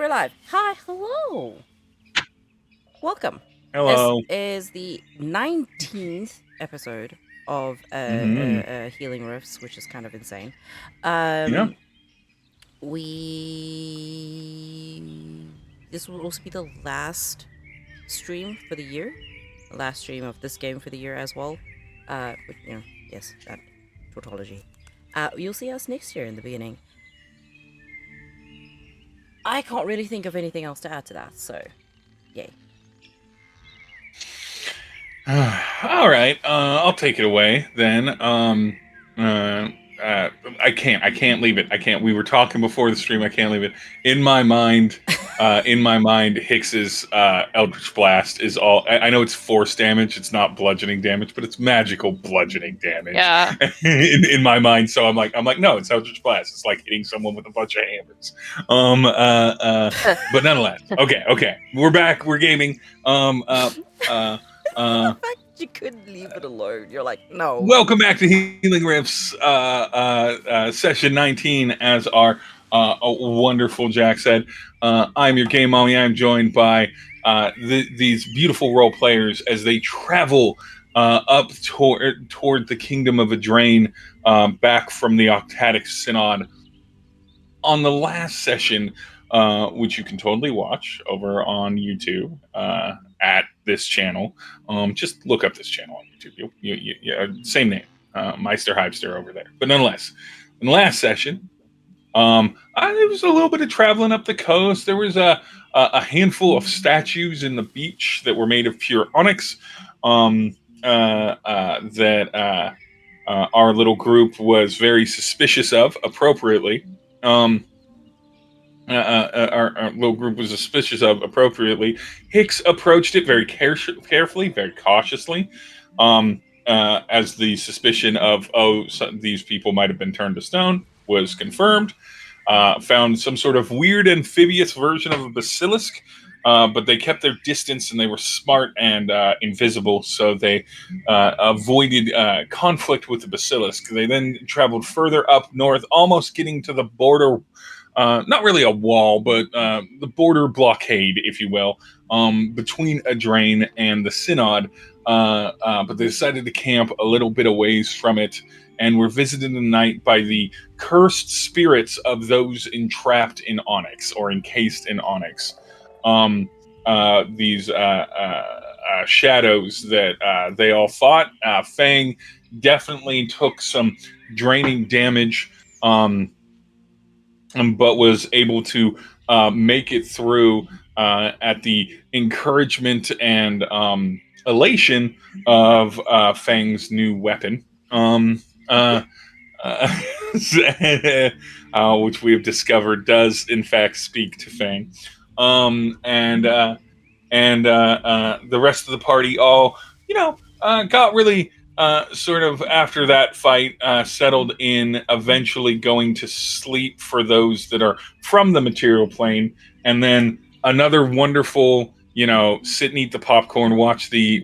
We're live. Hi, hello. Welcome. This Hello. is the 19th episode of Hmm. Healing Riffs, which is kind of insane. Yeah. Um, this will also be the last stream for the year, the last stream of this game for the year as well. Which, yes, that tautology. You'll see us next year in the beginning. I can't really think of anything else to add to that, so yay. All right. I'll take it away then. Uh, I can't. I can't leave it. I can't. We were talking before the stream. I can't leave it. In my mind. Hicks's Eldritch Blast is all. I know it's force damage. It's not bludgeoning damage, but it's magical bludgeoning damage Yeah. in my mind. So I'm like, no, it's Eldritch Blast. It's like hitting someone with a bunch of hammers. But nonetheless, okay, we're back. We're gaming. The Uh, fact you couldn't leave it alone, you're like, no. Welcome back to Healing Riffs, session 19. As our wonderful Jack said, I'm your game mommy. I'm joined by these beautiful role players as they travel up toward the kingdom of Adrain, back from the Octatic Synod. On the last session, which you can totally watch over on YouTube at this channel. Just look up this channel on YouTube. Same name, Meisterhypester over there. But nonetheless, in the last session, there was a little bit of traveling up the coast. There was a handful of statues in the beach that were made of pure onyx. That our little group was very suspicious of, appropriately. Our little group was suspicious of, appropriately. Hicks approached it very carefully, very cautiously, as the suspicion of, these people might have been turned to stone was confirmed. Found some sort of weird amphibious version of a basilisk, but they kept their distance and they were smart and invisible, so they avoided conflict with the basilisk. They then traveled further up north, almost getting to the border. Not really a wall, but the border blockade, if you will, between Adrain and the Synod. But they decided to camp a little bit away from it, and were visited in the night by the cursed spirits of those entrapped in onyx or encased in onyx. These shadows that they all fought. Fang definitely took some draining damage. But was able to make it through at the encouragement and elation of Fang's new weapon, uh, uh, which we have discovered does in fact speak to Fang, and the rest of the party all got really sort of after that fight settled in, eventually going to sleep for those that are from the material plane, and then another wonderful sit and eat the popcorn, watch the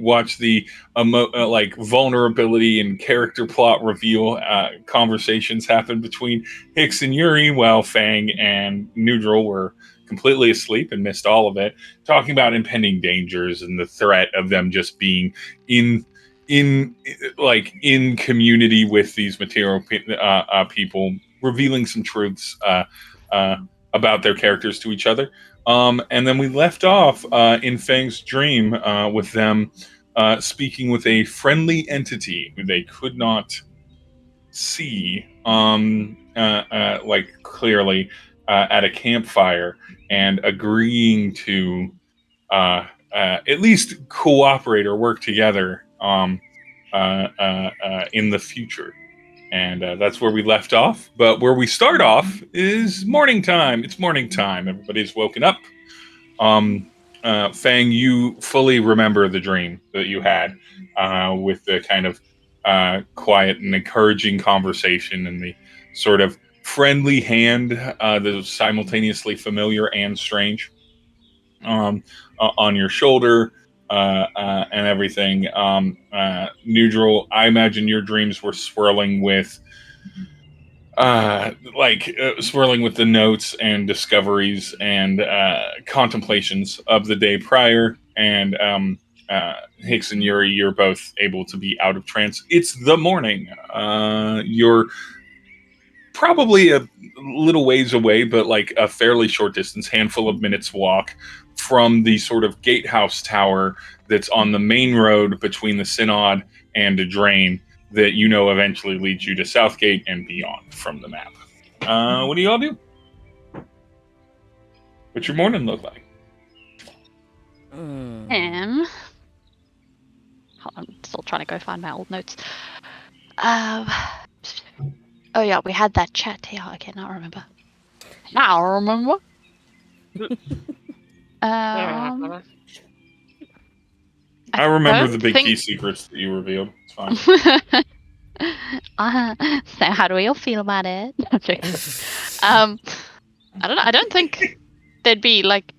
like vulnerability and character plot reveal conversations happen between Hicks and Yuri, while Fang and Nhudrel were completely asleep and missed all of it, talking about impending dangers and the threat of them just being in community with these material people, revealing some truths about their characters to each other. And then we left off in Fang's dream with them speaking with a friendly entity who they could not see clearly at a campfire, and agreeing to at least cooperate or work together in the future. And that's where we left off. But where we start off is morning time. It's morning time. Everybody's woken up. Fang, you fully remember the dream that you had with the kind of quiet and encouraging conversation and the sort of friendly hand that was simultaneously familiar and strange on your shoulder and everything. Nhudrel, I imagine your dreams were swirling with swirling with the notes and discoveries and contemplations of the day prior. And Hicks and Yuri, you're both able to be out of trance. It's the morning. You're probably a little ways away, but like a fairly short distance, handful of minutes walk from the sort of gatehouse tower that's on the main road between the Synod and a drain that you know eventually leads you to Southgate and beyond from the map. What do you all do? What's your morning look like? I'm still trying to go find my old notes. Oh yeah, we had that chat. Yeah, I cannot remember. Now I remember. I remember the don't big think- key secrets that you revealed. It's fine. So how do we all feel about it? I don't know. I don't think there'd be like.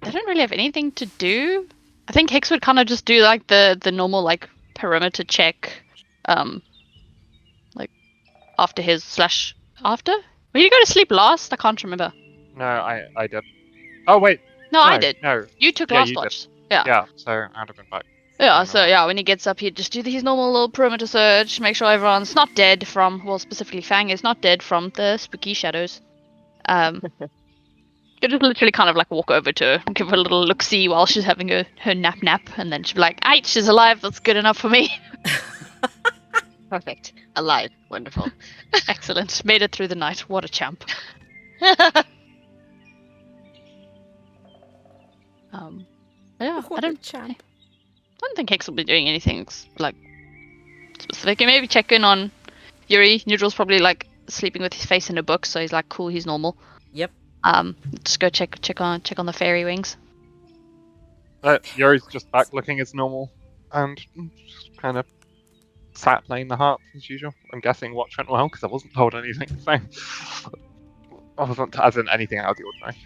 They don't really have anything to do. I think Hicks would kind of just do like the normal like perimeter check, like after his / after. Will you go to sleep last? I can't remember. No, I did. Oh wait, No, I did. No, You took Yeah, last you did. watch. Yeah. yeah. So I'd have been back. Yeah, don't so know. yeah, when he gets up, he'd just do his normal little perimeter search, make sure everyone's not dead from, well, specifically Fang is not dead from the spooky shadows. You just literally kind of like walk over to her and give her a little look-see while she's having her nap, and then she'd be like, "Aight, she's alive, that's good enough for me." Perfect. Alive. Wonderful. Excellent. Made it through the night. What a champ. Yeah, I don't think Hex will be doing anything like specific. And maybe check in on Yuri. Nhudrel's probably like sleeping with his face in a book, so he's like, cool, he's normal. Yep. Just go check on the fairy wings. Yuri's just back looking as normal and just kind of sat playing the harp as usual. I'm guessing watch went well because I wasn't told anything. So I wasn't as in anything out of the ordinary.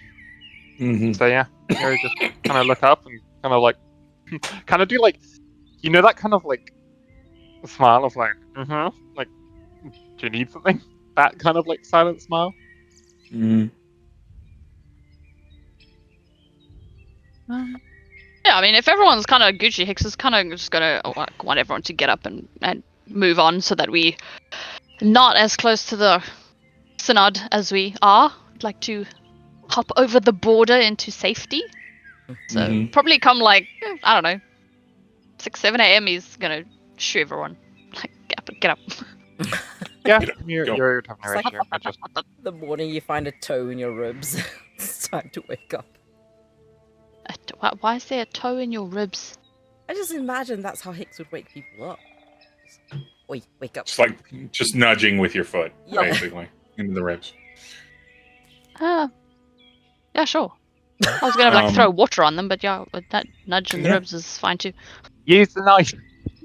Mm-hmm. So yeah, Yuri just kind of look up and kind of like, kind of do like, you know, that kind of like smile of like, like, do you need something? That kind of like silent smile. Mm-hmm. Yeah, I mean, if everyone's kind of Gucci, Hicks is kind of just gonna want everyone to get up and move on so that we not as close to the synod as we are. I'd like to hop over the border into safety. So probably come like, I don't know, 6, 7 a.m. He's gonna shoo everyone. Like, get up. Yeah, Go. Yuri would have no It's like- issue. I just The morning you find a toe in your ribs. It's time to wake up. Why is there a toe in your ribs? I just imagine that's how Hicks would wake people up. Oi, wake up. It's like just nudging with your foot, Yeah. basically, into the ribs. Yeah, sure. I was gonna like throw water on them, but yeah, with that nudge in the Yeah. ribs is fine too. use the knife.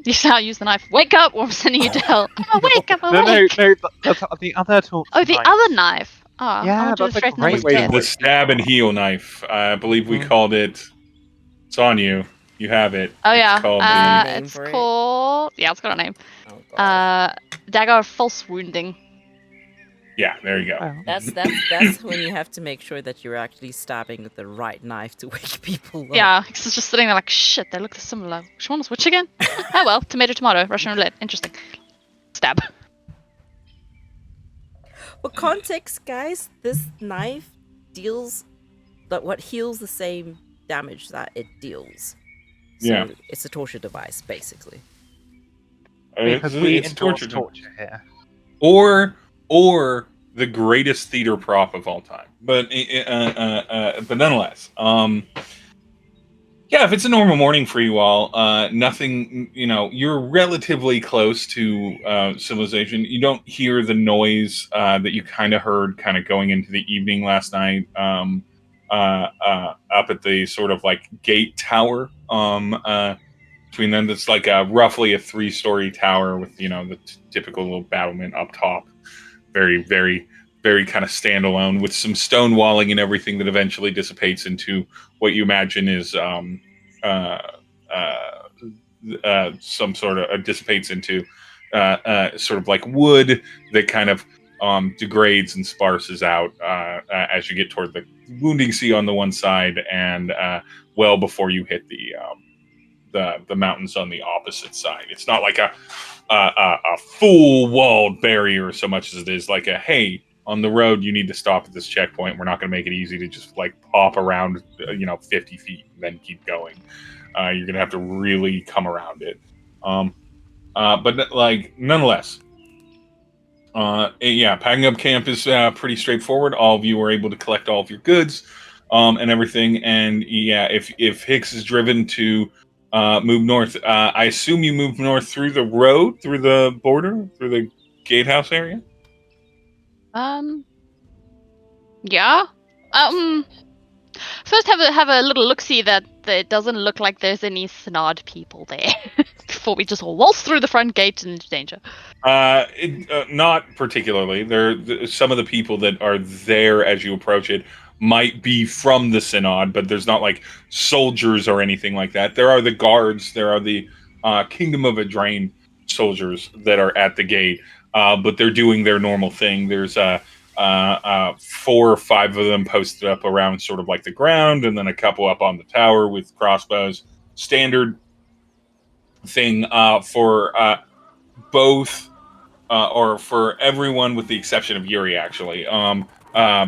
You shall use the knife. Wake up, or I'm sending you to hell. Oh, wake up, No, awake. that's the other tool. Oh, the other knife. Oh, Yeah, I want to that's a threaten great his way to death. The stab and heal knife. I believe we Mhm. called it. It's on you. You have it. Oh It's yeah, called Name it's for it? called. Yeah, it's got a name. Oh, God. Dagger of false wounding. Yeah, there you go. That's when you have to make sure that you're actually stabbing with the right knife to wake people up. Yeah, it's just sitting there like shit. They look similar. Which one is which again? Oh well, tomato, Russian roulette. Interesting. Stab. For context, guys, this knife deals, but what heals the same damage that it deals. So Yeah. it's a torture device, basically. Because we It's endorse torture. torture here. Or the greatest theater prop of all time. But nonetheless, yeah, if it's a normal morning for you all, nothing, you're relatively close to civilization. You don't hear the noise that you kind of heard kind of going into the evening last night up at the sort of like gate tower. Between them, that's like roughly a 3-story tower with, the typical little battlement up top. Very, very, very kind of standalone with some stone walling and everything that eventually dissipates into what you imagine is some sort of dissipates into sort of like wood that kind of degrades and sparses out as you get toward the wounding sea on the one side, and well before you hit the mountains on the opposite side. It's not like a full walled barrier so much as it is like a, hey, on the road you need to stop at this checkpoint. We're not going to make it easy to just like pop around 50 feet and then keep going. You're going to have to really come around it. But like nonetheless, packing up camp is pretty straightforward. All of you are able to collect all of your goods and everything. And yeah, if Hicks is driven to move north, I assume you move north through the road, through the border, through the gatehouse area. Yeah. First, have a little look. See that it doesn't look like there's any Synod people there before we just waltz through the front gate into danger. Not particularly. Some of the people that are there as you approach it might be from the Synod, but there's not like soldiers or anything like that. There are the guards. There are the Kingdom of Adrain soldiers that are at the gate, but they're doing their normal thing. There's 4 or 5 of them posted up around sort of like the ground, and then a couple up on the tower with crossbows. Standard thing for both, or for everyone with the exception of Yuri, actually,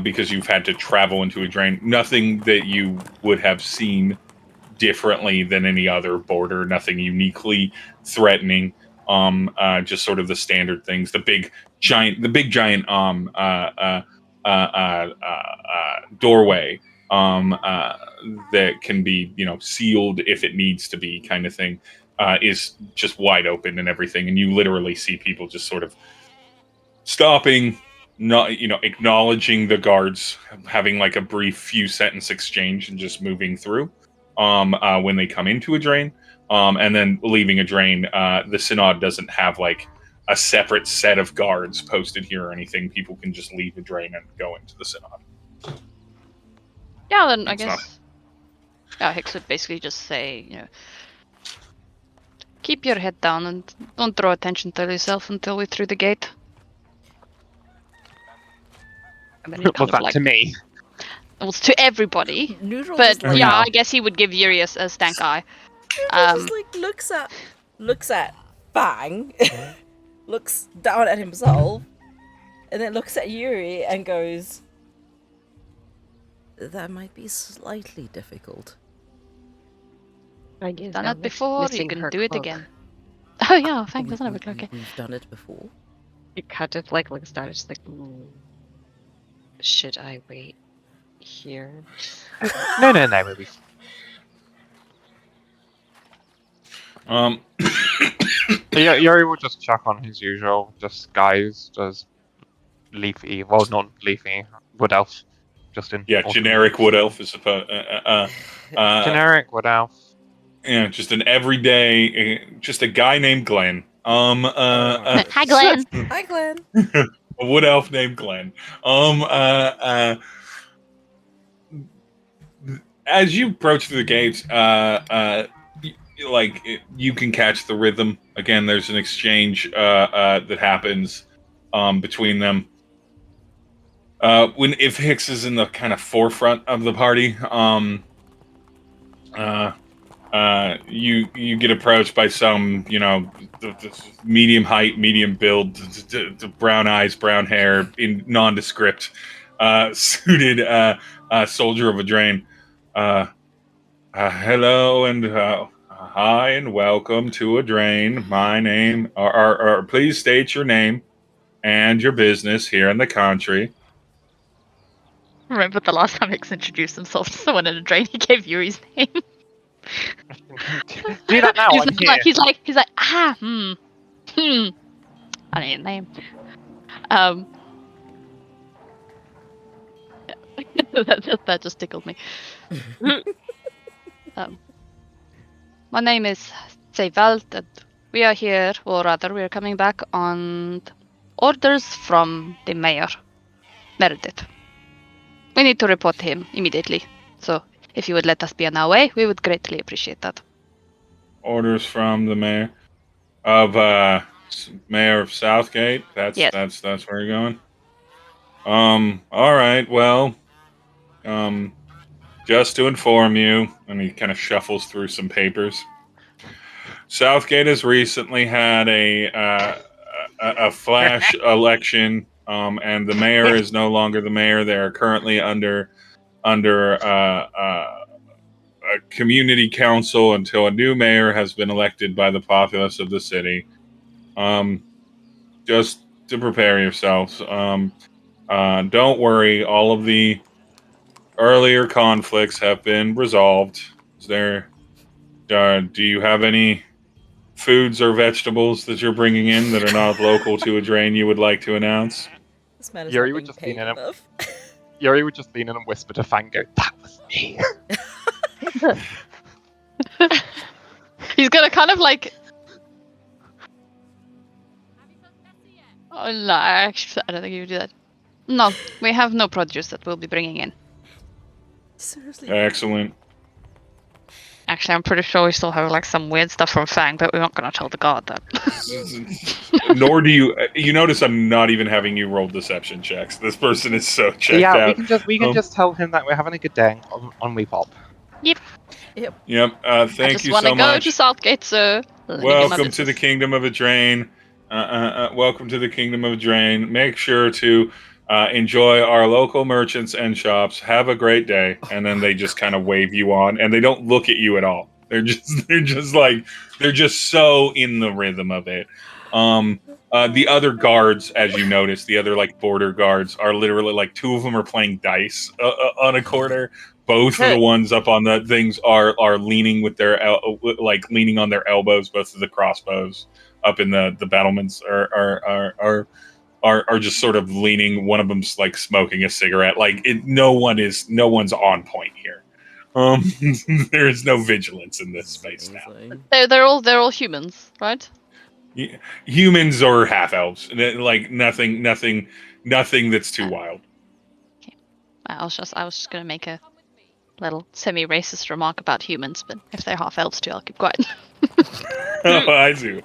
because you've had to travel into a drain. Nothing that you would have seen differently than any other border. Nothing uniquely threatening. Just sort of the standard things. The big giant doorway that can be sealed if it needs to be, kind of thing, is just wide open and everything, and you literally see people just sort of stopping, not acknowledging the guards, having like a brief few sentence exchange, and just moving through when they come into a drain, and then leaving a drain. The Synod doesn't have like a separate set of guards posted here or anything. People can just leave a drain and go into the Synod. Yeah, then I guess Hicks would basically just say, keep your head down and don't draw attention to yourself until we're through the gate. And then Was that to me? It was to everybody. Nhudrel But just like, yeah, I guess he would give Yuri a stank eye. Nhudrel just like looks at Bang, looks down at himself, and then looks at Yuri and goes, "That might be slightly difficult." I guess Done now it before, you missing can her do it cloak. again. Oh yeah, Fang doesn't have a cloak. We've done it before. It kind of like looks down. It's like, should I wait here? No, baby. Yeah, Yuri will just chuck on his usual disguise as leafy, well, not leafy, wood elf. Just in Generic wood elf is supposed. Generic wood elf. Yeah, just an everyday, just a guy named Glenn. Hi, Glenn. Hi, Glenn. A wood elf named Glenn. As you approach through the gates, you can catch the rhythm. Again, there's an exchange that happens between them. If Hicks is in the kind of forefront of the party, you get approached by some, the medium height, medium build, the brown eyes, brown hair, in nondescript, suited soldier of a drain. Hello and hi and welcome to a drain. My name, or please state your name and your business here in the country. Remember the last time Hicks introduced himself to someone in a drain, he gave Yuri's name. Do that now. He's like, I need a name. That just tickled me. My name is Sevald, and we are here, or rather, we are coming back on orders from the mayor, Meredith. We need to report to him immediately, so if you would let us be on our way, we would greatly appreciate that. Orders from the mayor of Mayor of Southgate. That's Yes. that's where you're going. All right. Well, just to inform you, and he kind of shuffles through some papers. Southgate has recently had a flash election, and the mayor is no longer the mayor. They are currently under a community council until a new mayor has been elected by the populace of the city. Just to prepare yourselves. Don't worry, all of the earlier conflicts have been resolved. Is there? Do you have any foods or vegetables that you're bringing in that are not local to a drain you would like to announce? This man is Yuri not would being just lean paid in and enough. Yuri would just lean in and whisper to Fango, "That was me." He's gonna kind of like. Oh no, actually, I don't think he would do that. No, we have no produce that we'll be bringing in. Seriously. Excellent. Actually, I'm pretty sure we still have like some weird stuff from Fang, but we're not gonna tell the guard that. Nor do you. You notice I'm not even having you roll deception checks. This person is so checked Yeah, out. we can just tell him that we're having a good day on Weepop. Yep. I Thank just you want to so go much. to Southgate, sir. None of my Welcome to the business. kingdom of a drain. Welcome to the kingdom of a drain. Make sure to enjoy our local merchants and shops. Have a great day. And then they just kind of wave you on, and they don't look at you at all. They're just so in the rhythm of it. The other guards, as you notice, the other like border guards are literally like two of them are playing dice on a corner. Both of the ones up on the things are leaning with their leaning on their elbows. Both of the crossbows up in the battlements are just sort of leaning. One of them's like smoking a cigarette. Like no one's on point here. There is no vigilance in this space now. They're all humans, right? Humans or half elves, like nothing that's too wild. Okay. I was just gonna make a little semi-racist remark about humans, but if they're half elves too, I'll keep quiet. Oh, I do.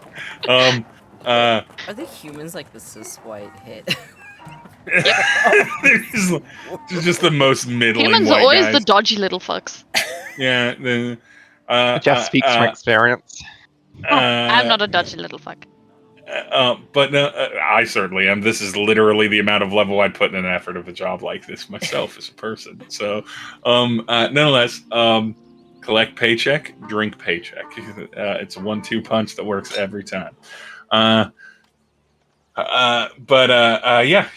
Are they humans like the cis white hit? It's just the most middling Humans white are always guys. the dodgy little fucks. Yeah. Jeff speaks from experience. I'm not a dodgy little fuck. But no, I certainly am. This is literally the amount of level I put in an effort of a job like this myself as a person. So, nonetheless, collect paycheck, drink paycheck. It's a 1-2 punch that works every time. Yeah,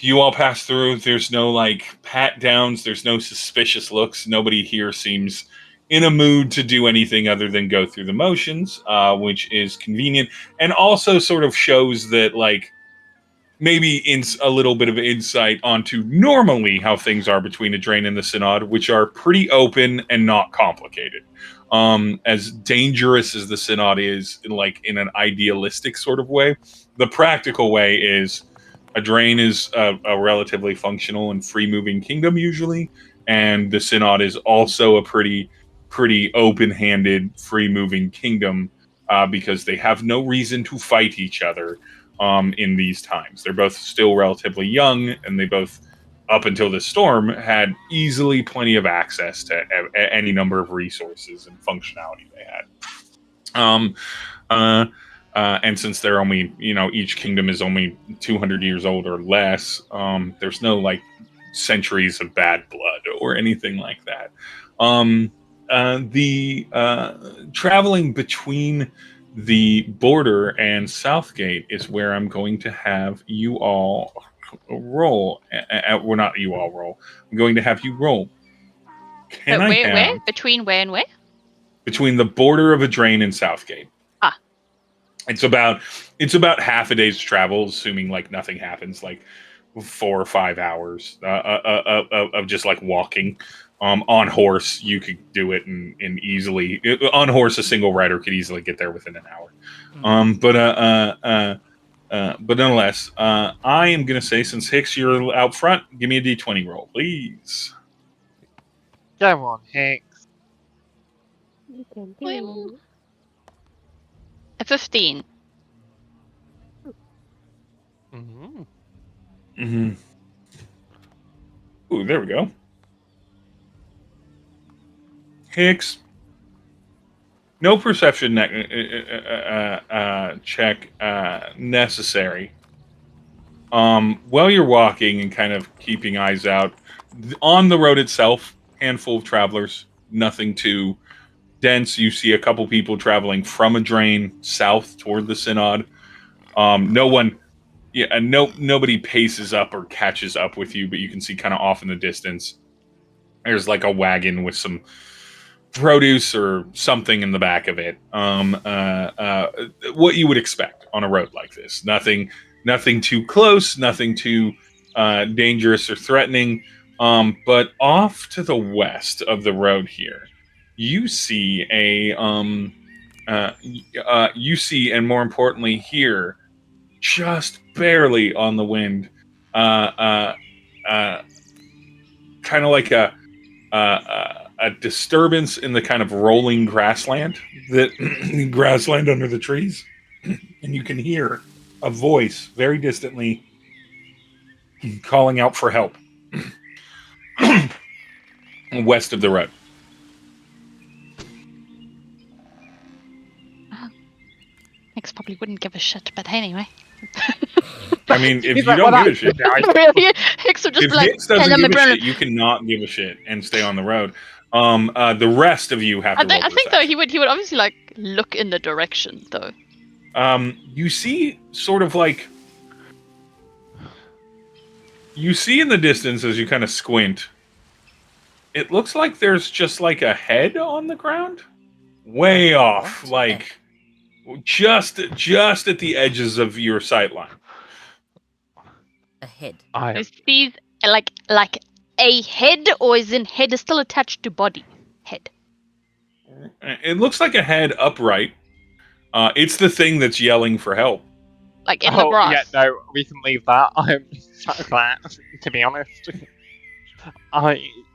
you all pass through. There's no like pat downs. There's no suspicious looks. Nobody here seems in a mood to do anything other than go through the motions, which is convenient and also sort of shows that like maybe in a little bit of insight onto normally how things are between a drain and the synod, which are pretty open and not complicated. As dangerous as the synod is, like in an idealistic sort of way, the practical way is a drain is a relatively functional and free-moving kingdom usually, and the synod is also a pretty open-handed, free-moving kingdom because they have no reason to fight each other in these times. They're both still relatively young, and they both, up until this storm, had easily plenty of access to any number of resources and functionality they had. And since they're only, each kingdom is only 200 years old or less, there's no like centuries of bad blood or anything like that. The traveling between the border and Southgate is where I'm going to have you all roll. Well, not you all roll. I'm going to have you roll. Can I have Where? Between where and where? between the border of a drain and Southgate? Ah. It's about half a day's travel, assuming like nothing happens, like 4 or 5 hours of just like walking. On horse, you could do it and easily. On horse, a single rider could easily get there within an hour. But nonetheless, I am gonna say, since Hicks, you're out front, give me a D20 roll, please. Come on, Hanks. You can do Well, a 15. Mm-hmm. Ooh, there we go. Hicks. No perception check necessary. While you're walking and kind of keeping eyes out, on the road itself, handful of travelers, nothing too dense. You see a couple people traveling from a drain south toward the synod. No one, nobody paces up or catches up with you, but you can see kind of off in the distance. There's like a wagon with some produce or something in the back of it. What you would expect on a road like this. Nothing too close, nothing too dangerous or threatening. But off to the west of the road here, you see and more importantly here, just barely on the wind, kind of like a disturbance in the kind of rolling grassland grassland under the trees, and you can hear a voice very distantly calling out for help west of the road. Hicks probably wouldn't give a shit, but anyway. I mean, if He's you like, don't "Well, give a shit, Really? Hicks would just if be like, Hicks doesn't "Hello, my give a brother." shit, you cannot give a shit and stay on the road. The rest of you have to roll I think though perception. he would obviously like look in the direction though. You see sort of like you see in the distance as you kind of squint, it looks like there's just like a head on the ground, way off, What? like just at the edges of your sight line. A head. I Is these like a head, or is in head is still attached to body? Head. It looks like a head upright. It's the thing that's yelling for help. Like in the grass. Yeah, no, we can leave that. I'm that, to be honest.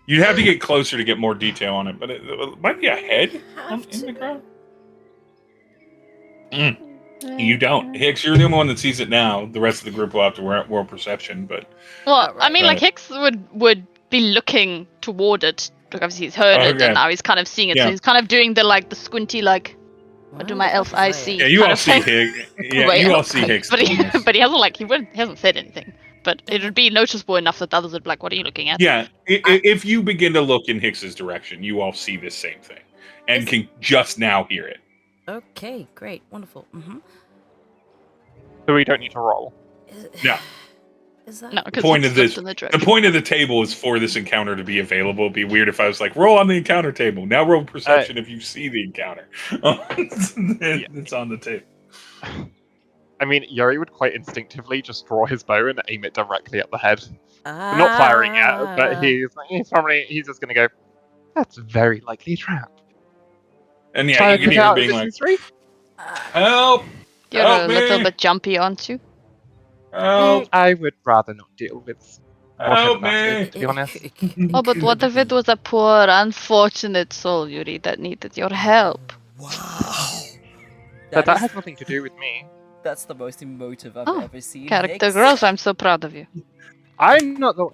You'd have to get closer to get more detail on it, but it might be a head in the ground. You don't. Hicks, you're the only one that sees it now. The rest of the group will have to roll perception, but... Well, Oh, I mean, right. like Hicks would be looking toward it. Like obviously he's heard it, Okay. and now he's kind of seeing it. Yeah. So he's kind of doing the like the squinty like, what do my elf eyes see? Yeah, you kind all of see thing. Hicks. Yeah, Wait, you all see Hicks. But he doing this. but he hasn't like he hasn't said anything. But it would be noticeable enough that the others would be like, what are you looking at? Yeah, if you begin to look in Hicks's direction, you all see this same thing, and Is- can just now hear it. Okay, great, wonderful. So we don't need to roll. No. Is that No, because Point it's of this- in the The direction. point of the table is for this encounter to be available. It'd be weird if I was like, roll on the encounter table. Now roll perception if you see the encounter. It's on the table. I mean, Yuri would quite instinctively just draw his bow and aim it directly at the head. We're not firing yet, but he's just gonna go, that's very likely a trap. And yeah, Try you to can put hear her out being like, distance 3? help! You're Help a little me! bit jumpy, aren't you? Help! I would rather not deal with Help whatever that me! is, to be honest. Oh, but what if it was a poor, unfortunate soul, Yuri, that needed your help? Wow. But that has nothing to do with me. That's the most emotive I've Oh, ever seen. Character Hicks. growth, I'm so proud of you. I'm not the one.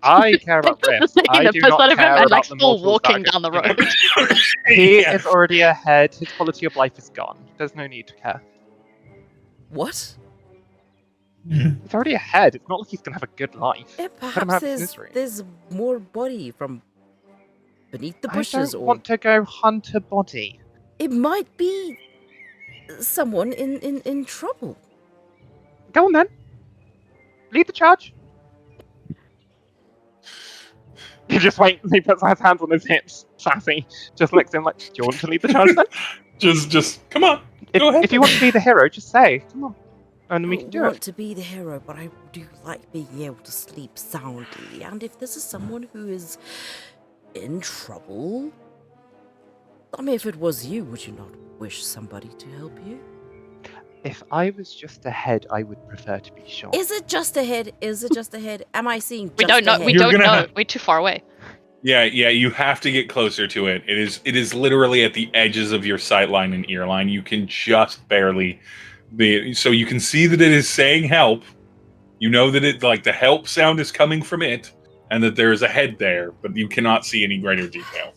I care about Riff. Taking I the do piss not out of him care and about like the still mortals walking that down the are- road. He Yeah. is already ahead. His quality of life is gone. There's no need to care. What? He's already ahead. It's not like he's gonna have a good life. Yeah, Put him perhaps out of his misery. there's more body from beneath the I bushes, don't or want to go hunt a body. it might be someone in trouble. Go on then. Lead the charge. He just waits. He puts his hands on his hips. Sassy. Just looks in like, do you want to lead the charge then? Just come on. Go ahead. If you want to be the hero, just say, come on. And then we I can do want it. to be the hero, but I do like being able to sleep soundly. And if this is someone who is in trouble, I mean, if it was you, would you not wish somebody to help you? If I was just ahead, I would prefer to be shot. Is it just ahead? Is it just ahead? Am I seeing just We don't know. ahead? We You're don't gonna know. have- We're too far away. Yeah, you have to get closer to it. It is literally at the edges of your sight line and ear line. You can just barely be, so you can see that it is saying help, You know that it like the help sound is coming from it, and that there is a head there, but you cannot see any greater detail.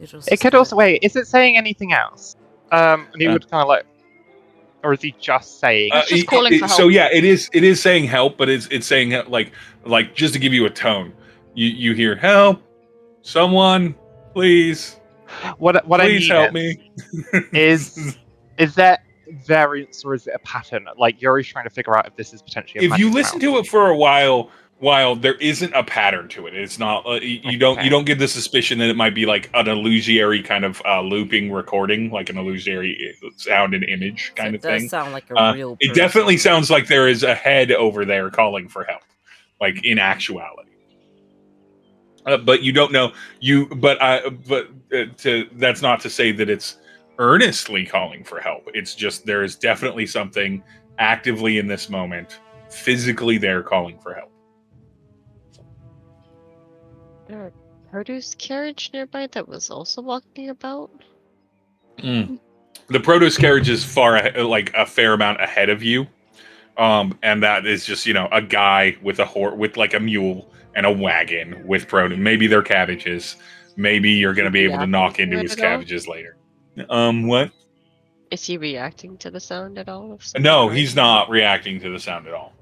It could also wait. Is it saying anything else? And he would kind of like, or is he just saying? It's just calling for help. So yeah, it is saying help, but it's saying like just to give you a tone. You hear help, someone, please. What Please I help mean me. is there variance or is it a pattern? Like Yuri's trying to figure out if this is potentially a If you magic listen sound. to it for a while there isn't a pattern to it. It's not you don't get the suspicion that it might be like an illusory kind of looping recording, like an illusory sound and image kind of It does thing. sound like a real It person. definitely sounds like there is a head over there calling for help, like in actuality. But you don't know that's not to say that it's earnestly calling for help. It's just there is definitely something actively in this moment, physically there calling for help. There a produce carriage nearby that was also walking about? The produce carriage is like a fair amount ahead of you, and that is just a guy with a with like a mule and a wagon with produce. Maybe they're cabbages. Maybe you're going to be able to knock into his cabbages later. What? Is he reacting to the sound at all? Of No, someone he's driving? not reacting to the sound at all.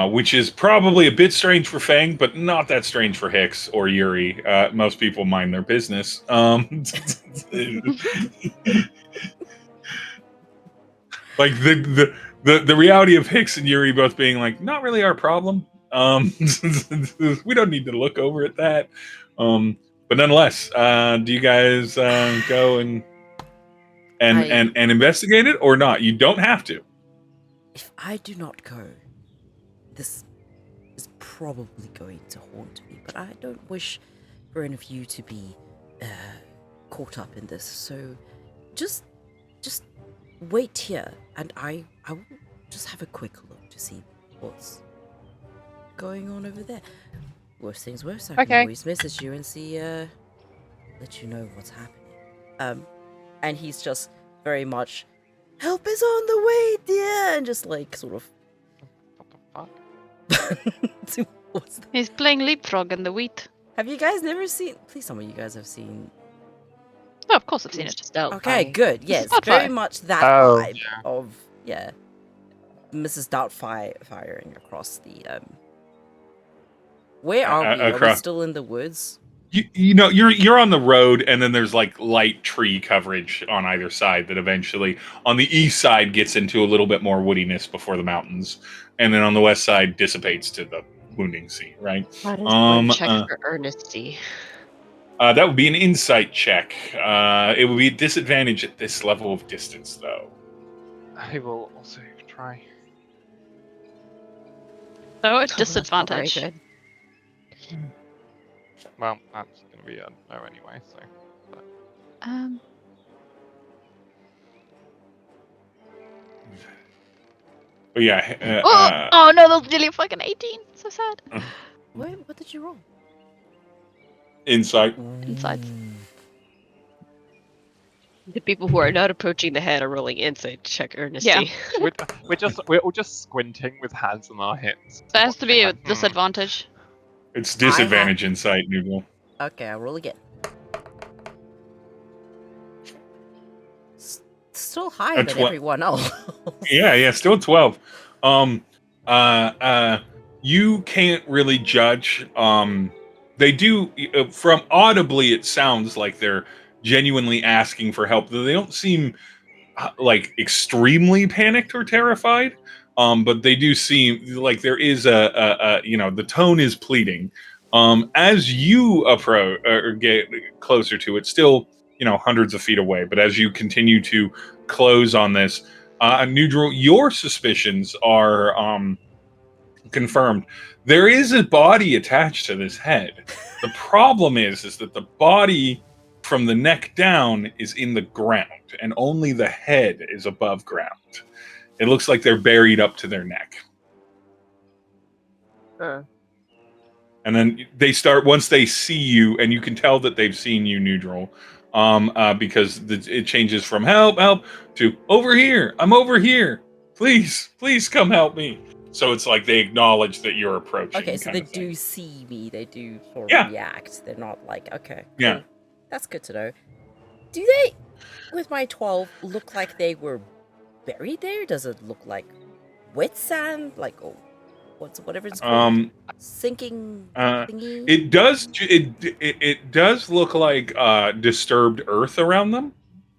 Which is probably a bit strange for Fang, but not that strange for Hicks or Yuri. Most people mind their business. Like the reality of Hicks and Yuri both being like, not really our problem. We don't need to look over at that. But nonetheless, do you guys go and investigate it or not? You don't have to. If I do not go, this is probably going to haunt me, but I don't wish for any of you to be caught up in this. So just wait here, and I will just have a quick look to see what's going on over there. Worst things worst, I can always message you and see let you know what's happening. And he's just very much, help is on the way, dear, and just like sort of What the fuck? He's playing leapfrog in the wheat. Have you guys never seen? Please tell me you guys have seen. Oh, of course I've seen It's it. just out. Okay, good. Yes, Doubtfire. very much that vibe of Mrs. Doubtfire firing across the Where are we? Are we still in the woods? You're on the road, and then there's like light tree coverage on either side that eventually on the east side gets into a little bit more woodiness before the mountains, and then on the west side dissipates to the Wounding Sea, right? How does one check for earnesty? That would be an insight check. It would be a disadvantage at this level of distance, though. I will also try. No, it's disadvantage. Very good. Well, that's going to be a no anyway, so. But yeah. Oh no, that's nearly a fucking 18. So sad. What did you roll? Insight. Insights. The people who are not approaching the head are rolling insight check earnesty. Yeah. We're all just squinting with hands on our hips. There has to be a Like, disadvantage. It's disadvantage insight, Nhudrel. Okay, I'll roll again. Still higher than everyone else. Yeah, still 12. You can't really judge. They do from audibly. It sounds like they're genuinely asking for help. They don't seem like extremely panicked or terrified. But they do seem like there is the tone is pleading. As you approach or get closer to it, still hundreds of feet away. But as you continue to close on this, Nhudrel, your suspicions are confirmed. There is a body attached to this head. The problem is that the body from the neck down is in the ground, and only the head is above ground. It looks like they're buried up to their neck. And then they start, once they see you, and you can tell that they've seen you, Nhudrel, because it changes from help, help to over here. I'm over here. Please, please come help me. So it's like they acknowledge that you're approaching. Okay, so kind they of thing. do see me. They do sort of Yeah. react. They're not like, okay, cool. Yeah. That's good to know. Do they, with my 12, look like they were buried there? Does it look like wet sand? Like, oh, whatever it's called? Sinking thingy? It does look like disturbed earth around them.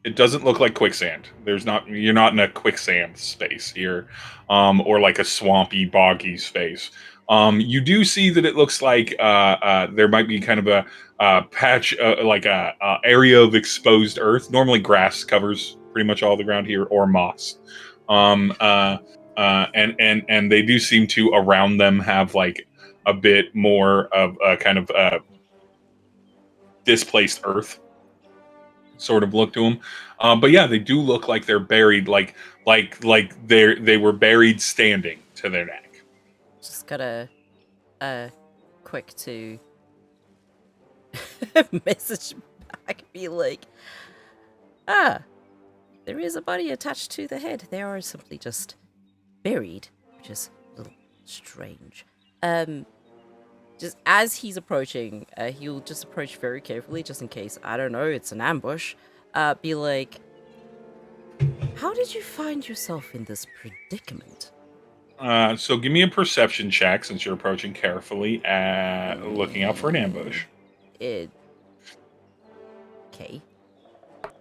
It doesn't look like quicksand. You're not in a quicksand space here, or like a swampy, boggy space. You do see that it looks like there might be kind of a patch, like a area of exposed earth. Normally, grass covers pretty much all the ground here, or moss. And they do seem to around them have like a bit more of a kind of displaced earth sort of look to them. But yeah, they do look like they're buried, like they were buried standing to their neck. Just gotta, quick to message back, be like, there is a body attached to the head. They are simply just buried, which is a little strange. Just as he's approaching, he'll just approach very carefully, just in case, I don't know, it's an ambush. Be like, how did you find yourself in this predicament? So give me a perception check since you're approaching carefully, looking out for an ambush. Okay.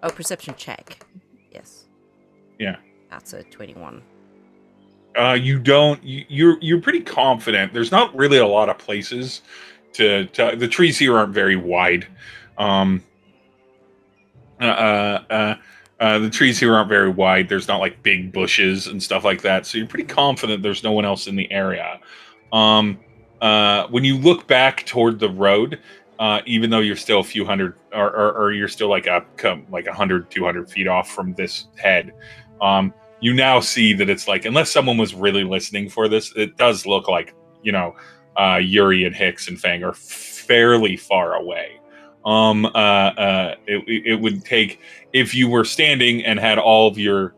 Oh, perception check. Yes. Yeah. That's a 21. You're pretty confident. There's not really a lot of places to the trees here aren't very wide. The trees here aren't very wide. There's not like big bushes and stuff like that. So you're pretty confident there's no one else in the area. When you look back toward the road, even though you're still a few hundred or you're still like 100, 200 feet off from this head, you now see that it's like, unless someone was really listening for this, it does look like, Yuri and Hicks and Fang are fairly far away. It would take, if you were standing and had all of your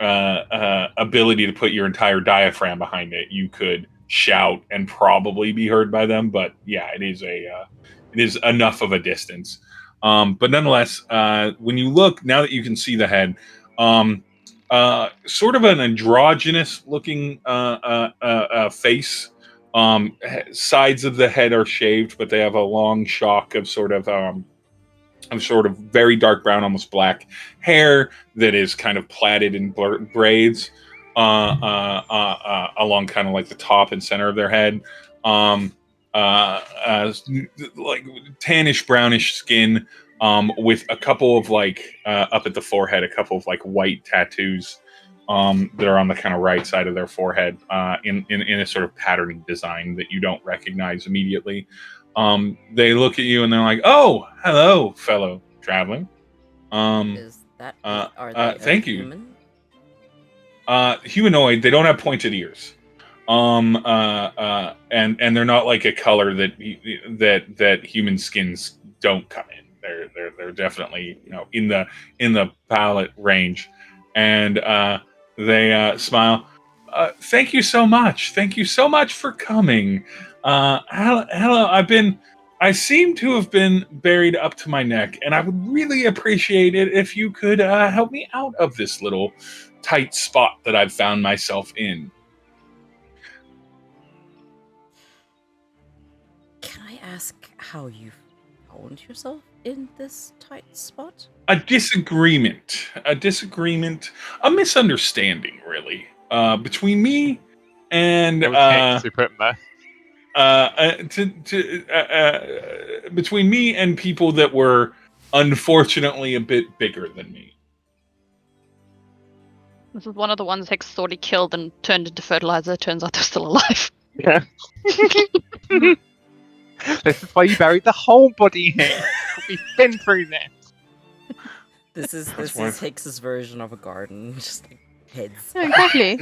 ability to put your entire diaphragm behind it, you could shout and probably be heard by them. But yeah, it is enough of a distance. But nonetheless, when you look, now that you can see the head, sort of an androgynous looking face. Sides of the head are shaved, but they have a long shock of sort of very dark brown, almost black hair that is kind of plaited in braids along kind of like the top and center of their head. Like tannish brownish skin, with a couple of like up at the forehead, a couple of like white tattoos that are on the kind of right side of their forehead, in a sort of patterning design that you don't recognize immediately. They look at you and they're like, "Oh, hello, fellow traveler." Is that are they thank you. human? Humanoid. They don't have pointed ears. And they're not like a color that human skins don't come in. They're definitely in the palette range, and they smile. Thank you so much. Thank you so much for coming. Hello. I seem to have been buried up to my neck, and I would really appreciate it if you could help me out of this little tight spot that I've found myself in. Can I ask how you found yourself in this tight spot? A disagreement, a misunderstanding, really, between me and Hicks who put him there. Between me and people that were unfortunately a bit bigger than me. This is one of the ones Hicks thought he killed and turned into fertilizer. Turns out they're still alive. Yeah. This is why you buried the whole body here. We've been through this. This is Hicks's version of a garden, just like heads. Exactly.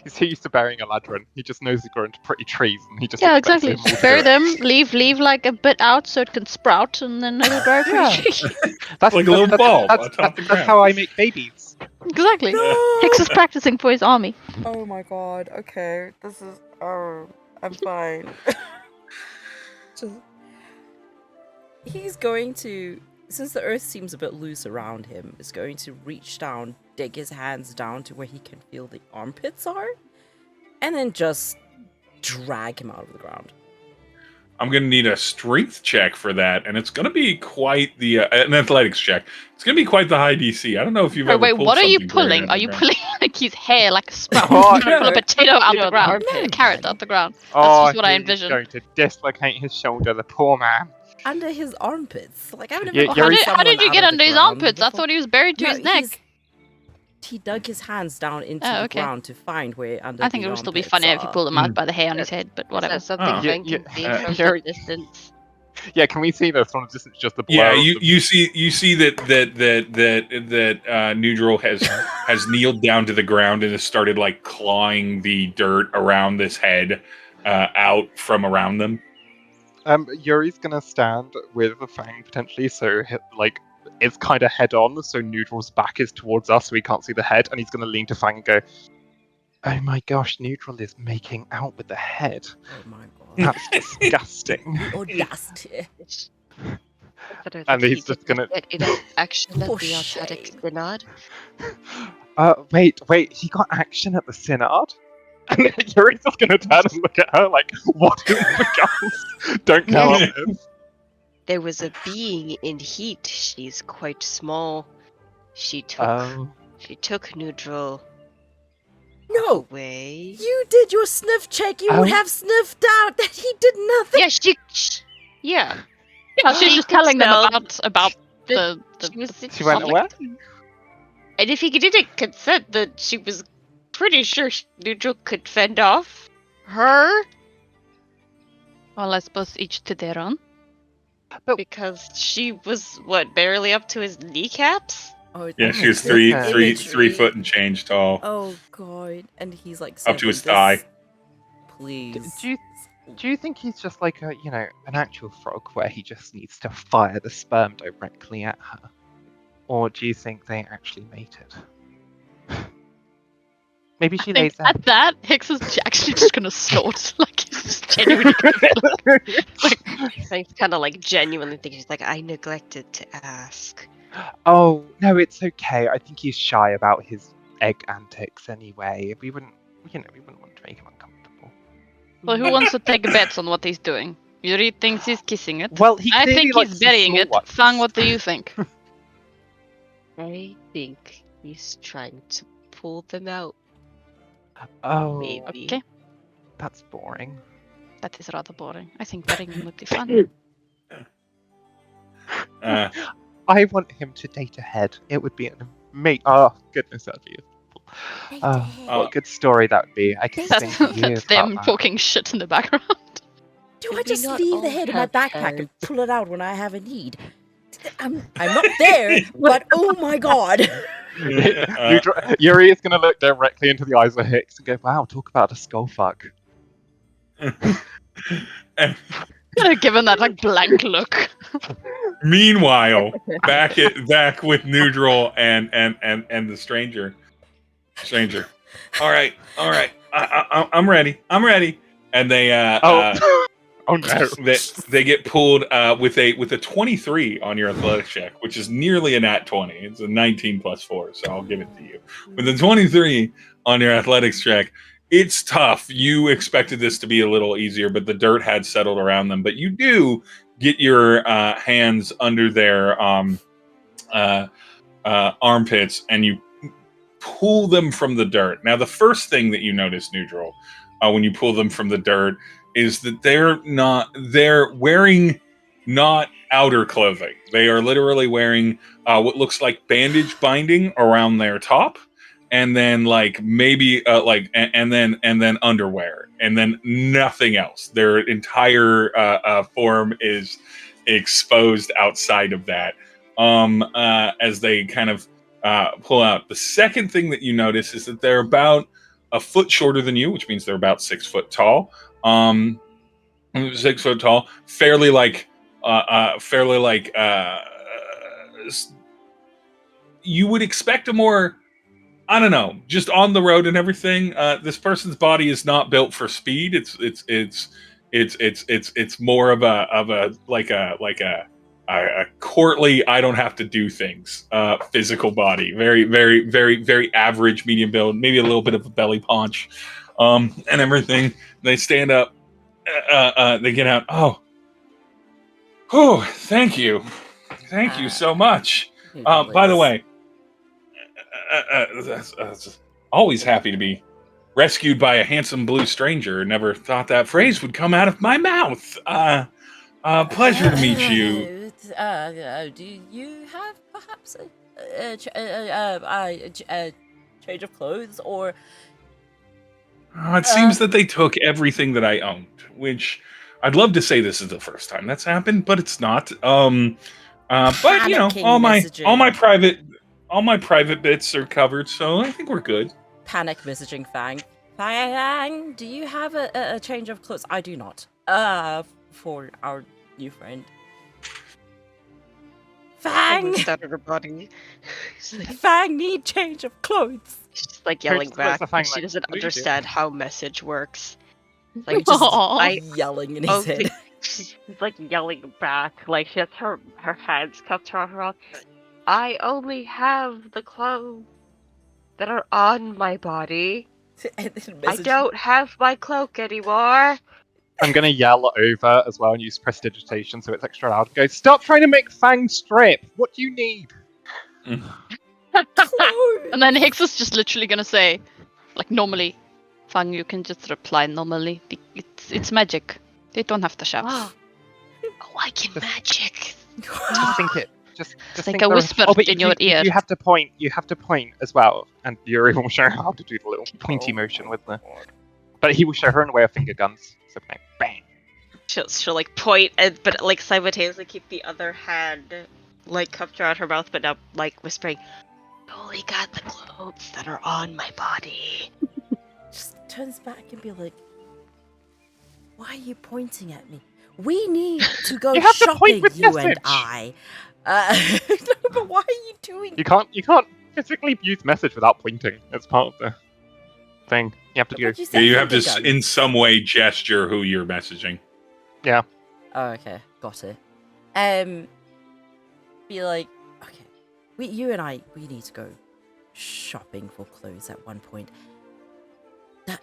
He's so used to burying a ladron. He just knows they grow into pretty trees, and he just Yeah, expects exactly. them all to Bury do it. them, leave like a bit out so it can sprout, and then it'll grow a pretty Yeah. tree. That's Like a little bulb atop the that's ground. how I make babies. Exactly. No! Hicks is practicing for his army. Oh my god. Okay. This is. Oh, I'm fine. Just. He's going to. Since the earth seems a bit loose around him, is going to reach down, dig his hands down to where he can feel the armpits are, and then just drag him out of the ground. I'm going to need a strength check for that, and it's going to be quite the an athletics check. It's going to be quite the high DC. I don't know if you've Oh, ever wait, pulled what are you something buried pulling? under Are the you ground. pulling like his hair like a sprout? Oh, You're trying to pull a no. potato out You the know, ground, armpit. a carrot out the ground. Oh, just what I he's envision. going to dislocate his shoulder, the poor man. Under his armpits. Like, I've never Yeah, Well, pulled Yuri- how someone did you out get of the under his ground armpits? I before. thought he was buried to No, his neck. he dug his hands down into Oh, the okay. ground to find where under I think the it would still be armpits funnier if you are. pulled him out by the hair on his head, but Is whatever. that something Oh. Fang Yeah, can see yeah, from Yuri- the distance? Yeah, can we see this from a distance? Just the blur Yeah, of you see that Nhudrel has kneeled down to the ground and has started like clawing the dirt around this head out from around them. Yuri's gonna stand with the fang potentially, so like it's kind of head on, so Nhudrel's back is towards us, so we can't see the head, and he's gonna lean to Fang and go, "Oh my gosh, Nhudrel is making out with the head. Oh my god. That's disgusting." The audacity. And he's just gonna- get enough action at For the Arctic shame. Synod. Wait, he got action at the Synod? And Yuri's just gonna turn and look at her like, "What is the guns? Don't count on this." There was a being in heat. She's quite small. She took Nhudrel No! away. You did your sniff check. You would Oh. have sniffed out that he did nothing. Yeah, yeah. Yeah, she's He just could telling them smell about the- the she was She went public. where? And if he didn't consent, then she was pretty sure Nhudrel could fend off her Well, I suppose each to their own. because she was barely up to his kneecaps. Oh, Yeah, she was the three imagery. foot and change tall. Oh god. And he's like Up to sending his thigh. this- Please. Do you think he's just like an actual frog where he just needs to fire the sperm directly at her? Or do you think they actually mated? Maybe she I think lays at that, Hicks is actually just gonna snort. Like, he's just genuinely Frank's kind of like genuinely thinking, he's like, I neglected to ask. Oh, no, it's okay. I think he's shy about his egg antics anyway. We wouldn't want to make him uncomfortable. Well, who wants to take bets on what he's doing? Yuri thinks he's kissing it. Well, he I clearly think likes he's the burying small it. ones. Fang, what do you think? I think he's trying to pull them out. Oh, Maybe. Okay, that's boring. that is rather boring. I think burying him would be fun. I want him to date ahead. It would be an amazing. Oh goodness, that'd be. What a good story that would be. I could That's, sing years that's them about that. talking shit in the background. Do Did I we just not leave the all head in my have backpack and heads? pull it out when I have a need? I'm not there, but oh my god. Yuri is going to look directly into the eyes of Hicks and go, "Wow, talk about a skull fuck." Give him that like blank look. Meanwhile, back with Nhudrel and the stranger. All right. I'm ready. And they Oh no! they get pulled with a 23 on your athletics check, which is nearly a nat 20. It's a 19 plus 4, so I'll give it to you. With a 23 on your athletics check, it's tough. You expected this to be a little easier, but the dirt had settled around them. But you do get your hands under their armpits, and you pull them from the dirt. Now, the first thing that you notice, Nhudrel, when you pull them from the dirt, is that they're wearing not outer clothing. They are literally wearing what looks like bandage binding around their top, and then like maybe and then underwear, and then nothing else. Their entire form is exposed outside of that. As they kind of pull out. The second thing that you notice is that they're about a foot shorter than you, which means they're about 6 foot tall. 6 foot tall, fairly like you would expect a more, I don't know, just on the road and everything. This person's body is not built for speed. It's more of a courtly, I don't have to do things physical body. Very, very, very, very average, medium build, maybe a little bit of a belly paunch, and everything. They stand up, they get out. Oh, thank you so much. By the way, always happy to be rescued by a handsome blue stranger. Never thought that phrase would come out of my mouth. Pleasure to meet you. Do you have perhaps a change of clothes, or? It seems that they took everything that I owned, which I'd love to say this is the first time that's happened, but it's not. But you know, all my private bits are covered, so I think we're good. Panic messaging Fang. Fang, do you have a change of clothes? I do not. For our new friend. Fang! Out of her body. Fang need change of clothes. She's just like yelling back. the Fang, She like, doesn't "What do you do?" understand how message works. Like just Aw. yelling in his head. She's like yelling back, like she has her hands cupped around her mouth. I only have the clothes that are on my body. And then I don't have my cloak anymore. I'm gonna yell over as well and use prestidigitation so it's extra loud. Go, stop trying to make Fang strip! What do you need? And then Hicks is just literally gonna say, like normally, Fang, you can just reply normally. It's magic. They don't have to shout. Oh, I can magic. Just think it. Just Like think a there- whisper oh, but in your ear. You have to point. You have to point as well, and Yuri will show her how to do the little pointy motion with the. But he will show her in a way of finger guns. So bang, bang. She'll like point, but like simultaneously keep the other hand like cupped around her mouth, but now like whispering, "I only got the clothes that are on my body." Just turns back and be like, why are you pointing at me? We need to go You have to point shopping, with you message. and I. But why are you doing? You can't physically use message without pointing. It's part of the thing. You have to do. But you Yeah, said you have to finger gun. in some way gesture who you're messaging. Oh, okay, got it. Be like, okay, you and I, we need to go shopping for clothes at one point.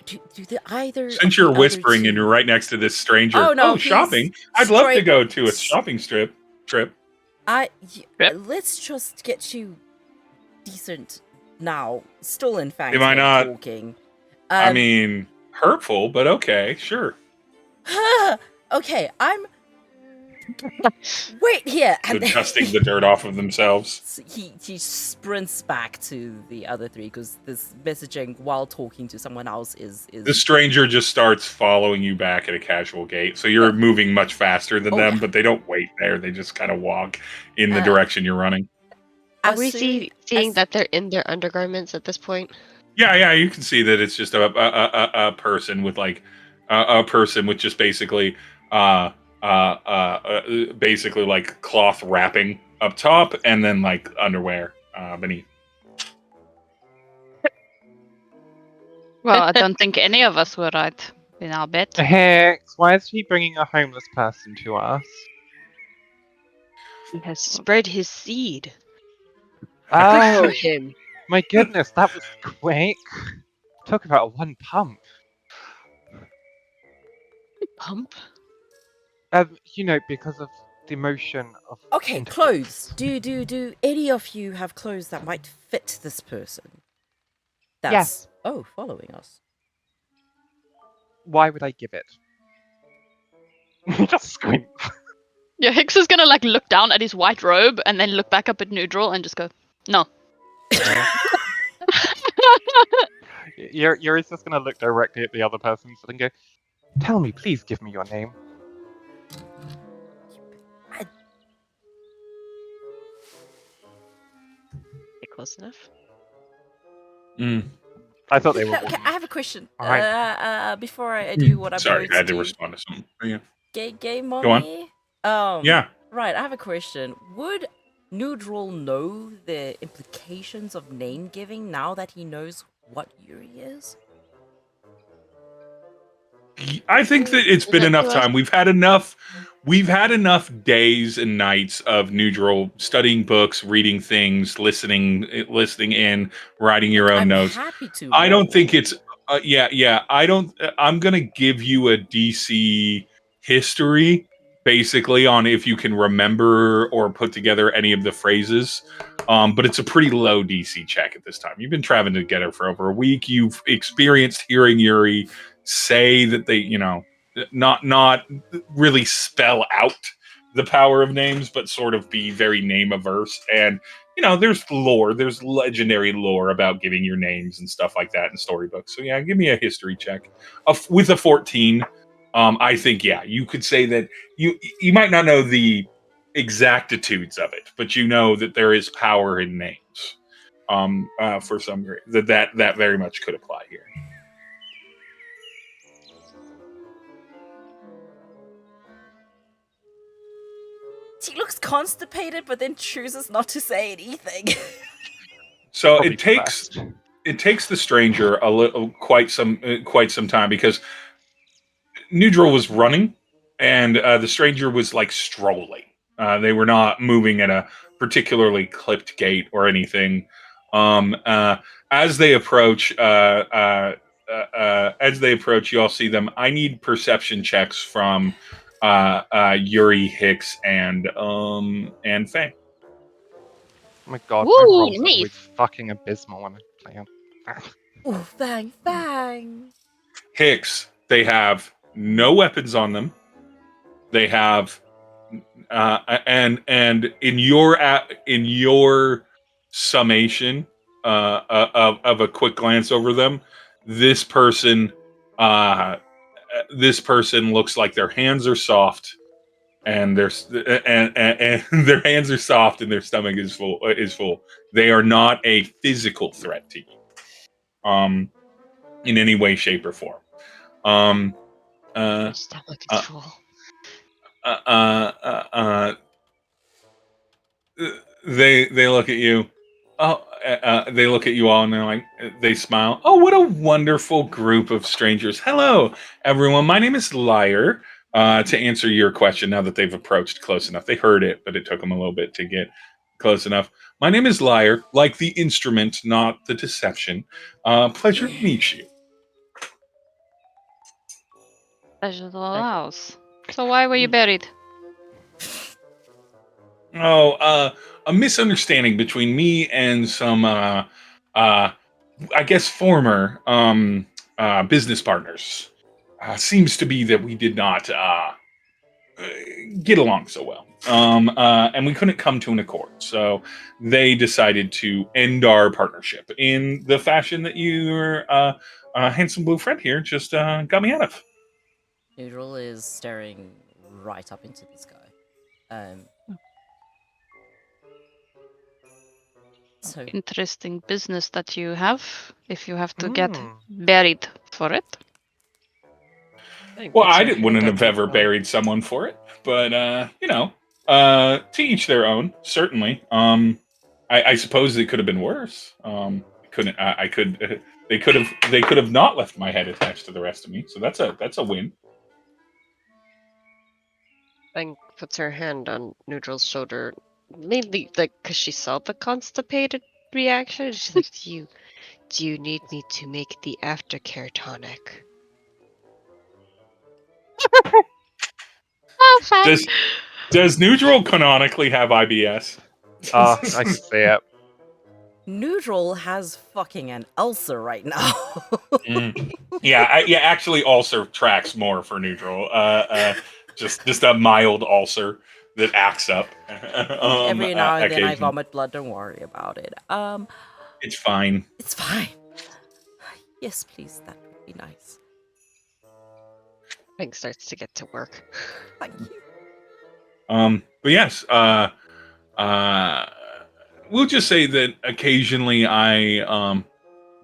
Do the either? Since of you're the other whispering and two- you're right next to this stranger, Oh, no, please, shopping! I'd love to straight- go to a shopping trip. Yep. Let's just get you decent now. Still in Fang's Am I head not- talking. I mean, hurtful, but okay, sure. Okay, I'm. Wait here. So And then dusting the dirt off of themselves. he sprints back to the other three because this messaging while talking to someone else is. The stranger just starts following you back at a casual gait. So you're moving much faster than Oh, them, yeah. but they don't wait there. They just kind of walk in the Uh, direction you're running. Are As we soon seeing as- that they're in their undergarments at this point? Yeah, you can see that it's just a person with like a person with just basically basically like cloth wrapping up top and then like underwear beneath. Well, I don't think any of us were right in our bet. Hex, why is he bringing a homeless person to us? He has spread his seed. Good Oh, for him. my goodness, that was quick. Talk about one pump. Pump? You know, because of the motion of. Okay, clothes. Do any of you have clothes that might fit this person? Yes. Oh, following us. Why would I give it? Just squint. Yeah, Hicks is gonna like look down at his white robe and then look back up at Nhudrel and just go, no. Yuri's just gonna look directly at the other person and go, "Tell me, please give me your name." Close enough. I thought they were. Okay, I have a question. All right. Before I do what I'm Sorry, going I to had to do. respond to something. Yeah. Gay Go on. mommy. Yeah. Right. I have a question. Would Nhudrel know the implications of name giving now that he knows what Yuri is? I think that it's Is been it enough too time. late? We've had enough days and nights of Nhudrel studying books, reading things, listening in, writing your own I'm notes. happy to. I don't roll. think it's yeah. I don't. I'm gonna give you a DC history, basically, on if you can remember or put together any of the phrases. But it's a pretty low DC check at this time. You've been traveling together for over a week. You've experienced hearing Yuri say that they, not really spell out the power of names, but sort of be very name averse. And there's lore, there's legendary lore about giving your names and stuff like that in storybooks. So yeah, give me a history check. With a 14, I think you could say that you might not know the exactitudes of it, but you know that there is power in names. For some reason, that very much could apply here. He looks constipated, but then chooses not to say anything. So Probably it takes best. it takes the stranger a little quite some time because Nhudrel was running and the stranger was like strolling. They were not moving at a particularly clipped gait or anything. Um, uh, as they approach, you all see them. I need perception checks from Yuri, Hicks, and Faye. Oh my god, my Woo, rolls are always nice. fucking abysmal when I play them. Ooh, bang, bang. Hicks, they have no weapons on them. They have and in your summation of a quick glance over them, this person uh, this person looks like their hands are soft and and their hands are soft and their stomach is full. They are not a physical threat to you, in any way, shape, or form. Um, My uh, stomach is uh, full. uh, uh, uh, they look at you. Oh, they look at you all and they're like, they smile. Oh, what a wonderful group of strangers. Hello, everyone. My name is Liar. To answer your question, now that they've approached close enough, they heard it, but it took them a little bit to get close enough. My name is Liar, like the instrument, not the deception. Pleasure to meet you. Pleasure to the house. So why were you buried? Oh, a misunderstanding between me and some, I guess, former business partners. Seems to be that we did not get along so well. And we couldn't come to an accord. So they decided to end our partnership in the fashion that your handsome blue friend here just got me out of. Nhudrel is staring right up into the sky. So Interesting business that you have. If you have to get Hmm. buried for it. Well, Puts I her hand wouldn't on have ever Nhudrel. buried someone for it, but to each their own. Certainly. I suppose it could have been worse. Couldn't I could they could have not left my head attached to the rest of me. So that's a win. Bang puts her hand on Nhudrel's shoulder, mainly like because she saw the constipated reaction. She's like, do you need me to make the aftercare tonic?" Oh, fine. Does Neutral canonically have IBS? I can see it. Nhudrel has fucking an ulcer right now. Yeah. Actually, ulcer tracks more for Neutral. Just a mild ulcer that acts up. Every now and then I Occasionally. vomit blood. Don't worry about it. It's fine. It's fine. Yes, please. That would be nice. Bang starts to get to work. Thank you. But yes, we'll just say that occasionally I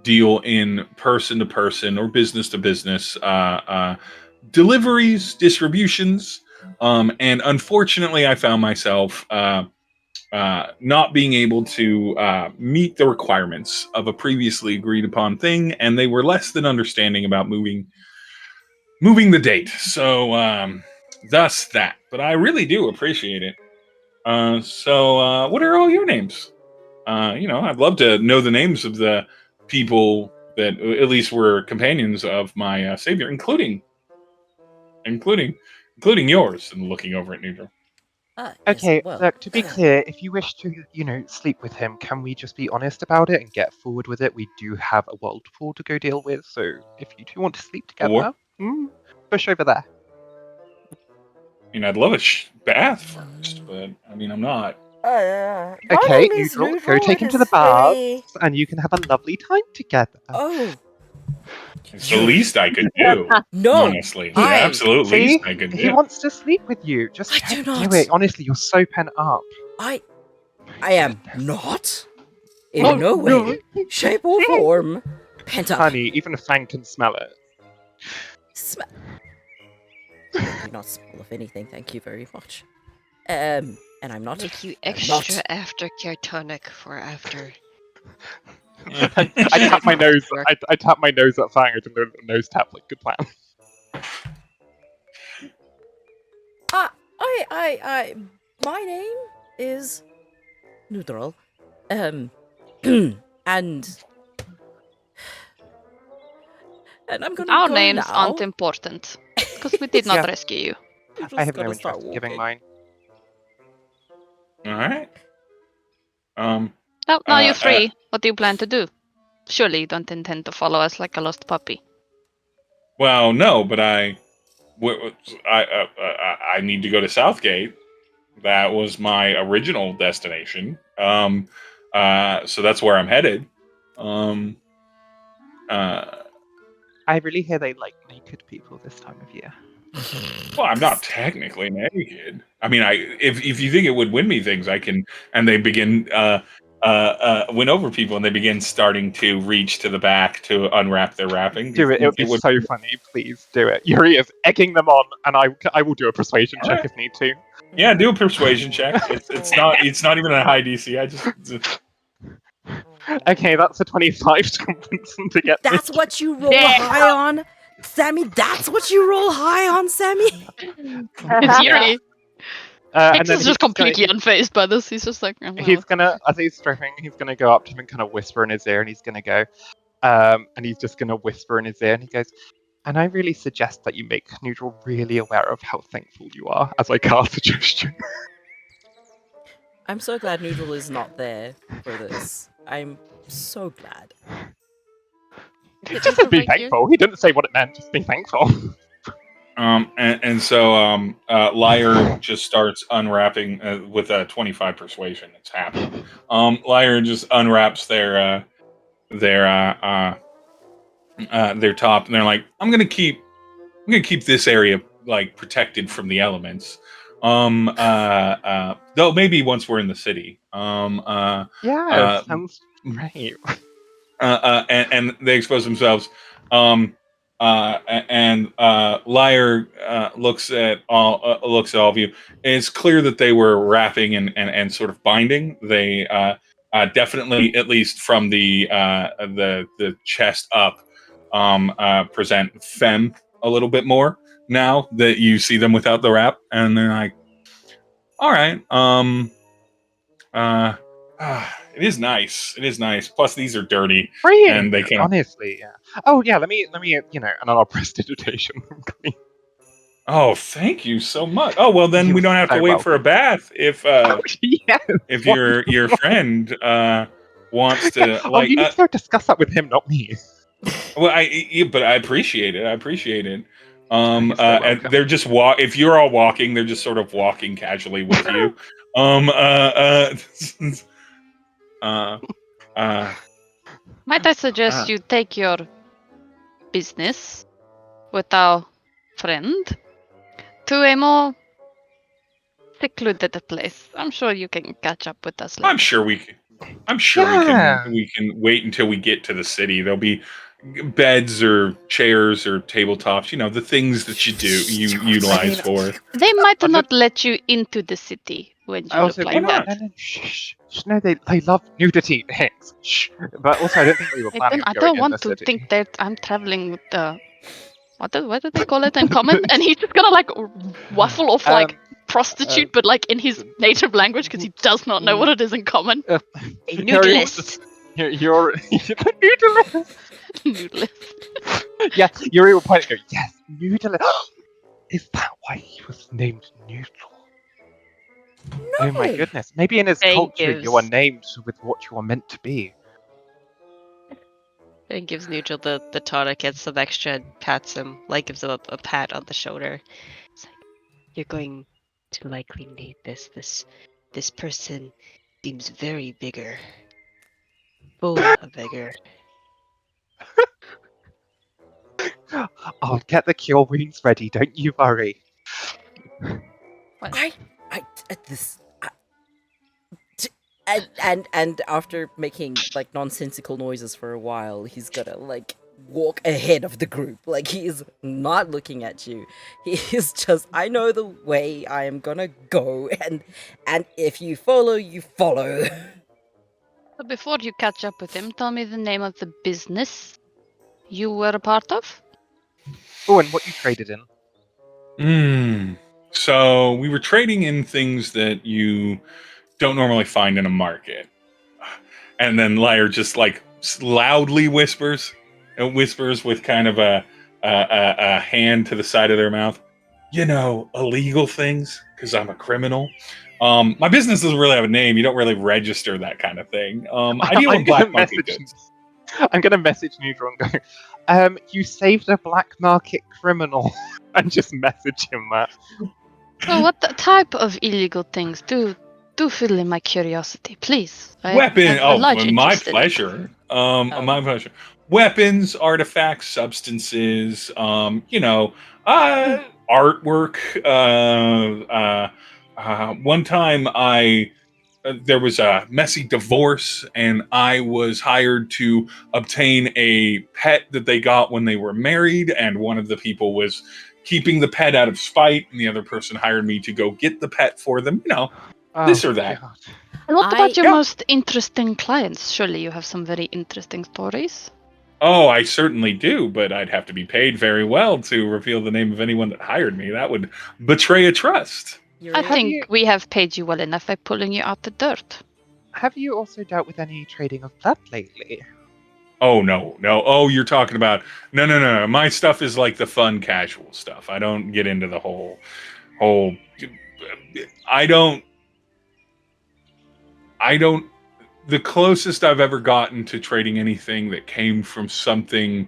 deal in person to person or business to business deliveries, distributions, and unfortunately, I found myself not being able to meet the requirements of a previously agreed upon thing, and they were less than understanding about moving the date. So thus that. But I really do appreciate it. So what are all your names? I'd love to know the names of the people that at least were companions of my savior, including yours. And looking over at Nhudrel. Yes, Okay, well, look, to be clear, if you wish to, sleep with him, can we just be honest about it and get forward with it? We do have a world pool to go deal with, so if you do want to sleep Or, together, push over there. I'd love a bath first, but I mean, I'm not. my Okay, name is Nhudrel, go Nhudrel, take and him to the it's very... baths, and you can have a lovely time together. Oh, It's the least I could do. no, Honestly, the I... absolute See, least I could he do. wants to sleep with you. Just I do do not. it. Honestly, you're so pent up. I am not, in no way, shape or form, pent up. Honey, even a fan can smell it. I do not smell of anything, thank you very much. And I'm not... Make you I'm extra not. aftercare tonic for after. I tap my nose. I tap my nose at Fang. I do a nose tap. Like, good plan. My name is Nhudrel. And I'm gonna Our go names now. aren't important because we did not Yeah. rescue you. I have no interest in giving mine. All right. Now you're free. What do you plan to do? Surely you don't intend to follow us like a lost puppy. Well, no, but I need to go to Southgate. That was my original destination. So that's where I'm headed. I really hear they like naked people this time of year. Well, I'm not technically naked. I mean, if you think it would win me things, I can. And they begin win over people, and they begin starting to reach to the back to unwrap their wrapping. Do it. It would be so funny. Please do it. Yuri is egging them on, and I will do a persuasion check if need to. Yeah, do a persuasion check. It's not even a high DC. I just. Okay, that's a 25 to convince them to get. That's what you roll high on, Sammy. That's what you roll high on, Sammy. It's Yuri. And Hex then is just completely unfazed by this. He's just like, oh, well. He's gonna, as he's stripping, he's gonna go up to him and kind of whisper in his ear, and he's gonna go, and he's just gonna whisper in his ear, and he goes, and I really suggest that you make Nhudrel really aware of how thankful you are, as I cast suggestion. I'm so glad Nhudrel is not there for this. I'm so glad. He just said be thankful. He didn't say what it meant. Just be thankful. And so Liar just starts unwrapping with a 25 persuasion. It's happening. Liar just unwraps their top, and they're like, I'm gonna keep this area like protected from the elements. Though maybe once we're in the city. Yeah, sounds great. And they expose themselves. And Liar looks at all of you. It's clear that they were wrapping and sort of binding. They definitely, at least from the chest up, present femme a little bit more now that you see them without the wrap, and they're like, all right, it is nice. It is nice. Plus, these are dirty, Freeing, and they can honestly, yeah. Oh yeah, let me, and I'll prestidigitation. Oh, thank you so much. Oh well, then we don't have to wait for a bath if yes. if your friend wants to like. you need to go discuss that with him, not me. Well, but I appreciate it. I appreciate it. You're so And they're just if you're all walking, they're just sort of walking casually with you. Might I suggest you take your business with our friend to a more secluded place? I'm sure you can catch up with us later. I'm sure we can. I'm sure Yeah. we can wait until we get to the city. There'll be beds or chairs or tabletops. The things that you utilize for. They might I not let you into the city when you look Also, like Why that. not? shh. No, they love nudity, Hicks. Shh. But also, I don't think we were planning I on going don't in want the to city. think that I'm traveling with the what do they call it in common? And he's just gonna like waffle off like prostitute, but like in his native language because he does not know what it is in common. A Yuri, noodlist. You're the noodlist. Noodlist. Yeah, Yuri will point and go, yes, noodlist. Is that why he was named Noodle? Oh my No. goodness. Maybe in his Thank culture you are yous. named with what you are meant to be. And gives Neutral the tonic and some extra and pats him, like gives him a pat on the shoulder. It's like, you're going to likely need this. This person seems very bigger. Full of vigor. I'll get the cure wounds ready, don't you worry. I this. And after making like nonsensical noises for a while, he's gonna like walk ahead of the group. Like he's not looking at you. He's just, I know the way. I am gonna go, and if you follow, you follow. So before you catch up with him, tell me the name of the business you were a part of. Oh, and what you traded in. So we were trading in things that you don't normally find in a market. And then Lyre just like loudly whispers with kind of a hand to the side of their mouth. Illegal things, because I'm a criminal. My business doesn't really have a name. You don't really register that kind of thing. I deal with black market goods. I'm gonna message Neutral and go, you saved a black market criminal, and just message him that. So what type of illegal things do fill in my curiosity, please? Weapon. I'm large My interested. pleasure. My pleasure. Weapons, artifacts, substances. Artwork. One time, there was a messy divorce, and I was hired to obtain a pet that they got when they were married, and one of the people was keeping the pet out of spite, and the other person hired me to go get the pet for them. This or that. God. And what about your Yeah. most interesting clients? Surely you have some very interesting stories. Oh, I certainly do, but I'd have to be paid very well to reveal the name of anyone that hired me. That would betray a trust. I Have think you- we have paid you well enough by pulling you out the dirt. Have you also dealt with any trading of blood lately? Oh, no. Oh, you're talking about... No. My stuff is like the fun, casual stuff. I don't get into the whole... I don't... The closest I've ever gotten to trading anything that came from something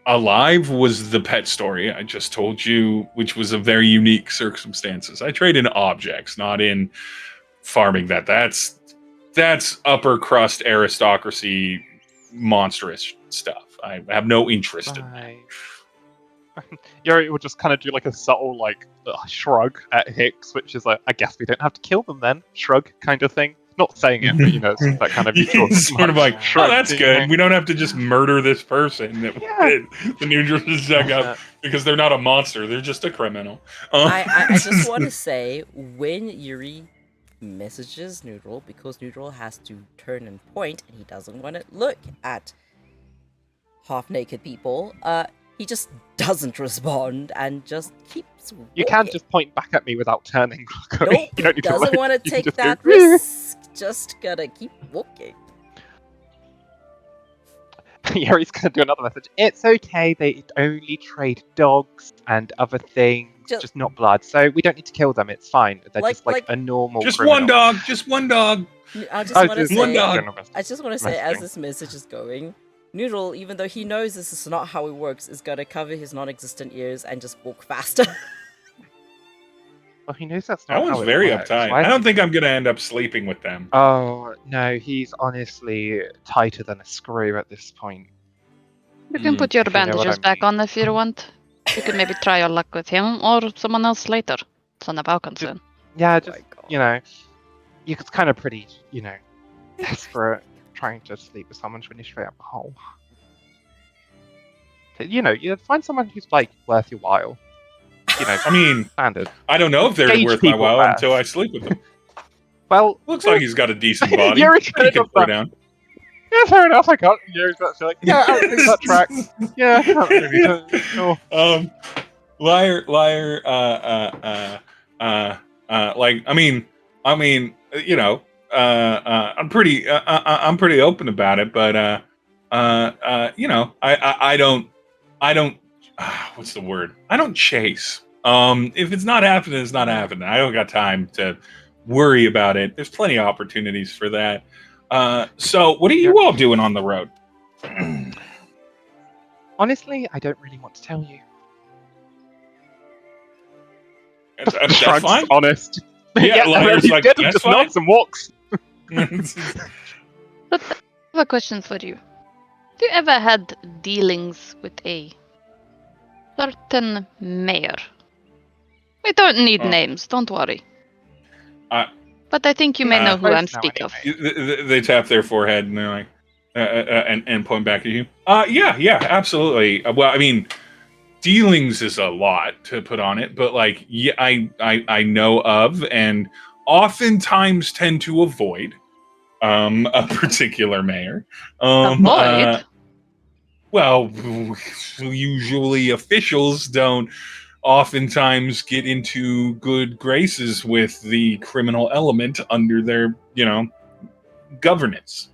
alive was the pet story I just told you, which was a very unique circumstances. I trade in objects, not in farming. That's upper crust aristocracy monstrous stuff. I have no interest in that. Right. Yuri would just kind of do like a subtle shrug at Hicks, which is like, I guess we don't have to kill them then. Shrug kind of thing. Not saying it, but it's that kind of He's sort of like, shrug. oh, that's good. We don't have to just murder this person that the Nhudrel just dug up because they're not a monster. They're just a criminal. I just want to say, when Yuri messages Nhudrel, because Nhudrel has to turn and point, and he doesn't want to look at half-naked people, he just doesn't respond and just keeps walking. You can just point back at me without turning. Nope, You don't need to doesn't look. want to You can take just that go, risk. Just gonna keep walking. Yuri's gonna do another message. It's okay, they only trade dogs and other things, just not blood. So we don't need to kill them, it's fine. They're just like a normal just criminal. one dog, just one dog. I just want to just say, one dog. I just want to say, as Messaging. this message is going, Nhudrel, even though he knows this is not how it works, is gonna cover his non-existent ears and just walk faster. Well, he knows that's not That how one's it very works. uptight. Why I don't think I'm gonna end up sleeping with them. Oh, no, he's honestly tighter than a screw at this point. You can put your if you know what I bandages back mean. on if you want. You can maybe try your luck with him or someone else later. Son of Alconson. Yeah, Oh just, my God. you're kind of pretty, desperate trying to sleep with someone when you're straight up the hole. You find someone who's like worth your while. I mean, Standard. I don't know if they're Gauge worth my people while first. until I sleep with them. Well, Looks like he's got a decent body. You're He kind can of throw that. down. Yeah, fair enough. I got you. That's like, yeah, I think that tracks. Yeah, sure. Liar, like, I'm pretty open about it, but, I don't, what's the word? I don't chase. If it's not happening, it's not happening. I don't got time to worry about it. There's plenty of opportunities for that. So what are you all doing on the road? Honestly, I don't really want to tell you. That's Shrugs, fine. honest. Yeah, Liar's he's like, good and that's just fine. nods and walks. But I have a question for you. Have you ever had dealings with a certain mayor? We don't need names, don't worry. But I think you may know who I'm speaking of. They tap their forehead and they're like, and point back at you. Yeah, absolutely. Well, I mean, dealings is a lot to put on it, but like, yeah, I know of and oftentimes tend to avoid a particular mayor. Avoid? Well, usually officials don't oftentimes get into good graces with the criminal element under their, governance.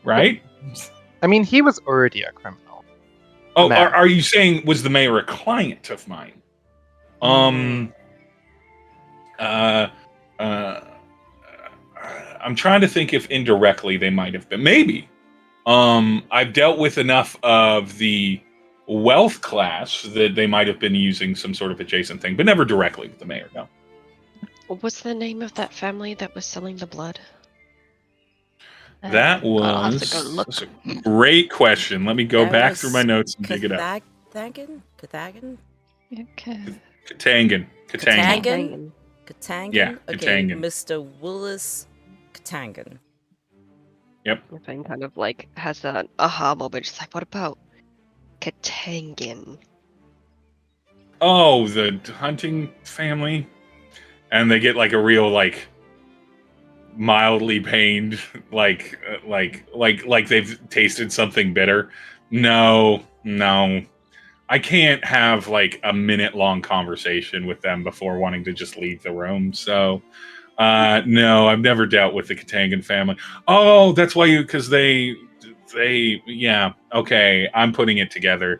Right? I mean, he was already a criminal. Oh, are you saying was the mayor a client of mine? I'm trying to think if indirectly they might have been. Maybe. I've dealt with enough of the wealth class that they might have been using some sort of adjacent thing, but never directly with the mayor, no. What was the name of that family that was selling the blood? That I'll have to was go look. that's a great question. Let me go That back was through my notes and dig it up. Cathagan? Okay. Katangan. Katangan? Yeah, Okay, Katangan. Mr. Willis Katangan. Yep. My friend kind of like has an aha moment. She's like, what about Katangan? Oh, the hunting family, and they get like a real like mildly pained, like they've tasted something bitter. No, I can't have like a minute long conversation with them before wanting to just leave the room. So, no, I've never dealt with the Katangan family. Oh, that's why because yeah, okay, I'm putting it together.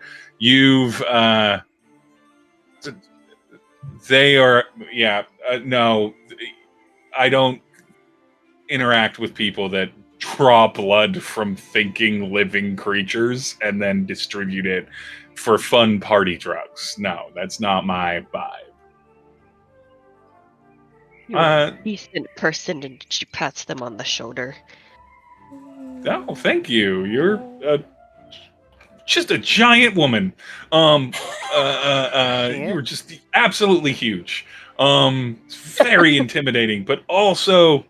They are, yeah, no, I don't interact with people that draw blood from thinking living creatures and then distribute it for fun party drugs. No, that's not my vibe. You're a decent person, and she pats them on the shoulder. Oh, thank you. You're just a giant woman. You were just absolutely huge. Very intimidating, but also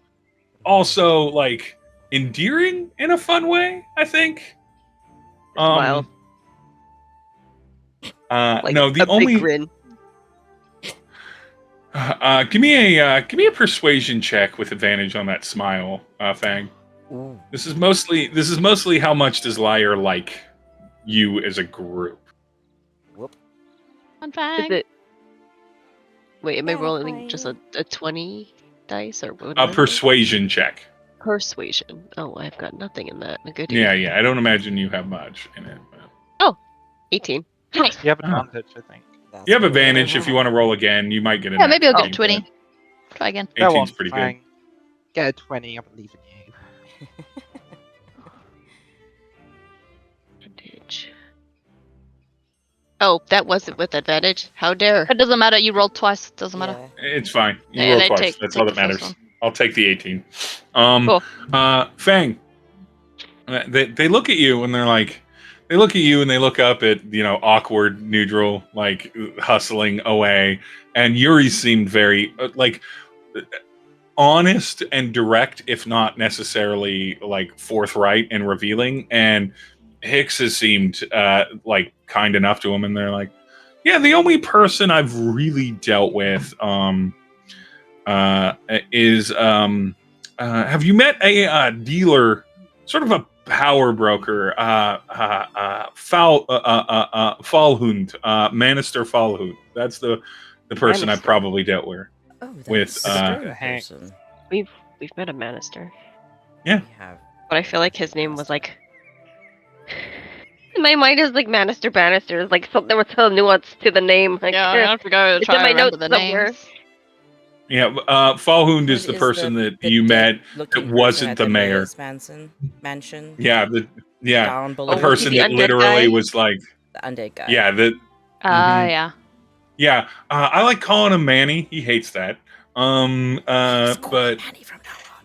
like endearing in a fun way, I think. Smile. Like no, the a only big grin. give me a persuasion check with advantage on that smile, Fang. Ooh. This is mostly how much does Liar like you as a group. Whoop. Fun Is fact. it? Wait, am I Yeah, rolling fine. just a 20 dice or what? A was it? persuasion check. Persuasion. Oh, I've got nothing in that. A goodie. Yeah. I don't imagine you have much in it. But. 18. Nice. You have advantage, I think. That's You have good. advantage if you want to roll again. You might get a Yeah, maybe I'll nat get 20. Try again. but 18's pretty good. Fang. Get a 20, I believe in you. Advantage. Oh, that wasn't with advantage. How dare? It doesn't matter. You rolled twice. Doesn't matter. Yeah. It's fine. You Yeah, roll they twice. That's all that the first matters. one. I'll take the 18. Cool. Fang. They look at you and they're like, they look at you and they look up at awkward Nhudrel like hustling away, and Yuri seemed very like honest and direct, if not necessarily like forthright and revealing. And Hicks has seemed like kind enough to him, and they're like, yeah, the only person I've really dealt with is have you met a dealer, sort of a power broker, Fallhund, Manister Fallhund. That's the person I've Manister. probably dealt with. Oh, that's With, a stone Hank. person. We've met a Manister, Yeah. We have. but I feel like his name was like. In my mind is like Manister Bannister. It's like something with a nuance to the name. Like, Yeah, I have to go it's try in to my remember notes the somewhere. names. Yeah, Fallhund is What the person that the you met dead-looking that person wasn't at the mayor. mayor's mansion? Yeah, Down the below. Oh, was he person the that undead literally guy? was like, The undead guy. yeah, that. Yeah. Yeah, I like calling him Manny. He hates that. He's called But Manny from now on.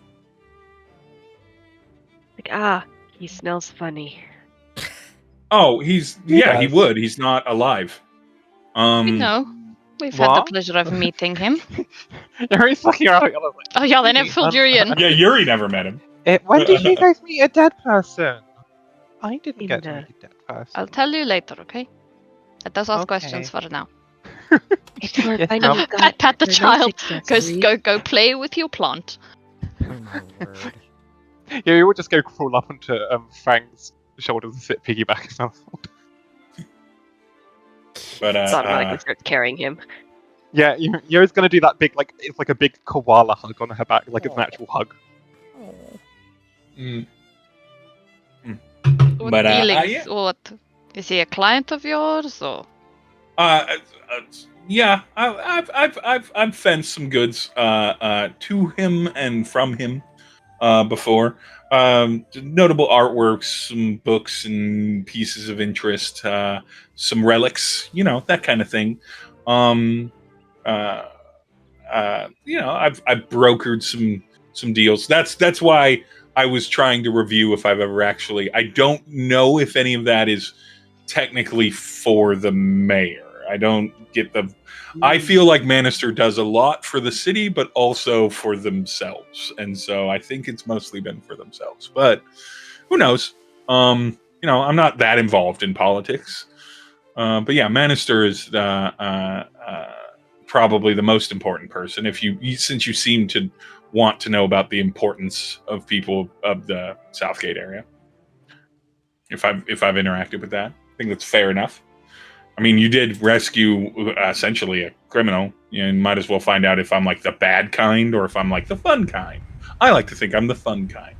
Like, he smells funny. oh, he does. would. He's not alive. We know. We've had the What? pleasure of meeting him. You're always fucking around. Like, Oh yeah, they never filled Yuri in. Yeah, Yuri never met him. when did you guys meet a dead person? I didn't In get to the- meet a dead person. I'll tell you later, okay? Let us ask Okay. questions for now. It's more Yes, finding ma'am. you Pat the They're nice child. accessories. Go play with your plant. Oh my word. Yeah, you would just go crawl up onto Frank's shoulders and sit piggyback. But It's automatically starts carrying him. Yeah, you're always gonna do that big, like it's like a big koala hug on her back, like it's an Aw. actual hug. Oh. What But, dealings? yeah. What is he a client of yours or? Yeah, I've fenced some goods to him and from him before. Notable artworks, some books and pieces of interest, some relics, that kind of thing. I've brokered some deals. That's why I was trying to review if I've ever actually. I don't know if any of that is technically for the mayor. I don't get the. I feel like Manister does a lot for the city, but also for themselves, and so I think it's mostly been for themselves. But who knows? I'm not that involved in politics. But yeah, Manister is probably the most important person. Since you seem to want to know about the importance of people of the Southgate area, if I've interacted with that, I think that's fair enough. I mean, you did rescue essentially a criminal. You might as well find out if I'm like the bad kind or if I'm like the fun kind. I like to think I'm the fun kind.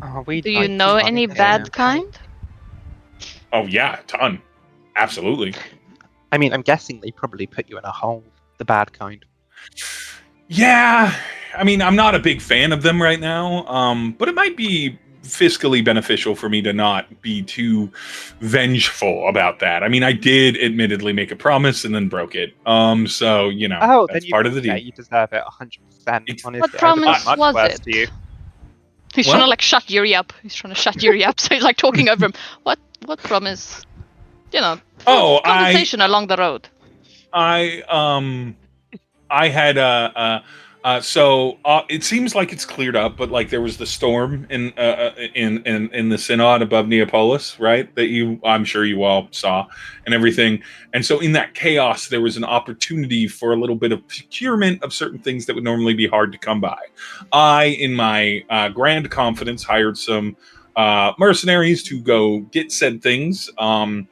Oh, Do you know any bad kind? Oh yeah, a ton. Absolutely. I mean, I'm guessing they probably put you in a hole, the bad kind. Yeah, I mean, I'm not a big fan of them right now, but it might be fiscally beneficial for me to not be too vengeful about that. I mean, I did admittedly make a promise and then broke it. So then that's part of the deal. you deserve it 100%. It's- Honestly, What I would've done promise much was worse it? to you. He's What? trying to like shut Yuri up. He's trying to shut Yuri up, so he's like talking over him. What promise? Oh, conversation along the road. I had so it seems like it's cleared up, but like there was the storm in the synod above Neapolis, right? That I'm sure you all saw and everything. And so in that chaos, there was an opportunity for a little bit of procurement of certain things that would normally be hard to come by. I, in my grand confidence, hired some mercenaries to go get said things. Then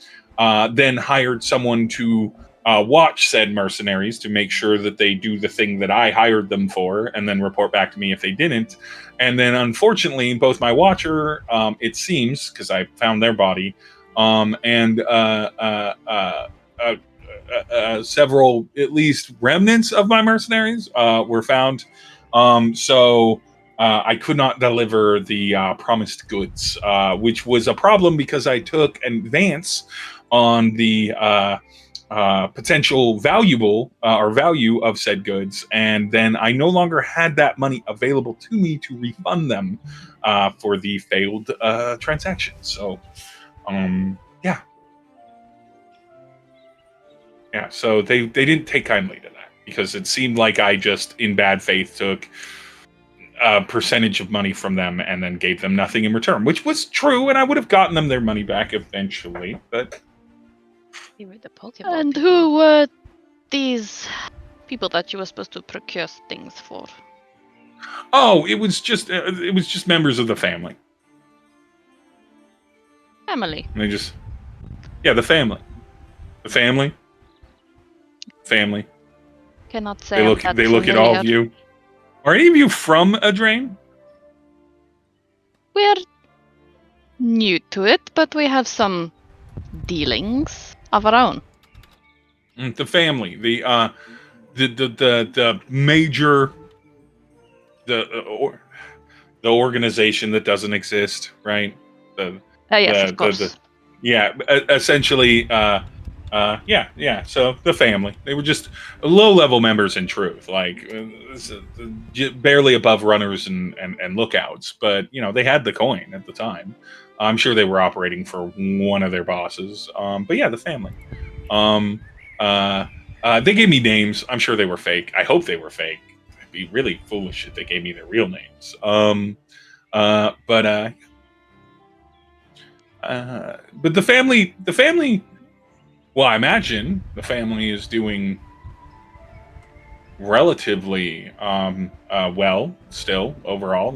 hired someone to watch said mercenaries to make sure that they do the thing that I hired them for, and then report back to me if they didn't. And then, unfortunately, both my watcher, it seems, because I found their body, and several, at least, remnants of my mercenaries were found. So I could not deliver the promised goods, which was a problem because I took advance on the potential value of said goods, and then I no longer had that money available to me to refund them for the failed transaction. So, so they didn't take kindly to that because it seemed like I just, in bad faith, took a percentage of money from them and then gave them nothing in return, which was true, and I would have gotten them their money back eventually. But You were the Pokemon And people. who were these people that you were supposed to procure things for? it was just members of the family. Family. And they just the family, family. Cannot say. They I'm look that they look at all of familiar. you. Are any of you from Adrain? We're new to it, but we have some dealings of our own. The family, the major, the organization that doesn't exist, right? Yes, of course. Essentially, So the family, they were just low-level members in truth, like barely above runners and lookouts. But they had the coin at the time. I'm sure they were operating for one of their bosses. But yeah, the family. They gave me names. I'm sure they were fake. I hope they were fake. It'd be really foolish if they gave me their real names. But the family. Well, I imagine the family is doing relatively well still overall.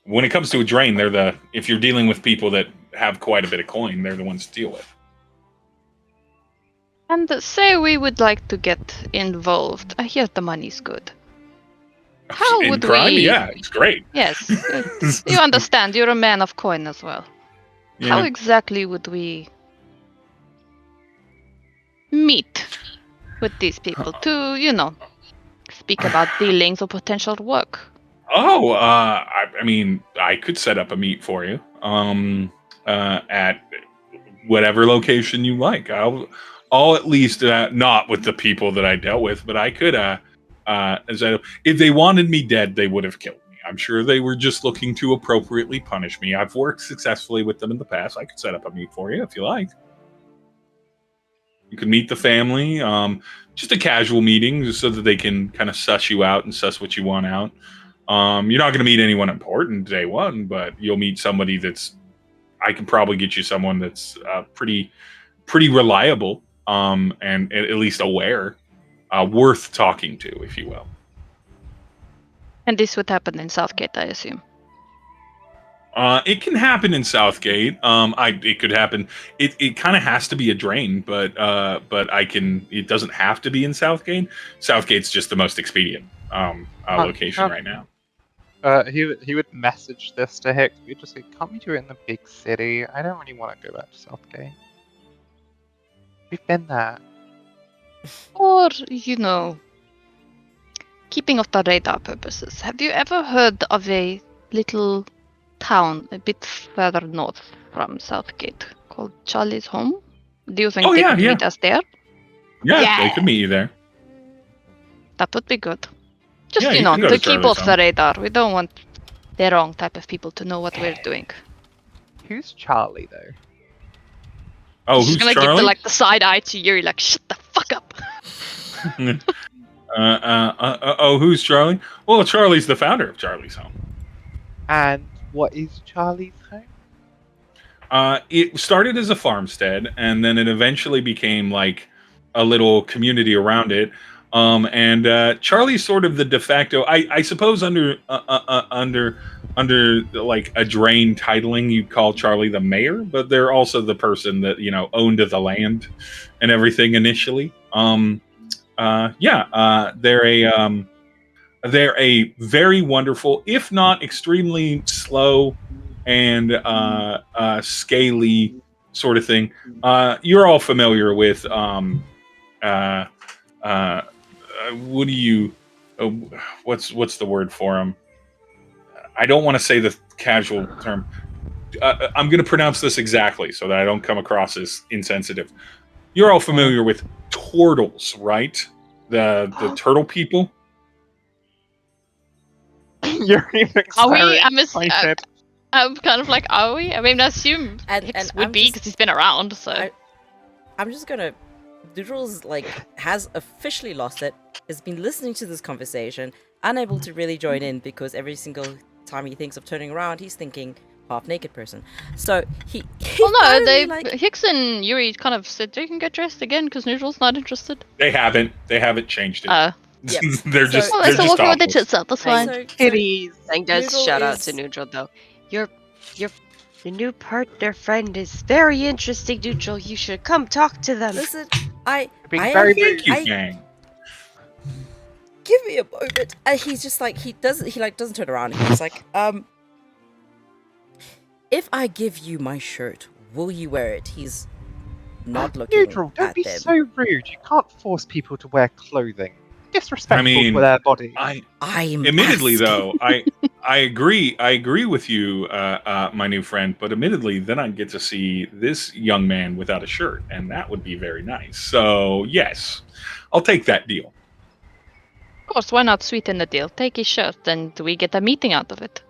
When it comes to a drain, if you're dealing with people that have quite a bit of coin, they're the ones to deal with. And say we would like to get involved. I hear the money's good. How In would crime, we? yeah, it's great. Yes, you understand. You're a man of coin as well. Yeah. How exactly would we meet with these people to, speak about dealings or potential work? Oh, I mean, I could set up a meet for you. At whatever location you like. I'll at least not with the people that I dealt with, but I could. If they wanted me dead, they would have killed me. I'm sure they were just looking to appropriately punish me. I've worked successfully with them in the past. I could set up a meet for you if you like. You can meet the family, just a casual meeting, just so that they can kind of suss you out and suss what you want out. You're not going to meet anyone important day one, but you'll meet somebody I can probably get you someone that's pretty reliable, and at least aware, worth talking to, if you will. And this would happen in Southgate, I assume. It can happen in Southgate. It could happen. It kind of has to be a drain, but It doesn't have to be in Southgate. Southgate's just the most expedient location right now. He would message this to Hicks. We'd just say, "Can't we do it in the big city? I don't really want to go back to Southgate. We've been there." Or, keeping off the radar purposes. Have you ever heard of a little town a bit further north from Southgate called Charlie's Home? Do you think they could meet us there? Yeah, they could meet you there. That would be good. Just, Yeah, you can go to to keep Charlie's off the Home. radar. We don't want the wrong type of people to know what we're doing. Who's Charlie though? Oh, She's who's gonna Charlie? give the side eye to Yuri, shut the fuck up. Who's Charlie? Well, Charlie's the founder of Charlie's Home. And what is Charlie's Home? It started as a farmstead, and then it eventually became like a little community around it. And Charlie's sort of the de facto, I suppose, under like a drain titling, you'd call Charlie the mayor, but they're also the person that owned the land and everything initially. They're a very wonderful, if not extremely slow and scaly sort of thing. You're all familiar with what do you? What's the word for them? I don't want to say the casual term. I'm going to pronounce this exactly so that I don't come across as insensitive. You're all familiar with turtles, right? The turtle people. You're even Are we? very I'm excited. kind of like, are we? I mean, I assume Hicks would be because he's been around, so. I'm just gonna. Nhudrel's has officially lost it. Has been listening to this conversation, unable to really join in because every single time he thinks of turning around, he's thinking half-naked person. So he Well, no, finally, they Hicks and Yuri kind of said you can get dressed again because Nhudrel's not interested. They haven't changed it. Yep. they're So- just Well, they're they're still just walking with their topless. tits out. That's fine. So Kitties. Sang does Nhudrel shout out to is- Nhudrel though. Your new partner friend is very interesting, Nhudrel. You should come talk to them. listen, I Being am- very Thank you, I- Fang. give me a moment. And he's just like he doesn't turn around. He's like, if I give you my shirt, will you wear it? He's not looking Nhudrel, don't at be them. so rude. You can't force people to wear clothing. Disrespectful I mean, to their body. I'm Admittedly, asking. though, I agree with you, my new friend. But admittedly, then I'd get to see this young man without a shirt, and that would be very nice. So yes, I'll take that deal. Of course, why not sweeten the deal? Take his shirt, and we get a meeting out of it.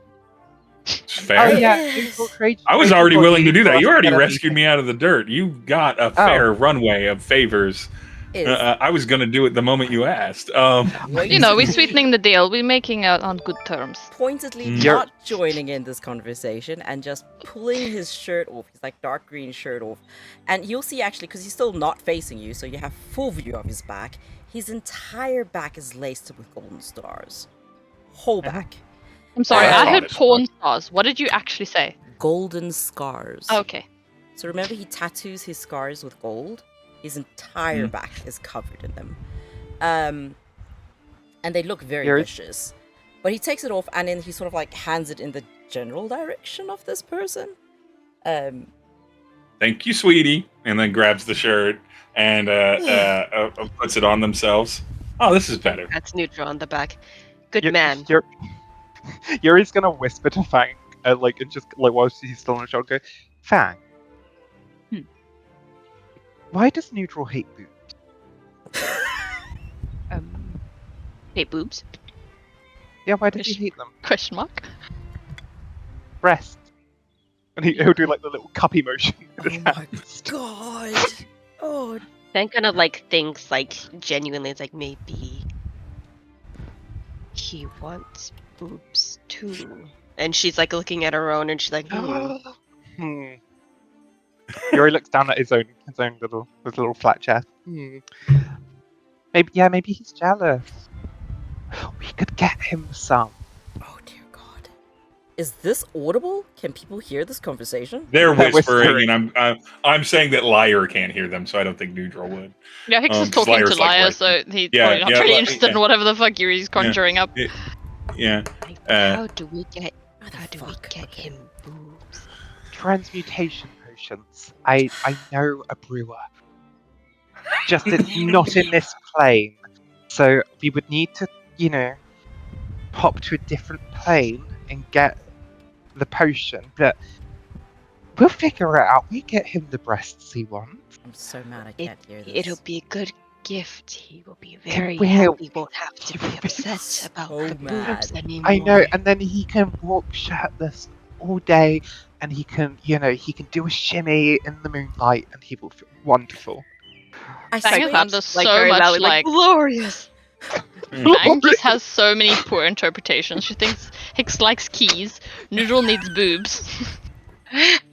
It's fair. Oh Yes. yeah, Nhudrel trade. I was trade already your willing to body do for that. us You to already get a rescued meeting. me out of the dirt. You got a fair runway of favors. Is I was going to do it the moment you asked. You know, we're pointedly- sweetening the deal. We're making out on good terms. pointedly Mm. not joining in this conversation and just pulling his shirt off, his like dark green shirt off. And you'll see actually, because he's still not facing you, so you have full view of his back. His entire back is laced with golden stars. Whole back. I'm sorry, Oh. I heard Goddess. porn stars. What did you actually say? Golden scars. Okay. So remember he tattoos his scars with gold? His entire Mm. back is covered in them. And they look very Yours? vicious. But he takes it off and then he sort of like hands it in the general direction of this person. Thank you, sweetie. And then grabs the shirt and puts it on themselves. Oh, this is better. That's Nhudrel on the back. Good You're- man. Yuri's gonna whisper to Fang, and just while he's still on the shoulder, Fang. Why does Nhudrel hate boots? Hey, boobs. Yeah, why does he Ish. hate them? Question mark. Breasts. And he'll do like the little cuppy motion with his Oh my hands. God. Oh, Then kind of like thinks like genuinely, it's like maybe he wants boobs too. And she's like looking at her own, and she's like, Hmm. Yuri looks down at his own little flat chest. Maybe he's jealous. We could get him some. oh dear God. Is this audible? Can people hear this conversation? They're They're whispering, and I'm saying that Liar can't hear them, so I don't think Nhudrel would. Yeah, Hicks is 'cause talking to Lyra's like Liar, right- so he's Yeah, probably not yeah, really Li- interested in yeah. whatever the fuck Yuri's conjuring up. Yeah. how do we get Motherfucker. him boobs? Transmutation potions. I know a brewer. Just it's not in this plane. So we would need to, pop to a different plane and get the potion. But we'll figure it out. We get him the breasts he wants. I'm so mad I can't hear this. It'll be a good gift. He will be very will. happy. He won't have to be He will be upset about so the mad. boobs anymore. I know, and then he can walk shirtless all day, and he can, he can do a shimmy in the moonlight, and he will feel wonderful. I Fang swear- sounds so very much loudly, like glorious. Fang just has so many poor interpretations. She thinks Hicks likes keys. Nhudrel needs boobs.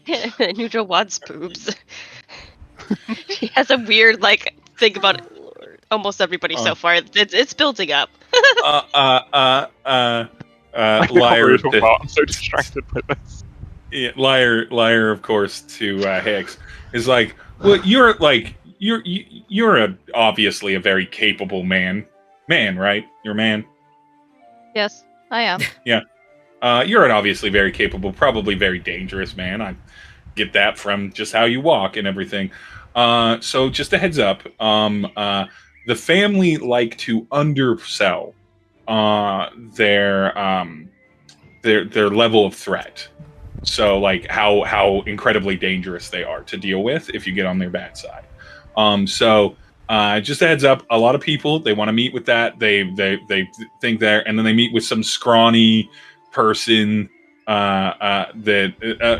Nhudrel wants boobs. She has a weird think about almost everybody so far. It's building up. Liar. I'm so distracted by this. Yeah, liar, of course, to Hicks is like, well, you're obviously a very capable man, right? You're a man. Yes, I am. You're an obviously very capable, probably very dangerous man. I get that from just how you walk and everything. So just a heads up, the family like to undersell their level of threat. So like how incredibly dangerous they are to deal with if you get on their bad side. So just a heads up, a lot of people, they want to meet with that. They think there, and then they meet with some scrawny person, a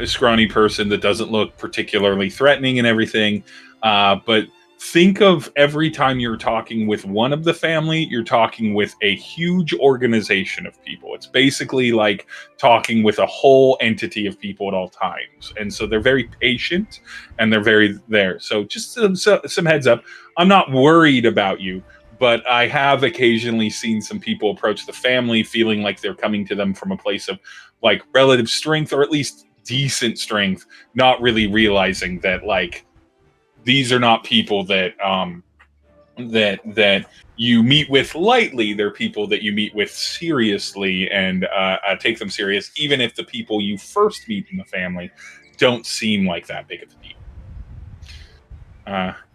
scrawny person that doesn't look particularly threatening and everything. But think of every time you're talking with one of the family, you're talking with a huge organization of people. It's basically like talking with a whole entity of people at all times. And so they're very patient and they're very there. So just some heads up. I'm not worried about you, but I have occasionally seen some people approach the family feeling like they're coming to them from a place of like relative strength, or at least decent strength, not really realizing that like these are not people that that you meet with lightly. They're people that you meet with seriously and take them serious, even if the people you first meet in the family don't seem like that big of a deal.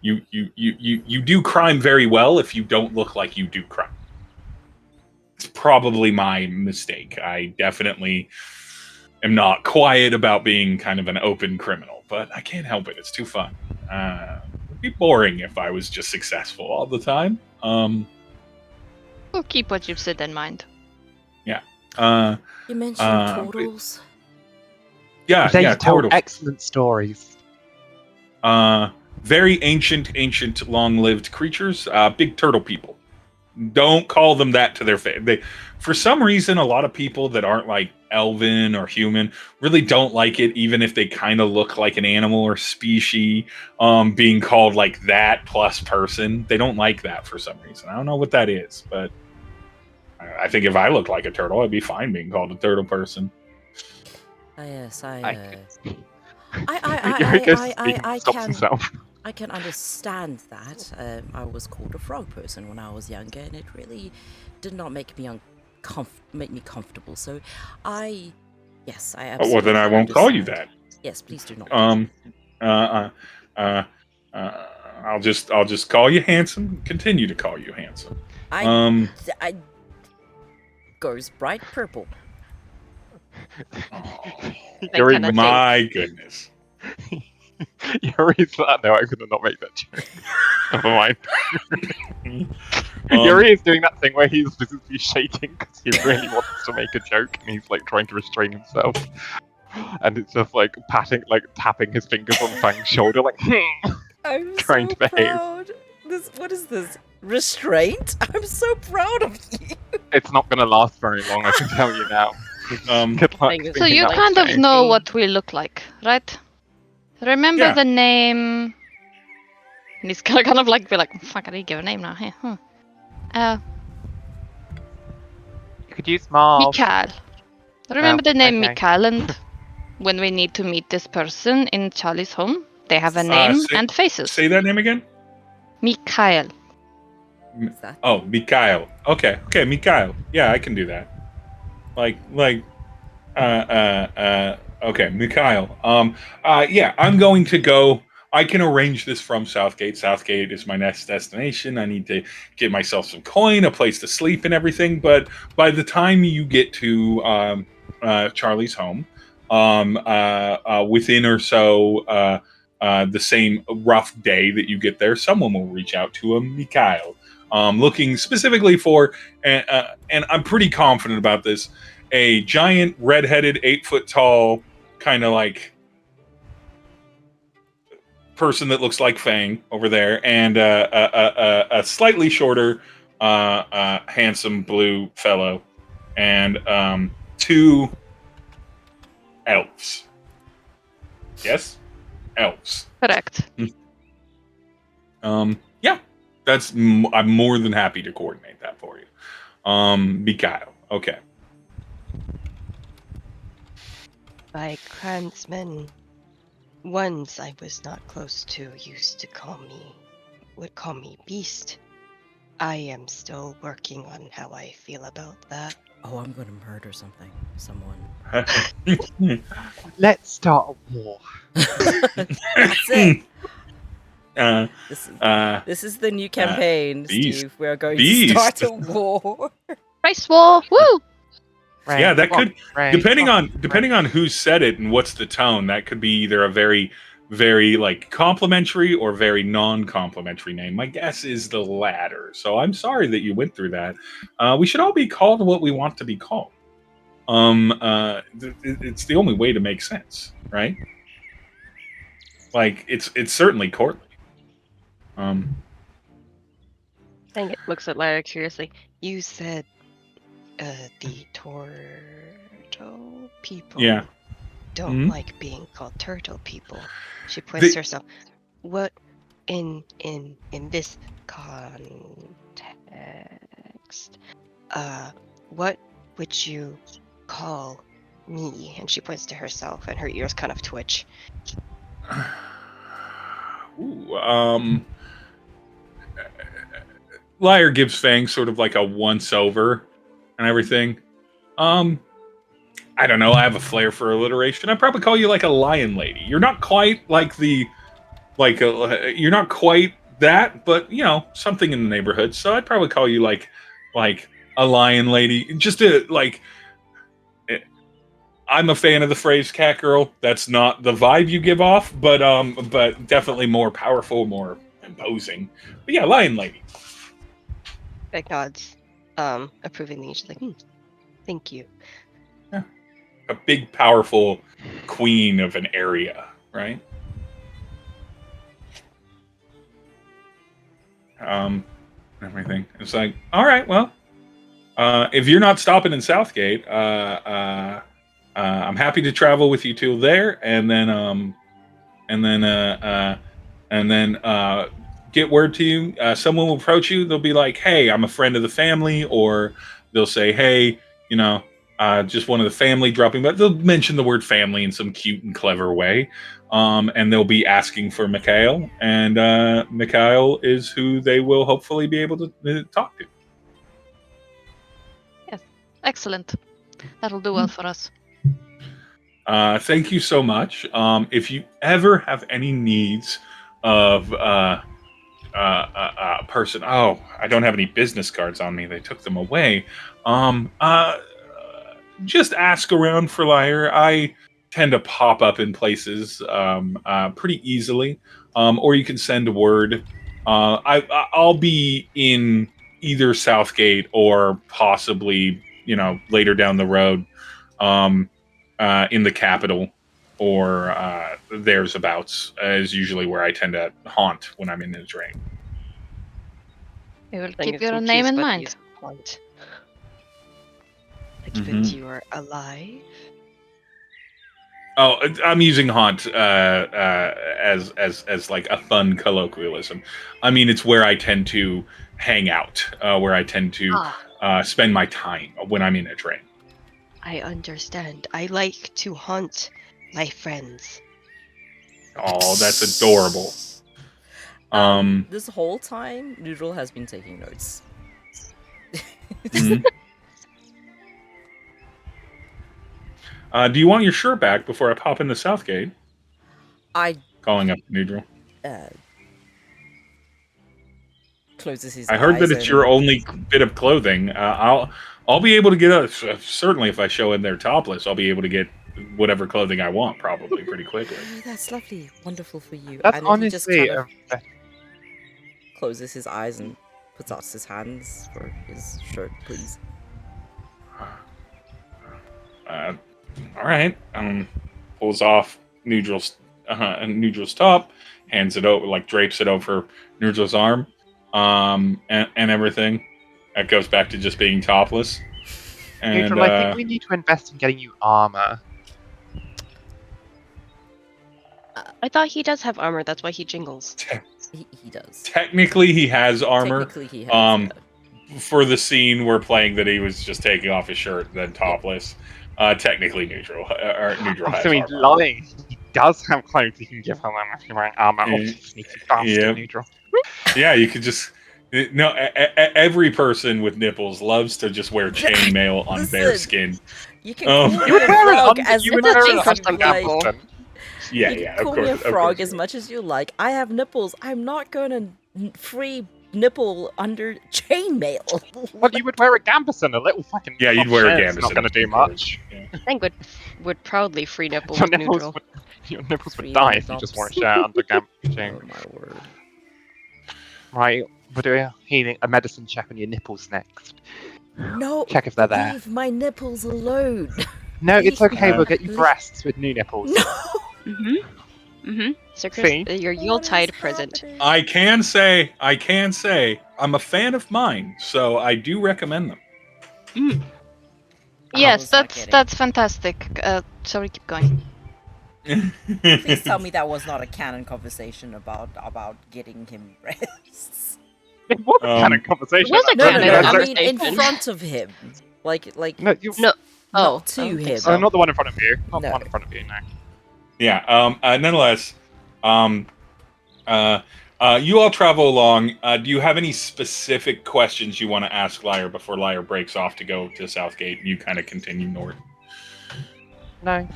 You do crime very well if you don't look like you do crime. It's probably my mistake. I definitely am not quiet about being kind of an open criminal, but I can't help it. It's too fun. It'd be boring if I was just successful all the time. We'll keep what you've said in mind. You mentioned turtles. They tell total. excellent stories. Very ancient, long-lived creatures. Big turtle people. Don't call them that to their face. For some reason, a lot of people that aren't like elven or human really don't like it, even if they kind of look like an animal or species, being called like that plus person. They don't like that for some reason. I don't know what that is, but I think if I looked like a turtle, I'd be fine being called a turtle person. Yes, I I can understand that. I was called a frog person when I was younger, and it really did not make me comfortable. So, yes, I absolutely. Well, then I won't call you that. Yes, please do not. I'll just call you handsome. Continue to call you handsome. I goes bright purple. Yuri, My goodness. Yuri's that. No, I'm gonna not make that joke. Never mind. Yuri is doing that thing where he's visibly shaking because he really wants to make a joke and he's like trying to restrain himself. And it's just like tapping his fingers on Fang's shoulder, like I'm trying so to behave. proud. What is this? Restraint? I'm so proud of you. It's not gonna last very long, I can tell you now. Good luck. So So you Like kind of anything. know what we look like, right? Remember Yeah. the name? And he's gonna kind of like be like, fuck, I didn't give a name now. Here, You could use Marv. Mikael. Remember the name okay. Mikael, and when we need to meet this person in Charlie's home, they have a name and faces. Say that name again. Mikael. What's that? Oh, Mikhail. Okay, Mikhail. Yeah, I can do that. Okay, Mikhail. Yeah, I'm going to go. I can arrange this from Southgate. Southgate is my next destination. I need to get myself some coin, a place to sleep, and everything. But by the time you get to Charlie's home, within or so the same rough day that you get there, someone will reach out to him, Mikhail, looking specifically for, and I'm pretty confident about this, a giant, redheaded, 8-foot tall, kind of like person that looks like Fang over there, and a slightly shorter, handsome blue fellow, and 2 elves. Yes, elves. Correct. Yeah, I'm more than happy to coordinate that for you. Mikhail. Okay. My clansmen, ones I was not close to, would call me Beast. I am still working on how I feel about that. Oh, I'm gonna murder someone. Let's start a war. That's it. Uh, This is the new campaign, Beast. Steve. We are going Beast. to start a war. Race war! Woo! yeah, that could depending on who said it and what's the tone. That could be either a very, very like complimentary or very non-complimentary name. My guess is the latter. So I'm sorry that you went through that. We should all be called what we want to be called. It's the only way to make sense, right? Like it's certainly courtly. Dang it, looks at Lyra curiously. You said the turtle people Yeah. don't Mhm. like being called turtle people. She points to herself. What in this context, what would you call me? And she points to herself, and her ears kind of twitch. Ooh, Liar gives Fang sort of like a once over and everything. I don't know. I have a flair for alliteration. I'd probably call you like a lion lady. You're not quite like you're not quite that, but you know, something in the neighborhood. So I'd probably call you like a lion lady. Just to like, I'm a fan of the phrase "cat girl." That's not the vibe you give off, but definitely more powerful, more imposing. But yeah, lion lady. Beck nods, approvingly. She's like, thank you. A big, powerful queen of an area, right? Everything. It's like, all right, well, if you're not stopping in Southgate, I'm happy to travel with you till there, and then get word to you. Someone will approach you. They'll be like, "Hey, I'm a friend of the family," or they'll say, "Hey, you know, just one of the family dropping." But they'll mention the word family in some cute and clever way, and they'll be asking for Mikhail, and Mikhail is who they will hopefully be able to talk to. Yes, excellent. That'll do well for us. Thank you so much. If you ever have any needs of person, oh, I don't have any business cards on me. They took them away. Just ask around for Liar. I tend to pop up in places pretty easily, or you can send a word. I'll be in either Southgate or possibly, you know, later down the road. In the capital or there's abouts is usually where I tend to haunt when I'm in Nhudrel. We will Thing keep is your some name juice, in but mind. use point. Like Mhm. that you are alive. Oh, I'm using haunt as like a fun colloquialism. I mean, it's where I tend to hang out, where I tend to spend my time when I'm in Nhudrel. I understand. I like to hunt my friends. Oh, that's adorable. This whole time, Nhudrel has been taking notes. Mhm. Do you want your shirt back before I pop into Southgate? I Calling up Nhudrel. Closes his I heard eyes that it's your and only bit of clothing. I'll be able to get certainly if I show in there topless, I'll be able to get whatever clothing I want probably pretty quickly. oh, that's lovely, wonderful for you. That's And then he just honestly kind of closes his eyes and puts out his hands for his shirt, please. All right. Pulls off Nhudrel's top, hands it over, like drapes it over Nhudrel's arm, and everything. That goes back to just being topless. And Neutral, I think we need to invest in getting you armor. I thought he does have armor. That's why he jingles. He does. technically, he has armor. Technically, he has. For the scene we're playing that he was just taking off his shirt then topless. Technically Nhudrel has So he's armor. lying. He does have clothes you can give him if you're wearing armor. Oh, sneaky bastard, Yep. Neutral. Yeah, you could just every person with nipples loves to just wear chainmail on bare Listen, skin. You can Oh. call You me would a wear frog an as you would much wear an as you custom like. apple. Yeah, You yeah, can of call me a course. frog as much as you like. I have nipples. I'm not going to free nipple under chainmail. Well, you would wear a gambeson, a little fucking. Yeah, you'd wear a It's not gambeson, going to do of course. much. Yeah. Thing would proudly free nipple Your with nipples neutral. your nipples would Free die the if you just wore a knobs. shirt under Oh gambeson. my word. Right, we're doing a medicine check on your nipples next. No, Check if they're there. leave my nipples alone. No, it's okay. Uh, We'll get you breasts with new nipples. No. Mm-hmm. Mm-hmm. Sir Chris, See? your Yuletide present. I can say, I'm a fan of mine, so I do recommend them. Yes, was not kidding. that's fantastic. Sorry, keep going. Please tell me that was not a canon conversation about getting him rest. It was a kind of conversation. It was a No, canon I conversation. mean in front of him. Like No, you. No. Oh, not to I don't think him. so. Not the one in front of you. Not No. the one in front of you. No. Yeah. Nonetheless, you all travel along. Do you have any specific questions you want to ask Lyre before Lyre breaks off to go to Southgate and you kind of continue north? No.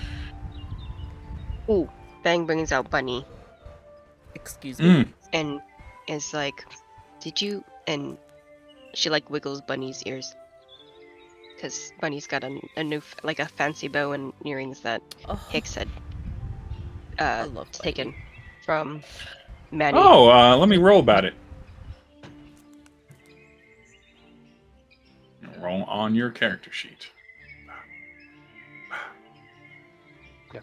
Ooh, Bang brings out Bunny Excuse me. and is like, "Did you?" And she like wiggles Bunny's ears because Bunny's got a new like a fancy bow and earrings that Oh, Hicks had I love Bunny. taken from Manny. Oh, let me roll about it. Roll on your character sheet. Yeah.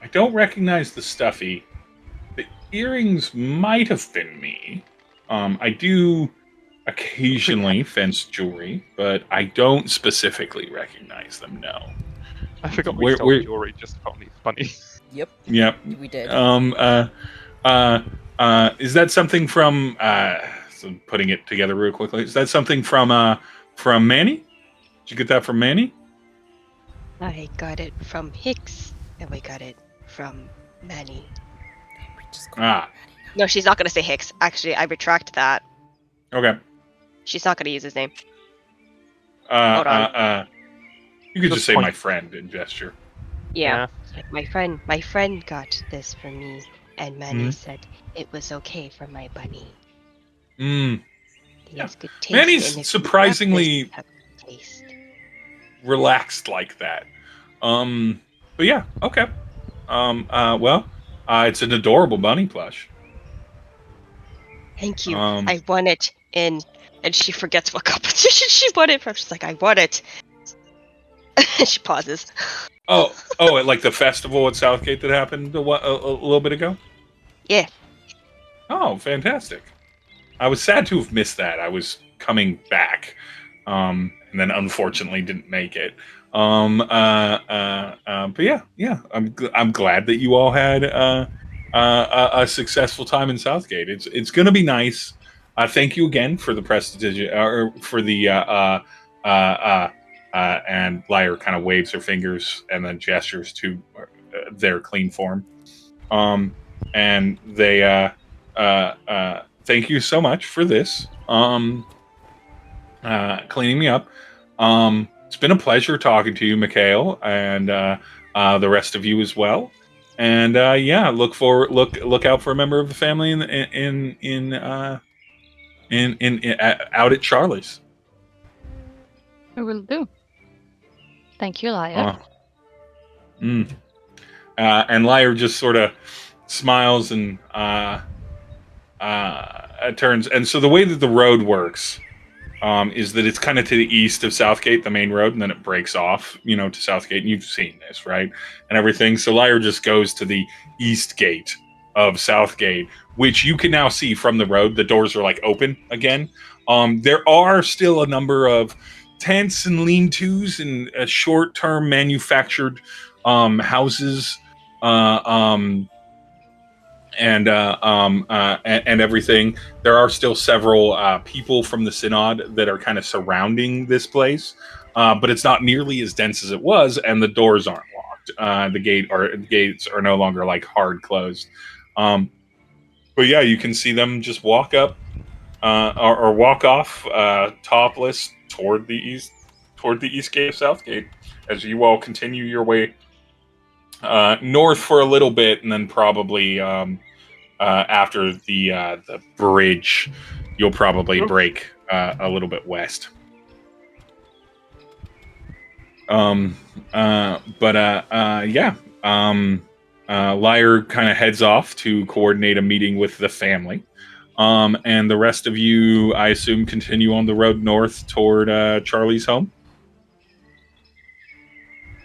I don't recognize the stuffy. The earrings might have been me. I do occasionally fence jewelry, but I don't specifically recognize them. No. I forgot Where- we stole where- jewelry just felt funny. Yep, Yep. we did. Is that something from? So putting it together real quickly. Is that something from Manny? Did you get that from Manny? I got it from Hicks, and we got it from Manny. We just call Ah, him Manny now. No, she's not gonna say Hicks. Actually, I retract that. okay. She's not gonna use his name. Hold on. You could Good just say point. my friend in gesture. Yeah. Like my friend got this for me, and Manny said it was okay for my bunny. Mm, He Yeah. has good taste. Manny's and if you have surprisingly- this, have good taste. relaxed like that. But yeah, okay. It's an adorable bunny plush. Thank you. Um, I won it in, and she forgets what competition she won it from. She's like, I won it. She pauses. at like the festival at Southgate that happened a little bit ago. Yeah. Oh, fantastic! I was sad to have missed that. I was coming back, and then unfortunately didn't make it. But yeah, I'm glad that you all had a successful time in Southgate. It's going to be nice. Thank you again for the prestige or for the and Lyre kind of waves her fingers and then gestures to their clean form. And they thank you so much for this. Cleaning me up. It's been a pleasure talking to you, Mikhail, and the rest of you as well. And look out for a member of the family out at Charlie's. We will do. Thank you, Lyre. And Lyre just sort of smiles and turns. And so the way that the road works is that it's kind of to the east of Southgate, the main road, and then it breaks off, to Southgate. And you've seen this, right? And everything. So Lyre just goes to the east gate of Southgate, which you can now see from the road. The doors are like open again. There are still a number of tents and lean-tos and short-term manufactured houses and everything. There are still several people from the synod that are kind of surrounding this place, but it's not nearly as dense as it was, and the doors aren't locked. The gates are no longer like hard closed. But yeah, you can see them just walk up or walk off topless toward the east gate of Southgate as you all continue your way north for a little bit, and then probably after the bridge, you'll probably break a little bit west. Lyre kind of heads off to coordinate a meeting with the family. And the rest of you, I assume, continue on the road north toward Charlie's home.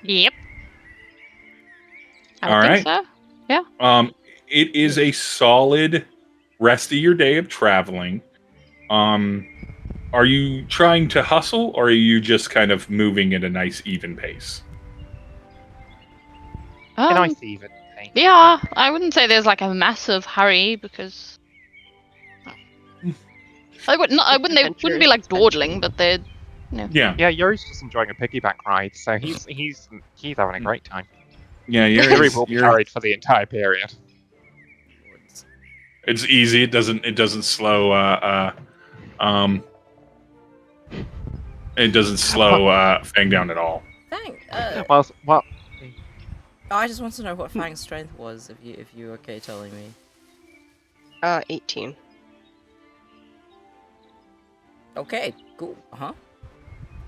Yep. I would All think right. so. It is a solid rest of your day of traveling. Are you trying to hustle, or are you just kind of moving at a nice even pace? Can I Um, see even? Hey. yeah, I wouldn't say there's like a massive hurry because I wouldn't be like dawdling, but they're, Yeah, Yeah, Yuri's just enjoying a piggyback ride, so he's having a great time. yeah. Yuri will be You're. hurried for the entire period. It's easy. It doesn't slow. Um, it doesn't slow Fang down at all. Fang, Well, I just want to know what Fang's strength was, if you're okay telling me. 18. Okay, cool.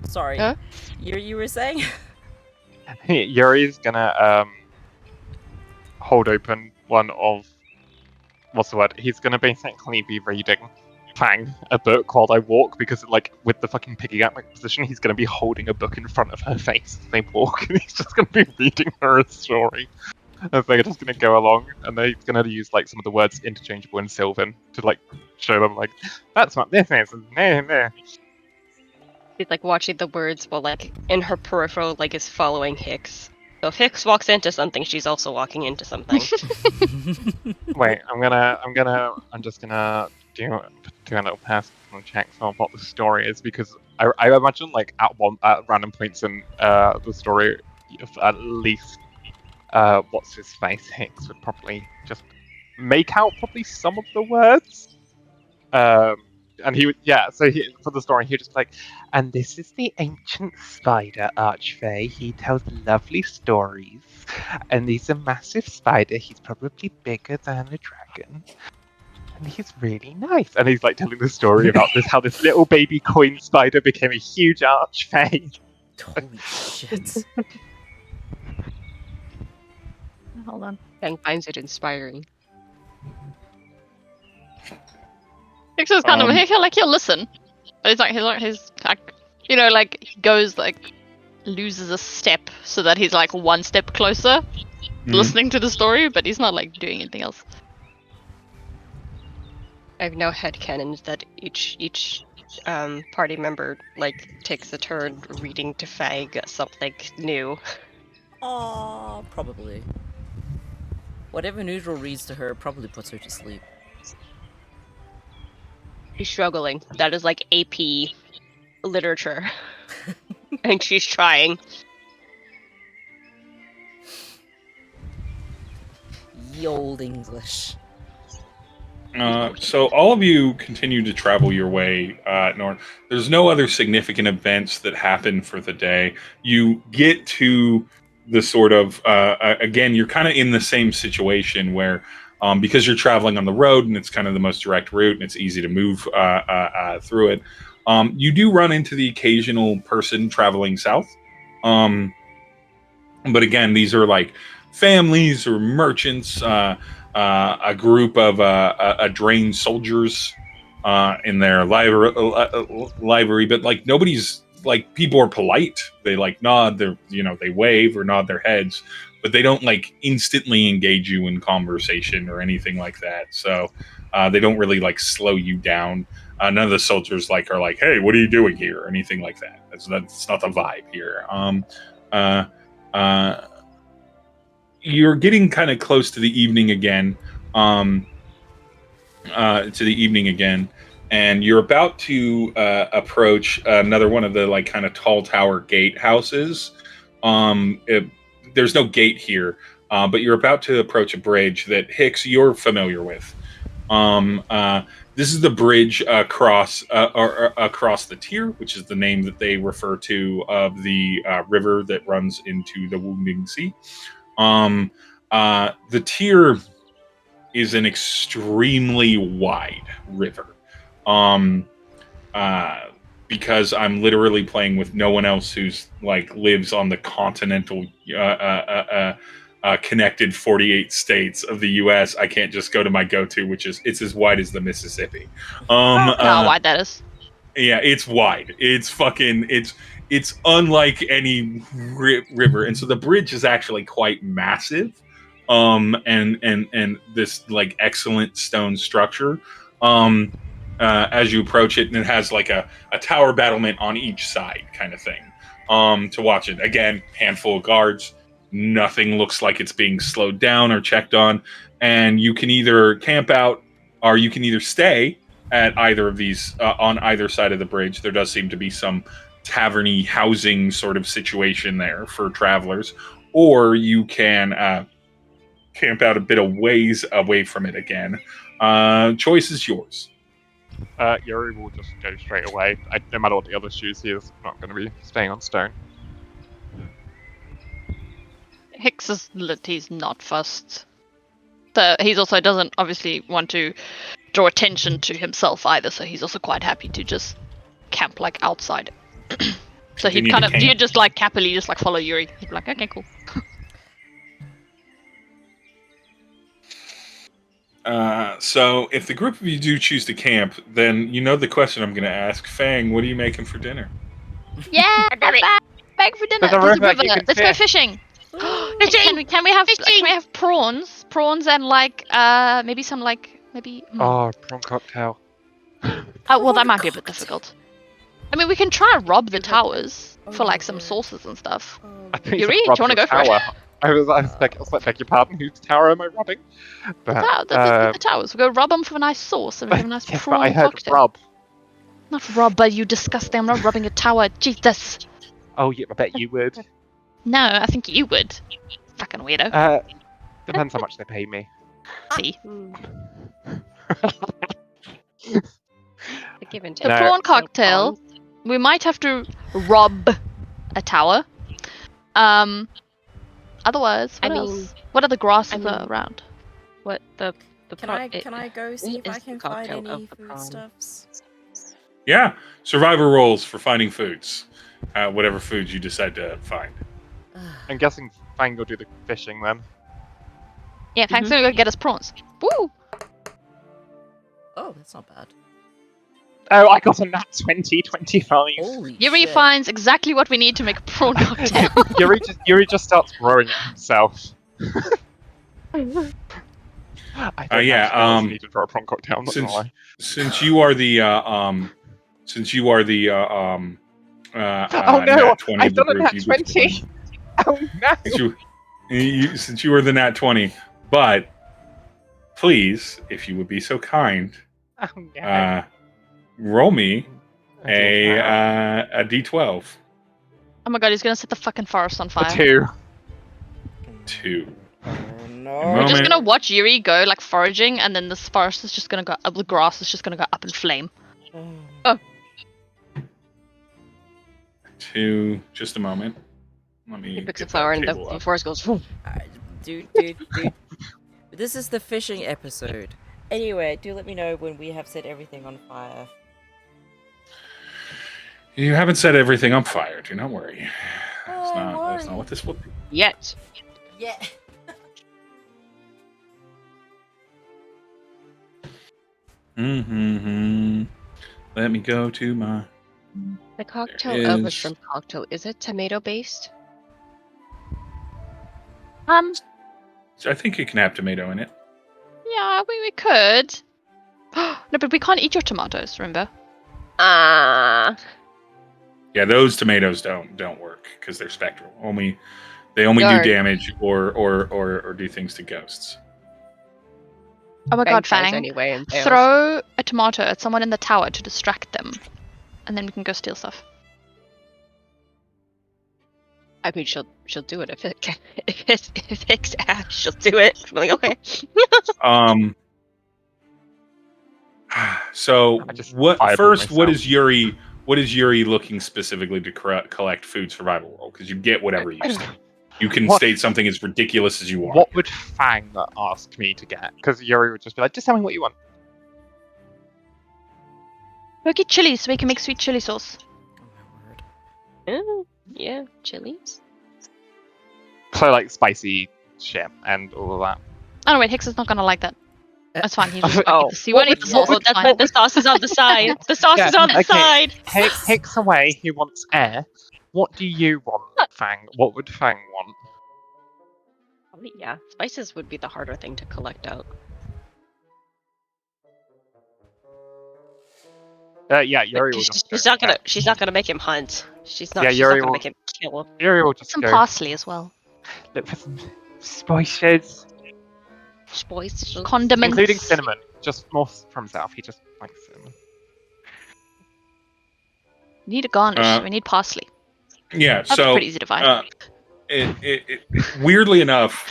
Sorry. Huh? You were saying? Yuri's gonna hold open one of what's the word? He's gonna basically be reading Fang a book while they walk because like with the fucking piggyback position, he's gonna be holding a book in front of her face as they walk, and he's just gonna be reading her a story. And they're just gonna go along, and they're gonna use like some of the words interchangeable in Sylvan to like show them like that's what this is. Meh. She's like watching the words while like in her peripheral like is following Hicks. So if Hicks walks into something, she's also walking into something. Wait, I'm just gonna do a little personal check for what the story is because I imagine like at random points in the story, if at least what's his face Hicks would probably just make out probably some of the words. And he would, so for the story, he would just be like, and this is the ancient spider archfey. He tells lovely stories. And he's a massive spider. He's probably bigger than a dragon. And he's really nice. And he's like telling the story about how this little baby coin spider became a huge archfey. Holy shit. hold on. Fang finds it inspiring. Hicks is kind of he'll listen, but he's like he goes like loses a step so that he's like one step closer, listening to the story, but he's not like doing anything else. I've now headcanoned that each party member like takes a turn reading to Fang something new. Aw, probably. Whatever Nhudrel reads to her probably puts her to sleep. She's struggling. That is like AP literature. And she's trying. Ye old English. So all of you continue to travel your way north. There's no other significant events that happen for the day. You get to the sort of again, you're kind of in the same situation where because you're traveling on the road and it's kind of the most direct route and it's easy to move through it. You do run into the occasional person traveling south, but again, these are like families or merchants. A group of drained soldiers in their livery, but like nobody's like people are polite. They like nod, they wave or nod their heads, but they don't like instantly engage you in conversation or anything like that. So they don't really like slow you down. None of the soldiers are like, hey, what are you doing here, or anything like that. That's not the vibe here. You're getting kind of close to the evening again, and you're about to approach another one of the like kind of tall tower gate houses. There's no gate here, but you're about to approach a bridge that Hicks you're familiar with. This is the bridge across the Tier, which is the name that they refer to of the river that runs into the Wounding Sea. The Tier is an extremely wide river. Because I'm literally playing with no one else who's like lives on the continental connected 48 states of the U.S. I can't just go to my go-to, which is it's as wide as the Mississippi. How wide that is. Yeah, it's wide. It's unlike any river, and so the bridge is actually quite massive. and this like excellent stone structure. As you approach it, and it has like a tower battlement on each side, kind of thing. To watch it again, handful of guards. Nothing looks like it's being slowed down or checked on, and you can either camp out or you can either stay at either of these on either side of the bridge. There does seem to be some taverny housing sort of situation there for travelers, or you can camp out a bit of ways away from it again. Choice is yours. Yuri will just go straight away. No matter what the other shoes, he is not going to be staying on stone. Hicks is he's not fussed. So he's also doesn't obviously want to draw attention to himself either, so he's also quite happy to just camp like outside. So he'd Continue kind to of camp. you'd just like happily just like follow Yuri. He'd be like, okay, cool. So if the group of you do choose to camp, then you know the question I'm going to ask. Fang, what are you making for dinner? Yeah, back for dinner. There's a There's a river, river. you can Let's go fish. fishing. Can we have prawns? Prawns and like maybe some like maybe. Oh, prawn cocktail. Oh, well, that might be a bit difficult. I mean, we can try and rob the towers for like some sauces and stuff. I think Yuri, it's do you wanna the go for it? tower. I was like, beg your pardon, whose tower am I robbing? But, The towers. We'll go rob them for a nice sauce and we have a nice yes, but prawn I heard cocktail. rob. Not rob, but you disgusting. I'm not robbing a tower. Jesus. Oh, yeah, I bet you would. No, I think you would. Fucking weirdo. Depends how much they pay me. See. The give and The take. No. prawn cocktail. We might have to rob a tower. Otherwise, what I else? mean- What other grasses I mean- are around? What the Can I go see if I can find any foodstuffs? Yeah, survivor rolls for finding foods. Whatever foods you decide to find. I'm guessing Fang will do the fishing then. Yeah, thanks. Gonna go get us prawns. Woo! Oh, that's not bad. Oh, I got a nat 20, 25. Holy Yuri shit. finds exactly what we need to make a prawn cocktail. Yuri just starts growing it himself. I don't yeah, actually need to draw a prawn cocktail. I'm not gonna lie. Since you are the Oh no! nat 20 I've of the done a group, nat you get to 20. Oh no! since you were the nat 20, but please, if you would be so kind, Oh no! roll me Okay, a d12. Oh my god, he's gonna set the fucking forest on a fire. 2. 2. Oh no. We're just Moment. gonna watch Yuri go like foraging, and then this forest is just gonna go up. The grass is just gonna go up in flame. Oh. 2. Just a moment. Let me He picks a get that flower and table the up. forest goes. "Phew." Dude. This is the fishing episode. Anyway, do let me know when we have set everything on fire. You haven't set everything on fire. Do not worry. That's Oh, not worry. what this will be. Yet. Yeah. Let me go to my. The cocktail There of a is- shrimp cocktail, is it tomato based? I think it can have tomato in it. Yeah, we could. No, but we can't eat your tomatoes. Remember? Ah. Yeah, those tomatoes don't work because they're spectral. They only Darn. do damage or do things to ghosts. Oh my god, tries Fang! anyway and fails. Throw a tomato at someone in the tower to distract them, and then we can go steal stuff. I mean, she'll do it if it's ass, she'll do it. I'm like, okay. So I just what? fireballed First, what myself. is Yuri? What is Yuri looking specifically to collect food survival roll? Because you get whatever you say. You can What- state something as ridiculous as you want. What would Fang ask me to get? Because Yuri would just be like, just tell me what you want. Go get chili so we can make sweet chili sauce. Oh my word. Yeah, chilies. So like spicy shit and all of that. Oh no, wait, Hicks is not gonna like that. That's fine. He's just Oh. he won't eat the sauce. Oh, It's that's fine. meant the sauce is on the side. The sauce Yeah, is on the okay. side. Hicks away, who wants air. What do you want, Fang? What would Fang want? Yeah, spices would be the harder thing to collect out. Yeah, Yuri will just. She's not gonna. She's not gonna make him hunt. She's not. Yeah, she's Yuri not gonna will- make him kill him. Yuri will just Some go. parsley as well. Look for some spices, Spices. Condiments. including cinnamon. Just more from South. He just likes cinnamon. Need a garnish. Uh, We need parsley. Yeah, That's so pretty easy to find. weirdly enough,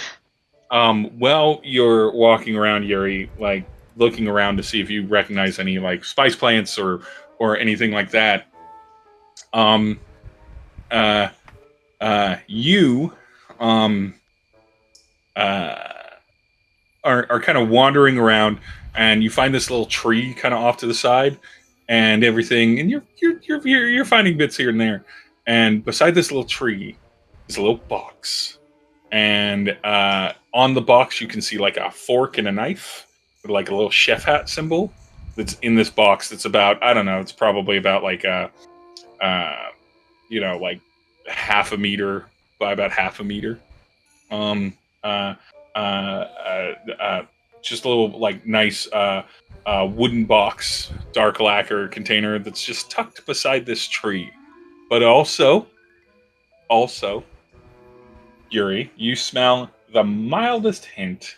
while you're walking around, Yuri, like looking around to see if you recognize any like spice plants or anything like that, you are kind of wandering around, and you find this little tree kind of off to the side, and everything, and you're finding bits here and there, and beside this little tree is a little box, and on the box you can see like a fork and a knife with like a little chef hat symbol that's in this box. That's about, I don't know, it's probably about like like half a meter by about half a meter. Just a little like nice wooden box, dark lacquer container that's just tucked beside this tree. But also, Yuri, you smell the mildest hint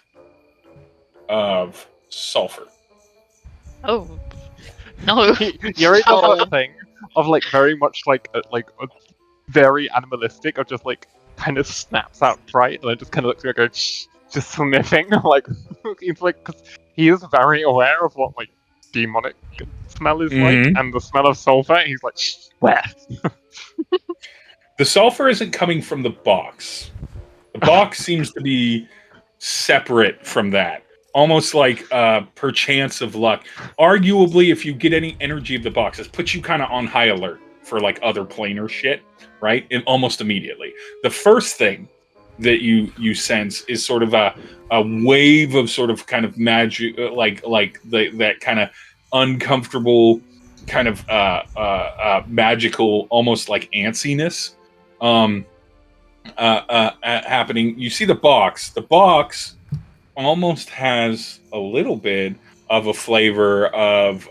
of sulfur. Oh. No. Yuri does that thing of like very much like a very animalistic of just like kind of snaps out bright and then just kind of looks like a just sniffing like he's like, because he is very aware of what like demonic smell is like, and the smell of sulfur. He's like, where? The sulfur isn't coming from the box. The box seems to be separate from that. Almost like perchance of luck. Arguably, if you get any energy of the box, it puts you kind of on high alert for like other planar shit, right? And almost immediately. The first thing that you sense is sort of a wave of sort of kind of magic, that kind of uncomfortable, kind of magical, almost like antsiness happening. You see the box. The box almost has a little bit of a flavor of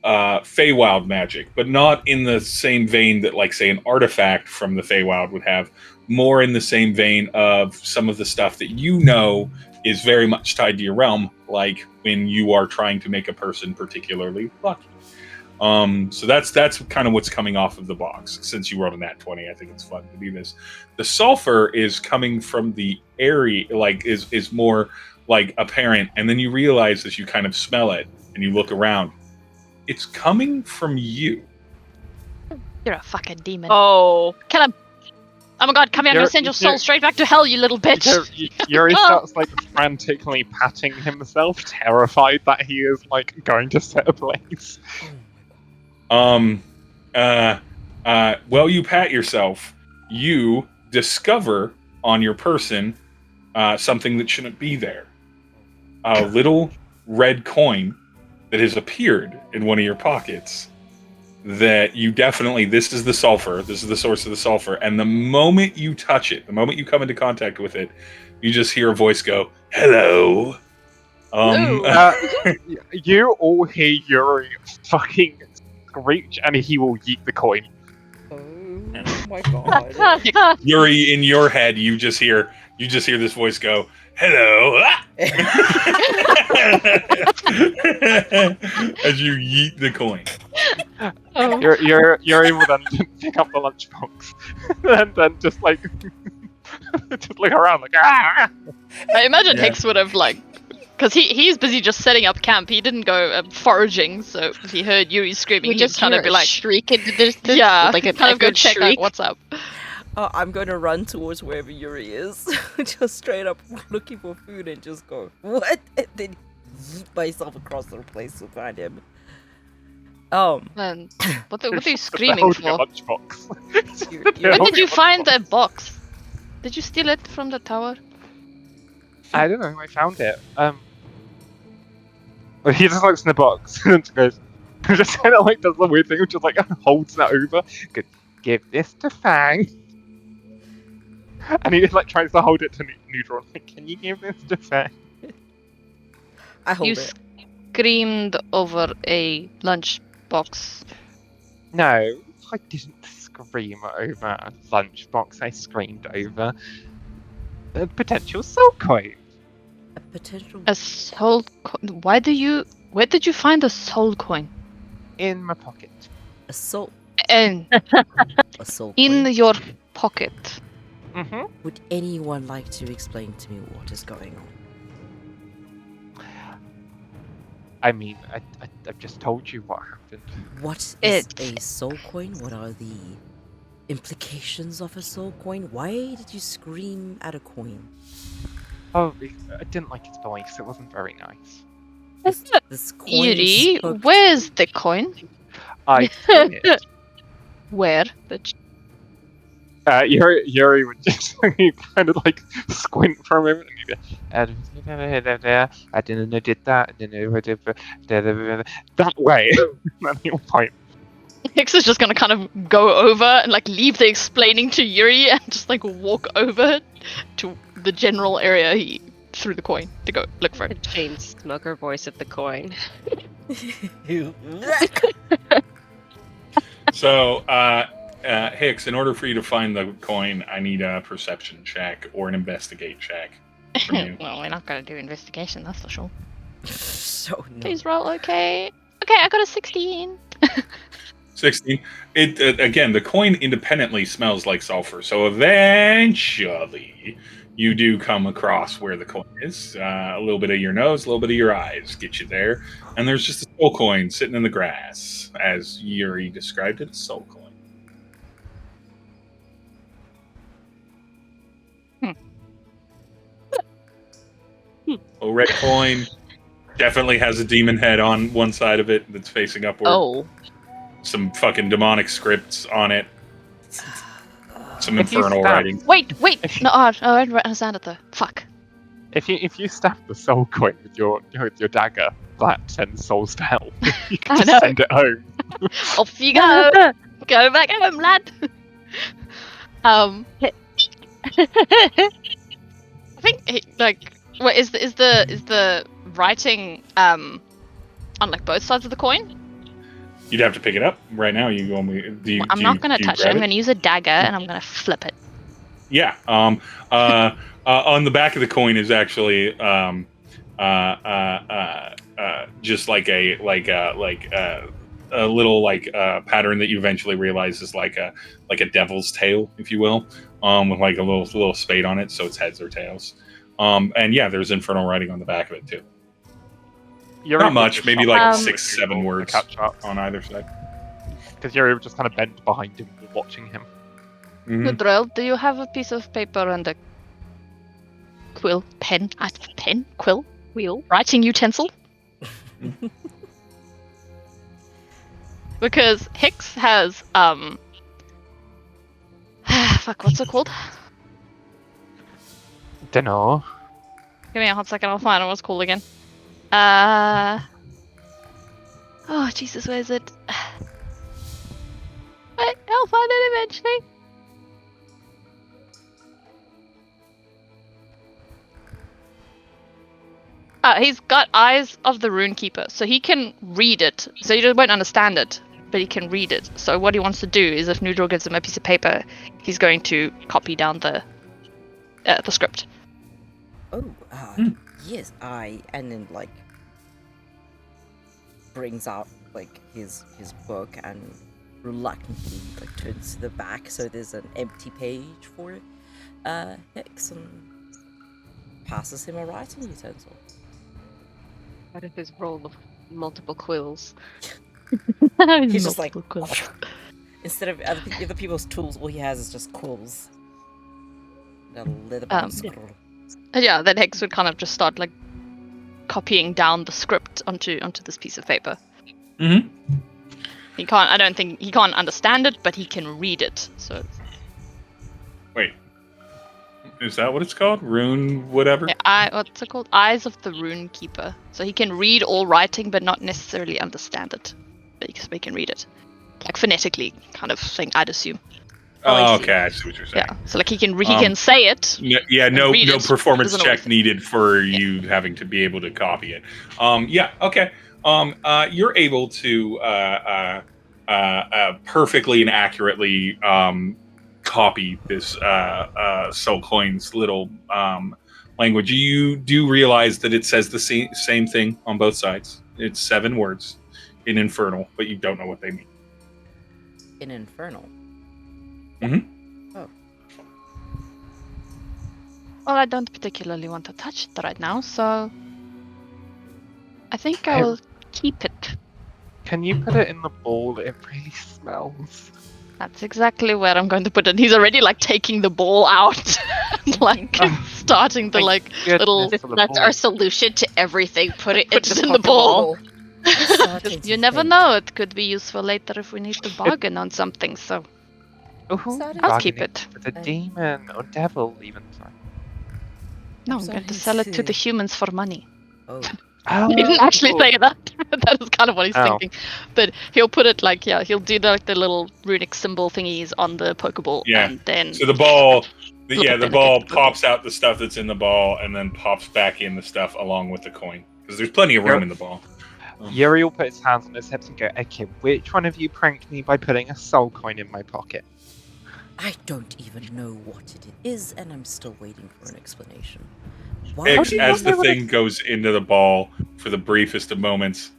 Feywild magic, but not in the same vein that, like, say, an artifact from the Feywild would have. More in the same vein of some of the stuff that you know is very much tied to your realm, like when you are trying to make a person particularly lucky. So that's kind of what's coming off of the box. Since you rolled a nat 20, I think it's fun to do this. The sulfur is coming from the area, like is more like apparent, and then you realize as you kind of smell it and you look around, it's coming from you. You're a fucking demon. Oh, Oh my god, come here, I'm gonna send your soul straight back to hell, you little bitch! Yuri starts like frantically patting himself, terrified that he is like going to set ablaze. Well, you pat yourself, you discover on your person something that shouldn't be there. A little red coin that has appeared in one of your pockets. That you definitely, this is the sulfur, this is the source of the sulfur, and the moment you touch it, the moment you come into contact with it, you just hear a voice go, "Hello." You all hear Yuri fucking screech, and he will yeet the coin. Oh my god. Yuri, in your head, you just hear this voice go, "Hello," as you yeet the coin. Yuri will then pick up the lunchbox and then just like just look around like ah. I imagine Yeah. Hicks would have like, because he's busy just setting up camp. He didn't go foraging, so if he heard Yuri screaming, we he'd just kind of hear be a like, shriek into the distance. yeah, like a kind of go echoed check shriek. like, what's up. I'm going to run towards wherever Yuri is, just straight up looking for food and just go, what? And then yeet myself across the place to find him. Man, what are you screaming Holding a for? lunchbox. When did you find that box? Did you steal it from the tower? I don't know. I found it. Well, he just looks in the box and just goes, just kind of like does the weird thing, which is like holds that over. Good, give this to Fang. And he like tries to hold it to Nhudrel. Like, can you give this to Faye? I hold You it. screamed over a lunchbox. No, I didn't scream over a lunchbox. I screamed over a potential soul coin. A potential A soul coin. Where did you find a soul coin? In my pocket. assault. And Assault. in coin? your pocket. Mm-hmm. Would anyone like to explain to me what is going on? I mean, I've just told you what happened. What is It's- a soul coin? What are the implications of a soul coin? Why did you scream at a coin? Oh, I didn't like his voice. It wasn't very nice. This coin Yuri, spoke to where's you. the coin? I threw it. Where? Bitch. Yuri would just kind of like squint for a moment and he'd be, I didn't know did that. I didn't know did that way. And he'll point. Hix is just gonna kind of go over and like leave the explaining to Yuri and just like walk over to the general area he threw the coin to go look for The it. chain smoker voice of the coin. So, Hicks, in order for you to find the coin, I need a perception check or an investigate check from you. Well, we're not gonna do investigation, that's for sure. So no. Please roll okay. Okay, I got a 16. 16. It again, the coin independently smells like sulfur, so eventually you do come across where the coin is. A little bit of your nose, a little bit of your eyes get you there, and there's just a soul coin sitting in the grass, as Yuri described it, a soul coin. A red coin definitely has a demon head on one side of it that's facing upward. Oh. Some fucking demonic scripts on it. Some If you infernal stab- writing. Wait. No, I don't understand it though. Fuck. If you stab the soul coin with your dagger, that sends souls to hell. You can I just know. send it home. Off you go. Go back home, lad. I think what is the writing on like both sides of the coin? You'd have to pick it up right now. You go. I'm not gonna touch it. I'm gonna use a dagger and I'm gonna flip it. Yeah. On the back of the coin is actually just like a little pattern that you eventually realize is like a devil's tail, if you will, with like a little spade on it, so it's heads or tails. And yeah, there's infernal writing on the back of it too. Yuri Not would much, just maybe shut like up 6, to 7 words catch up. on either side. Because Yuri was just kind of bent behind him, watching him. Mhm. Nhudrel, do you have a piece of paper and a quill, pen, quill, wheel, writing utensil? Because Hicks has fuck, what's it called? Dunno. Give me a hot second, I'll find out what it's called again. Oh Jesus, where is it? Wait, I'll find it eventually. He's got Eyes of the Runekeeper, so he can read it. So you won't understand it, but he can read it. So what he wants to do is, if Nhudrel gives him a piece of paper, he's going to copy down the script. Oh, yes, and then like brings out like his book and reluctantly like turns to the back so there's an empty page for it. Hicks and passes him a writing utensil. What if his roll of multiple quills? He's just like instead of other people's tools, all he has is just quills. A leather bound scroll. Yeah, then Hicks would kind of just start like copying down the script onto this piece of paper. Mhm. He can't. I don't think he can't understand it, but he can read it. So Wait, is that what it's called? Rune, whatever. yeah, what's it called? Eyes of the Runekeeper. So he can read all writing, but not necessarily understand it. But he can read it, like phonetically, kind of thing. I'd assume. Oh, I Oh, see. okay, I see what you're saying. Yeah, so like he can say it. No read it, performance doesn't always check say. needed for you having to be able to copy it. Yeah, okay. You're able to perfectly and accurately copy this Soul Coin's little language. You do realize that it says the same thing on both sides. It's 7 words in Infernal, but you don't know what they mean. In Infernal. Well, I don't particularly want to touch it right now, so I think I Hey. will keep it. Can you put it in the bowl? It really smells. That's exactly where I'm going to put it. He's already like taking the ball out, like starting to Thank like goodness little. for the That's bowl. our solution to everything. Put it Put in it the in the bowl. Starting You to never think. know. It could be useful later if we need to bargain on something. So Ooh, Starting I'll to keep bargaining it. with a Um, demon or devil, even. Sorry. No, I'm I'm going to starting sell it to the humans for money. Oh. He didn't actually Oh. say that. But that is kind of what he's Oh. thinking. But he'll put it like, yeah, he'll do the little runic symbol thingies on the Pokeball, Yeah. and then So the ball, Flip it the in ball again. pops out the stuff that's in the ball, and then pops back in the stuff along with the coin because there's plenty of room in the ball. Yuri will put his hands on his hips and go, okay, which one of you pranked me by putting a soul coin in my pocket? I don't even know what it is, and I'm still waiting for an explanation. As the thing goes into the ball for the briefest of moments,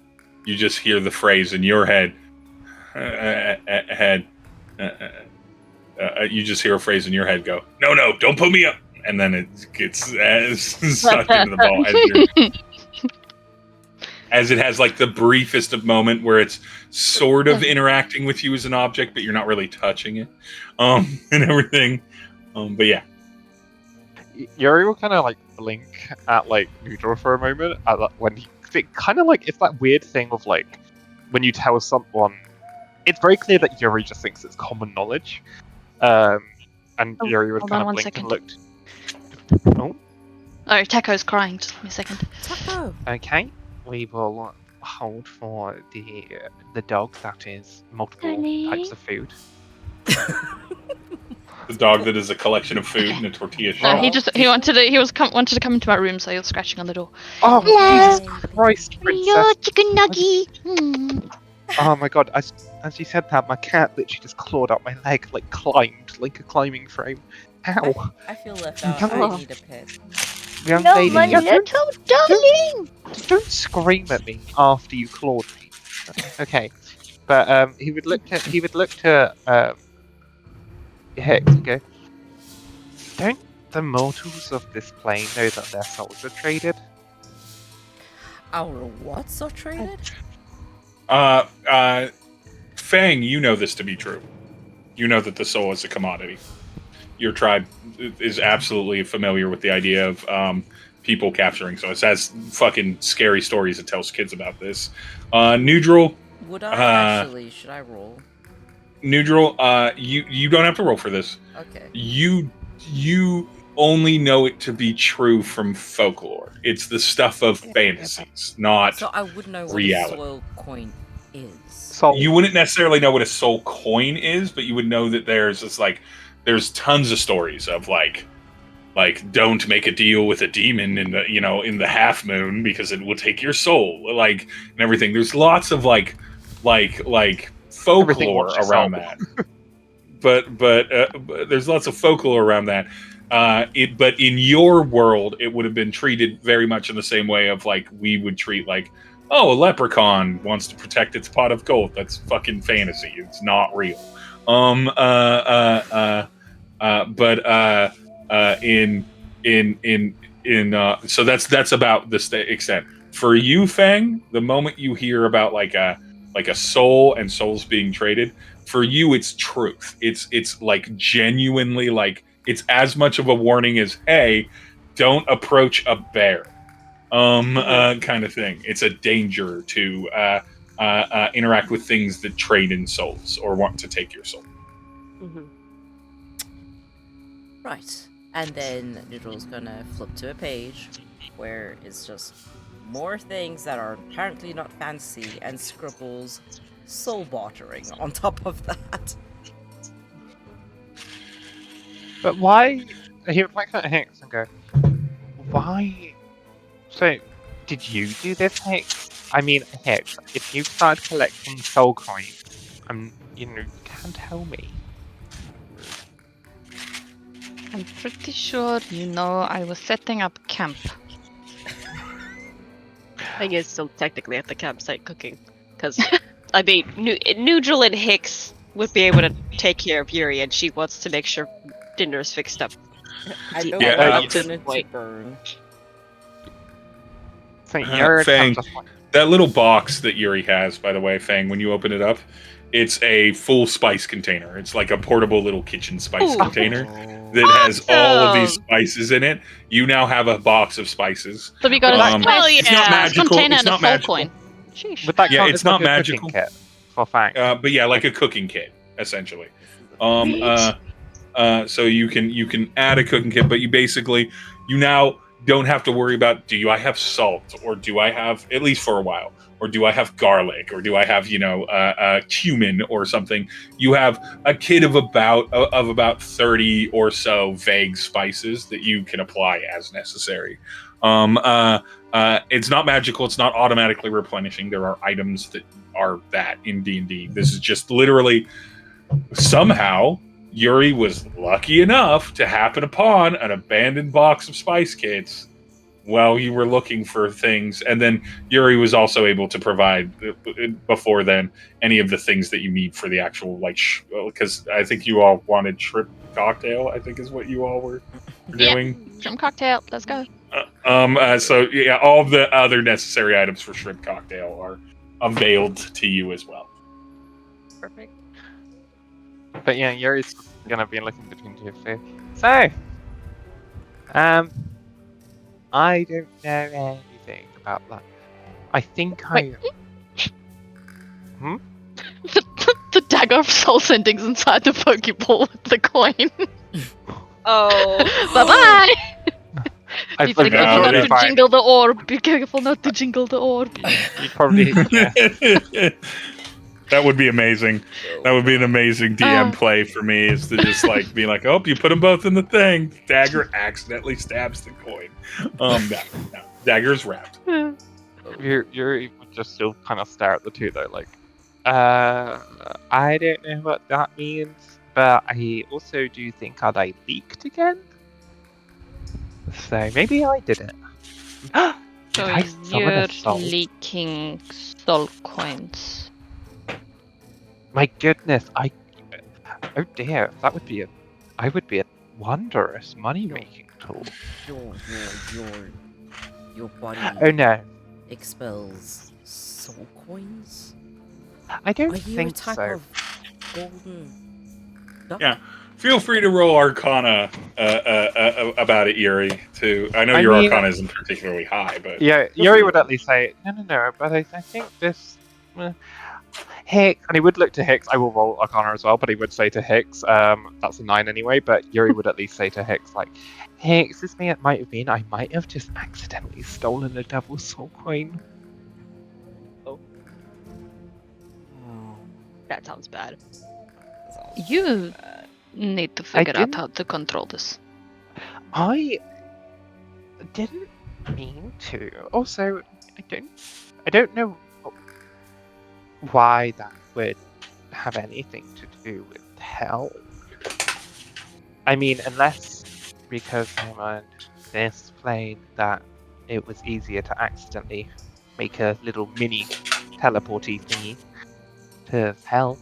you just hear the phrase in your head. You just hear a phrase in your head go, "No, don't put me up," and then it gets sucked into the ball as it has like the briefest of moment where it's sort of interacting with you as an object, but you're not really touching it, and everything. But yeah. Yuri will kind of like blink at like Nhudrel for a moment when it kind of like it's that weird thing of like when you tell someone, it's very clear that Yuri just thinks it's common knowledge, and Yuri would hold kind on of 1 blink second. and looked. Oh, Oh, Taco's crying. Just give me a second. Taco. okay. We will hold for the dog that is multiple Honey? types of food. The dog that is a collection of food and a tortilla shell. He wanted to come into my room, so he was scratching on the door. Oh, Hello. Jesus Christ, princess! Yo, chicken nuggy. Oh my god, as you said that, my cat literally just clawed up my leg, like climbed, like a climbing frame. Ow! I feel left out. Oh. I need a pet. Young No, lady, my yeah, little darling. don't scream at me after you clawed me. Okay, but he would look to Hicks and go, don't the mortals of this plane know that their souls are traded? Our what's are traded? Fang, you know this to be true. You know that the soul is a commodity. Your tribe is absolutely familiar with the idea of people capturing souls. It has fucking scary stories it tells kids about this. Nhudrel, Would I actually? Should I roll? Nhudrel, you don't have to roll for this. Okay. You only know it to be true from folklore. It's the stuff of fantasies, not So I would know what reality. a soil coin is. Soul. You wouldn't necessarily know what a soul coin is, but you would know that there's tons of stories of like don't make a deal with a demon in the half moon because it will take your soul, like, and everything. There's lots of like folklore around that. but there's lots of folklore around that. But in your world, it would have been treated very much in the same way of like we would treat like, oh, a leprechaun wants to protect its pot of gold. That's fucking fantasy. It's not real. So that's about the extent. For you, Fang, the moment you hear about like a soul and souls being traded, for you it's truth. It's like genuinely like it's as much of a warning as, hey, don't approach a bear. Kind of thing. It's a danger to interact with things that trade in souls or want to take your soul. Mm-hmm. Right. And then Nhudrel's gonna flip to a page where it's just more things that are apparently not fancy and scribbles soul bartering on top of that. But why? He would look at Hicks and go, why? So, did you do this, Hicks? I mean, Hicks, if you started collecting soul coins, you can tell me. I'm pretty sure you know I was setting up camp. Thing is still technically at the campsite cooking, because I mean, Nhudrel and Hicks would be able to take care of Yuri, and she wants to make sure dinner's fixed up. I don't Yeah, want uh, my dinner to burn. So you're Fang, kind of just like, that little box that Yuri has, by the way, Fang, when you open it up, it's a full spice container. It's like a portable little kitchen spice Ooh. container that has all of these Awesome. spices in it. You now have a box of spices. So we got a Hell It's not yeah. magical. container It's and a not soul magical. coin. Sheesh. would that Yeah, count it's as like not a magical. cooking kit for Fang? But yeah, like a cooking kit, essentially. Neat. So you can add a cooking kit, but you now don't have to worry about, do I have salt, or do I have, at least for a while, or do I have garlic, or do I have cumin or something. You have a kit of about 30 or so vague spices that you can apply as necessary. It's not magical. It's not automatically replenishing. There are items that are that in D&D. This is just literally, somehow Yuri was lucky enough to happen upon an abandoned box of spice kits while you were looking for things, and then Yuri was also able to provide before then any of the things that you need for the actual because I think you all wanted shrimp cocktail, I think is what you all were Yeah. doing. Shrimp cocktail. Let's go. So yeah, all the other necessary items for shrimp cocktail are availed to you as well. Perfect. But yeah, Yuri's gonna be looking between two food. So, I don't know anything about that. I think Wait. Hmm? The dagger of soul sendings inside the Pokeball with the coin. Oh. Bye bye. I Be forgot careful not yeah. to jingle the orb. Be careful not to jingle the orb. You probably yeah. That would be amazing. That would be an amazing DM play for me, is to just be like, oh, you put them both in the thing. Dagger accidentally stabs the coin. No. Dagger's wrapped. Yuri would just still kind of stare at the two though, like, I don't know what that means, but I also do think I leaked again. So maybe I did it. So Did I summon you're a soul? leaking soul coins. My goodness, oh dear, that would be I would be a wondrous money-making tool. Your body Oh no, expels soul coins? I don't Are you a think type so. of golden duck? Yeah. Feel free to roll Arcana about it, Yuri. I know I your mean- Arcana isn't particularly high, but Yeah, Yuri would at least say, no, but I think this... Hicks, and he would look to Hicks, I will roll Arcana as well, but he would say to Hicks, that's a 9 anyway, but Yuri would at least say to Hicks, like, Hicks, this may it might have been, I might have just accidentally stolen a double soul coin. Oh. That sounds bad. You need to figure out didn't- how to control this. I didn't mean to. Also, I don't know why that would have anything to do with hell. I mean, unless because I'm on this plane that it was easier to accidentally make a little mini teleporty thingy to hell.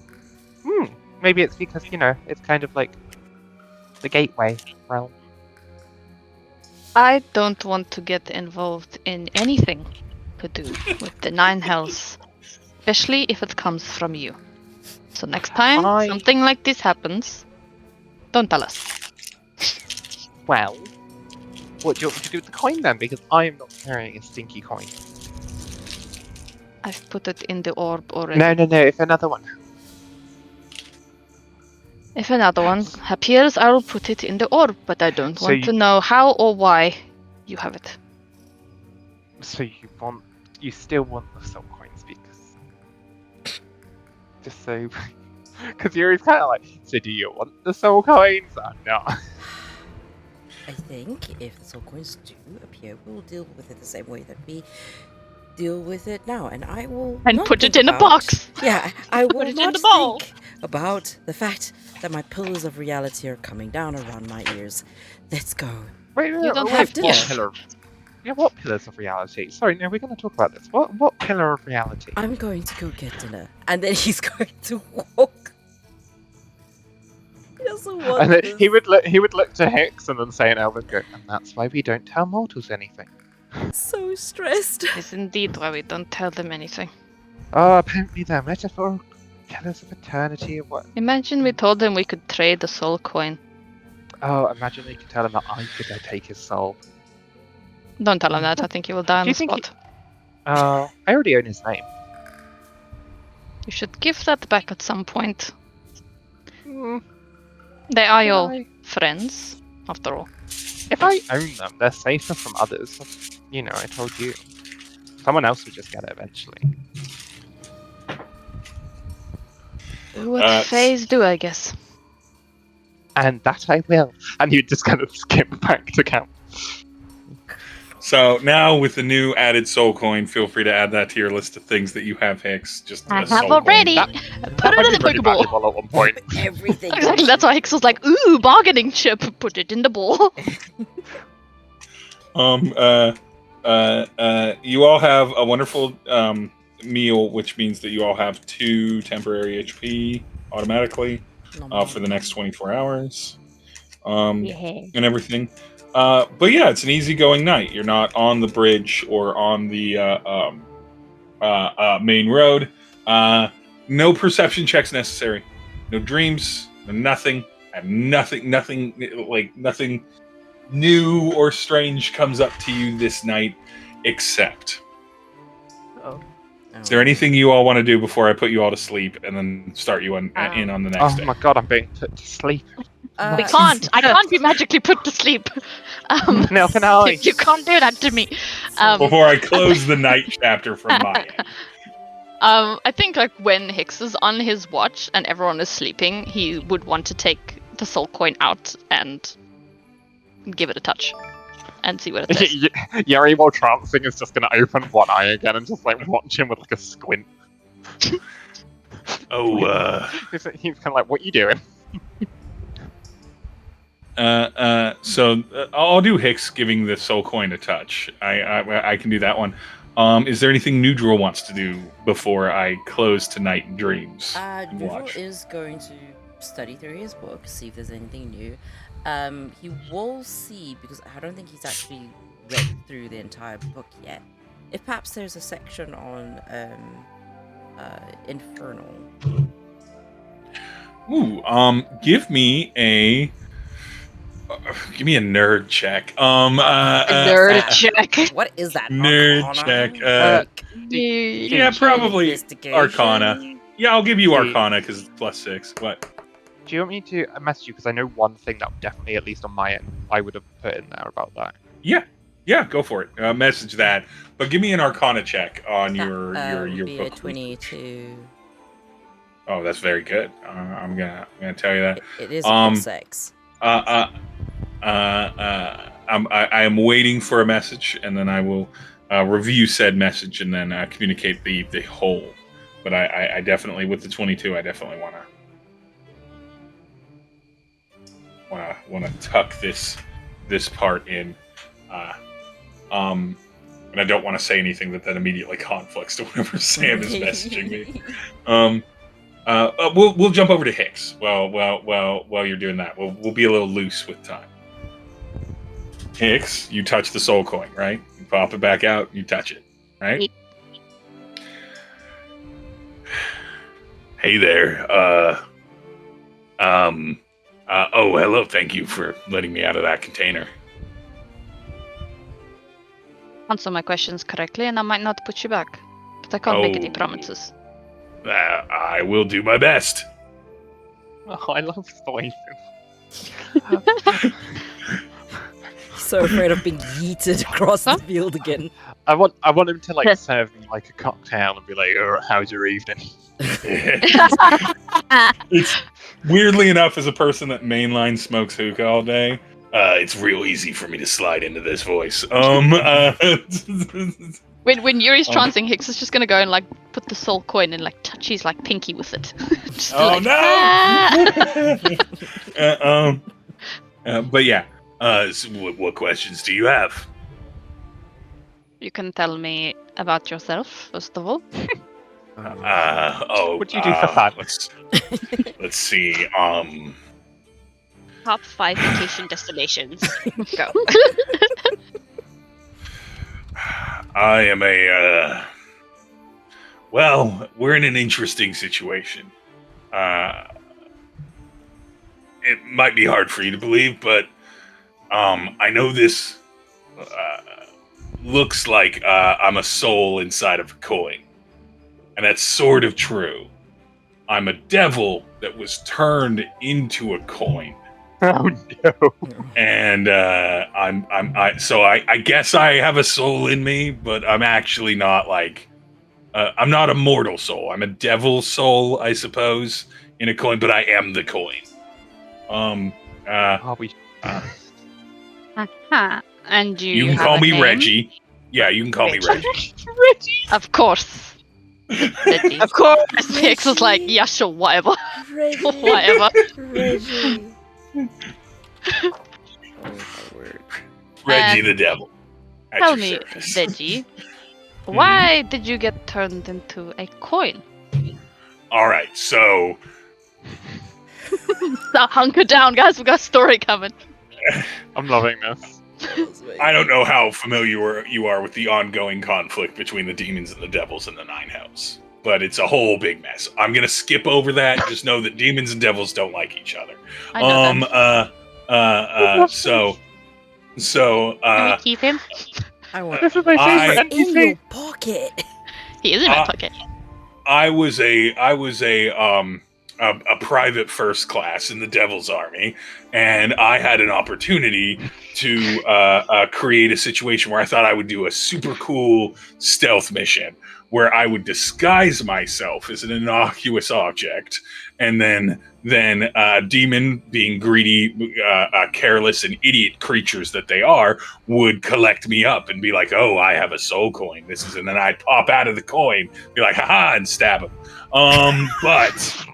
Maybe it's because, it's kind of like the gateway realm. I don't want to get involved in anything to do with the 9 hells, especially if it comes from you. So next time something like this happens, don't tell us. Well, what do you want me to do with the coin then? Because I am not carrying a stinky coin. I've put it in the orb already. No, if another one. If another one appears, I will put it in the orb, but I don't So want to know how or why you have it. So you still want the soul coins because... Just so... Because Yuri's kind of like, so do you want the soul coins? I'm not. I think if the soul coins do appear, we'll deal with it the same way that we deal with it now, and I will And not put it think in a about- box. Yeah, I will Put it in not the bowl. think about the fact that my pillars of reality are coming down around my ears. Let's go. Wait, You don't wait, have what dinner. pillar? Yeah, what pillars of reality? Sorry, no, we're going to talk about this. What pillar of reality? I'm going to go get dinner, and then he's going to walk. He doesn't want And then this. he would look to Hicks and then say in Elven, go, and that's why we don't tell mortals anything. So stressed. It's indeed why we don't tell them anything. Oh, apparently they're metaphorical pillars of eternity or what? Imagine we told them we could trade the soul coin. Oh, imagine they could tell him that I could take his soul. Don't tell him that. I think he will die on Do you the think spot. I already own his name. You should give that back at some point. Mm, They are should your I? friends, after all. If I own them, they're safer from others. You know, I told you. Someone else would just get it eventually. What phase do I guess? And that I will. And you just kind of skip back to camp. So now with the new added soul coin, feel free to add that to your list of things that you have, Hicks. Just I a soul have coin. already. That- Put it in the Really Pokeball. valuable at one point. Everything. Exactly. That's why Hicks was like, "Ooh, bargaining chip. Put it in the ball." You all have a wonderful meal, which means that you all have 2 temporary HP automatically for the next 24 hours, and everything. But yeah, it's an easygoing night. You're not on the bridge or on the main road. No perception checks necessary. No dreams. No nothing. And nothing new or strange comes up to you this night, except. Is there anything you all want to do before I put you all to sleep and then start you in on the next Oh day? my god, I'm being put to sleep. We can't. I can't be magically put to sleep. No, can I? You can't do that to me. Before I close the night chapter from my end. I think like when Hicks is on his watch and everyone is sleeping, he would want to take the soul coin out and give it a touch and see what it says. Yuri, while trancing, is just going to open one eye again and just like watch him with like a squint. He's kind of like, "What you doing?" So I'll do Hicks giving the soul coin a touch. I can do that one. Is there anything Nhudrel wants to do before I close tonight in dreams? and Nhudrel watch? is going to study through his book, see if there's anything new. He will see, because I don't think he's actually read through the entire book yet, if perhaps there's a section on Infernal. Ooh, give me a nerd check. Nerd check. What is that? Nerd Arcana? check, Yeah, probably Investigation? Arcana. Yeah, I'll give you See. Arcana because it's +6. What? Do you want me to message you? Because I know one thing that definitely, at least on my end, I would have put in there about that. Yeah, go for it. Message that, but give me an Arcana check on That, your would be book. a 22. Oh, that's very good. I'm gonna tell you that. It is Um, a +6. I am waiting for a message, and then I will review said message and then communicate the whole. But I definitely, with the 22, I definitely want to tuck this part in, and I don't want to say anything that immediately conflicts to whenever Sam is messaging me. We'll jump over to Hicks while you're doing that. We'll be a little loose with time. Hicks, you touch the soul coin, right? You pop it back out, you touch it, right? Yep. Hey there. Oh, hello. Thank you for letting me out of that container. Answer my questions correctly, and I might not put you back, but I can't make any Oh. promises. I will do my best. Oh, I love the way. So afraid of being yeeted across the field again. I want him to like serve me like a cocktail and be like, "How's your evening?" It's weirdly enough, as a person that mainline smokes hookah all day, It's real easy for me to slide into this voice. When Yuri's trancing, Hicks is just gonna go and like put the soul coin and like touch his like pinky with it. Just Oh like, no! "Ah!" But yeah. So what questions do you have? You can tell me about yourself first of all. What do you do for fun? Let's see. Top 5 vacation destinations. Go. I am well, we're in an interesting situation. It might be hard for you to believe, but I know this looks like I'm a soul inside of a coin. And that's sort of true. I'm a devil that was turned into a coin. Oh no. And I guess I have a soul in me, but I'm actually not like I'm not a mortal soul. I'm a devil soul, I suppose, in a coin, but I am the coin. Are we? And You can have call a me name? Reggie. Yeah, you can call me Reggie. Reggie. Of course. Reggie. Of course. Hicks is like, yeah, sure, whatever. Reggie. Whatever. Reggie. Oh my word. Reggie the devil. At Tell your me, service. Reggie, why did you get turned into a coin? All right, so Now hunker down, guys. We got a story coming. I'm loving this. I don't know how familiar you are with the ongoing conflict between the demons and the devils in the Nine Hells, but it's a whole big mess. I'm gonna skip over that. Just know that demons and devils don't like each other. I know that. So Can we keep him? I want This is my favorite in your NPC. pocket. He is in my pocket. I was a private first class in the Devil's Army, and I had an opportunity to create a situation where I thought I would do a super cool stealth mission where I would disguise myself as an innocuous object, and then demon, being greedy, careless, and idiot creatures that they are, would collect me up and be like, "Oh, I have a soul coin. This is," and then I'd pop out of the coin, be like, "Haha," and stab him. But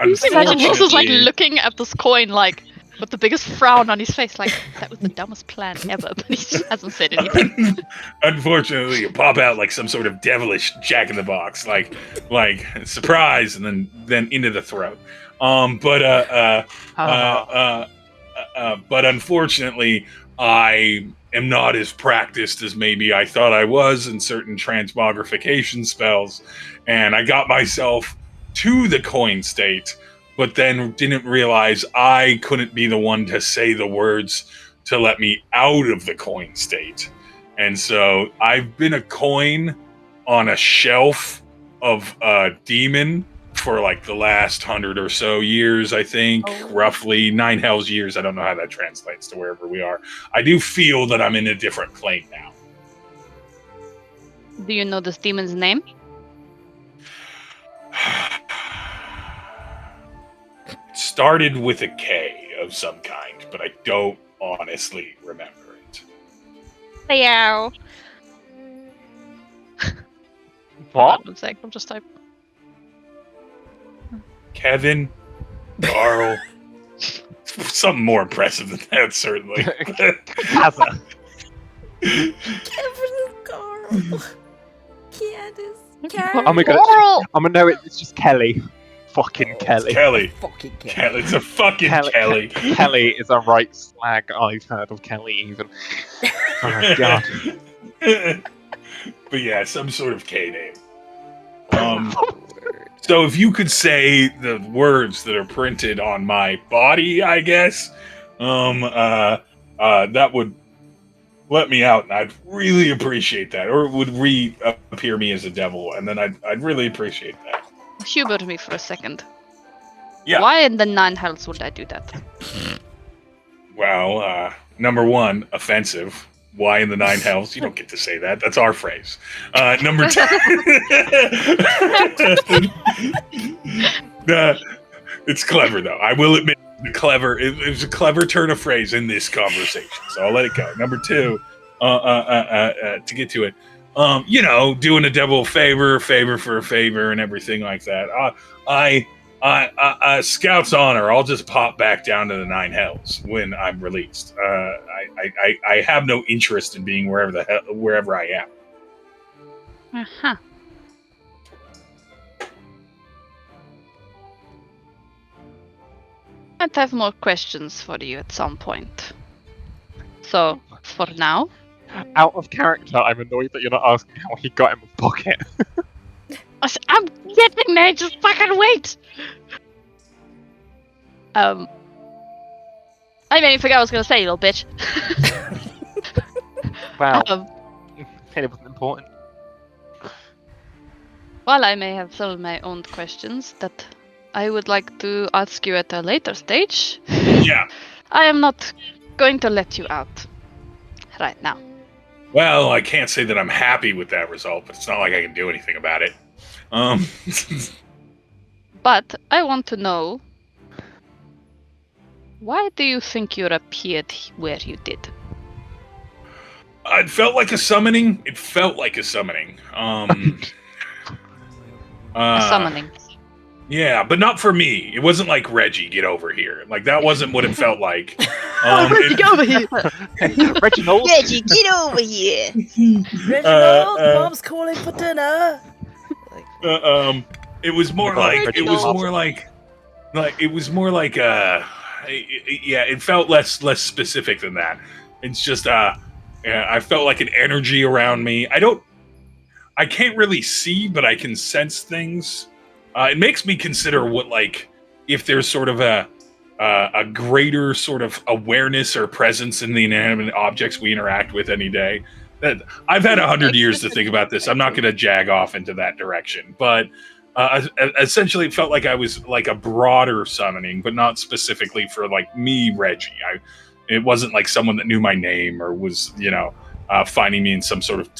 Just imagine Hicks is like unfortunately- looking at this coin like with the biggest frown on his face, like that was the dumbest plan ever, but he just hasn't said anything. Unfortunately, you pop out like some sort of devilish Jack in the Box, like surprise, and then into the throat. But unfortunately, I am not as practiced as maybe I thought I was in certain transmogrification spells, and I got myself to the coin state, but then didn't realize I couldn't be the one to say the words to let me out of the coin state. And so I've been a coin on a shelf of a demon for like the last 100 or so years, I think. Oh. Roughly 9 hells years. I don't know how that translates to wherever we are. I do feel that I'm in a different plane now. Do you know this demon's name? It started with a K of some kind, but I don't honestly remember it. Meow. What? One sec, I'll just type. Kevin, Carl, something more impressive than that, certainly. Kazza. Kevin Carl. Candace. Oh my god. Coral! I'm gonna know it's just Kelly. Fucking It's Kelly. Kelly. Fucking Kelly. It's a fucking Kelly. Kelly is a right slag I've heard of Kelly even. Oh my god. But yeah, some sort of K name. So if you could say the words that are printed on my body, I guess, that would let me out, and I'd really appreciate that. Or it would reappear me as a devil, and then I'd really appreciate that. Humor me for a second. Yeah. Why in the 9 hells would I do that? Well, number one, offensive. Why in the 9 hells? You don't get to say that. That's our phrase. Number two. It's clever, though. I will admit, It was a clever turn of phrase in this conversation, so I'll let it go. Number 2, to get to it, doing a devil a favor for a favor, and everything like that. Scout's honor. I'll just pop back down to the 9 hells when I'm released. I have no interest in being wherever I am. Uh-huh. I'd have more questions for you at some point. So, for now, Out of character, I'm annoyed that you're not asking how he got in the pocket. I'm getting there, just fucking wait! I made me forget what I was gonna say, you little bitch. Wow. Um, It wasn't important. While I may have some of my own questions that I would like to ask you at a later stage, Yeah. I am not going to let you out right now. Well, I can't say that I'm happy with that result, but it's not like I can do anything about it. But I want to know, why do you think you appeared where you did? It felt like a summoning. A summoning. Yeah, but not for me. It wasn't like Reggie, get over here. Like that wasn't what it felt like. Reggie, get over here! Reginald. Reggie, get over here! Reginald, Mom's calling for dinner. Like, it was more like it felt less specific than that. It's just I felt like an energy around me. I can't really see, but I can sense things. It makes me consider what, like, if there's sort of a greater sort of awareness or presence in the inanimate objects we interact with any day. That I've had 100 years to think about this. I'm not going to jag off into that direction, but essentially, it felt like I was like a broader summoning, but not specifically for like me, Reggie. It wasn't like someone that knew my name or was, finding me in some sort of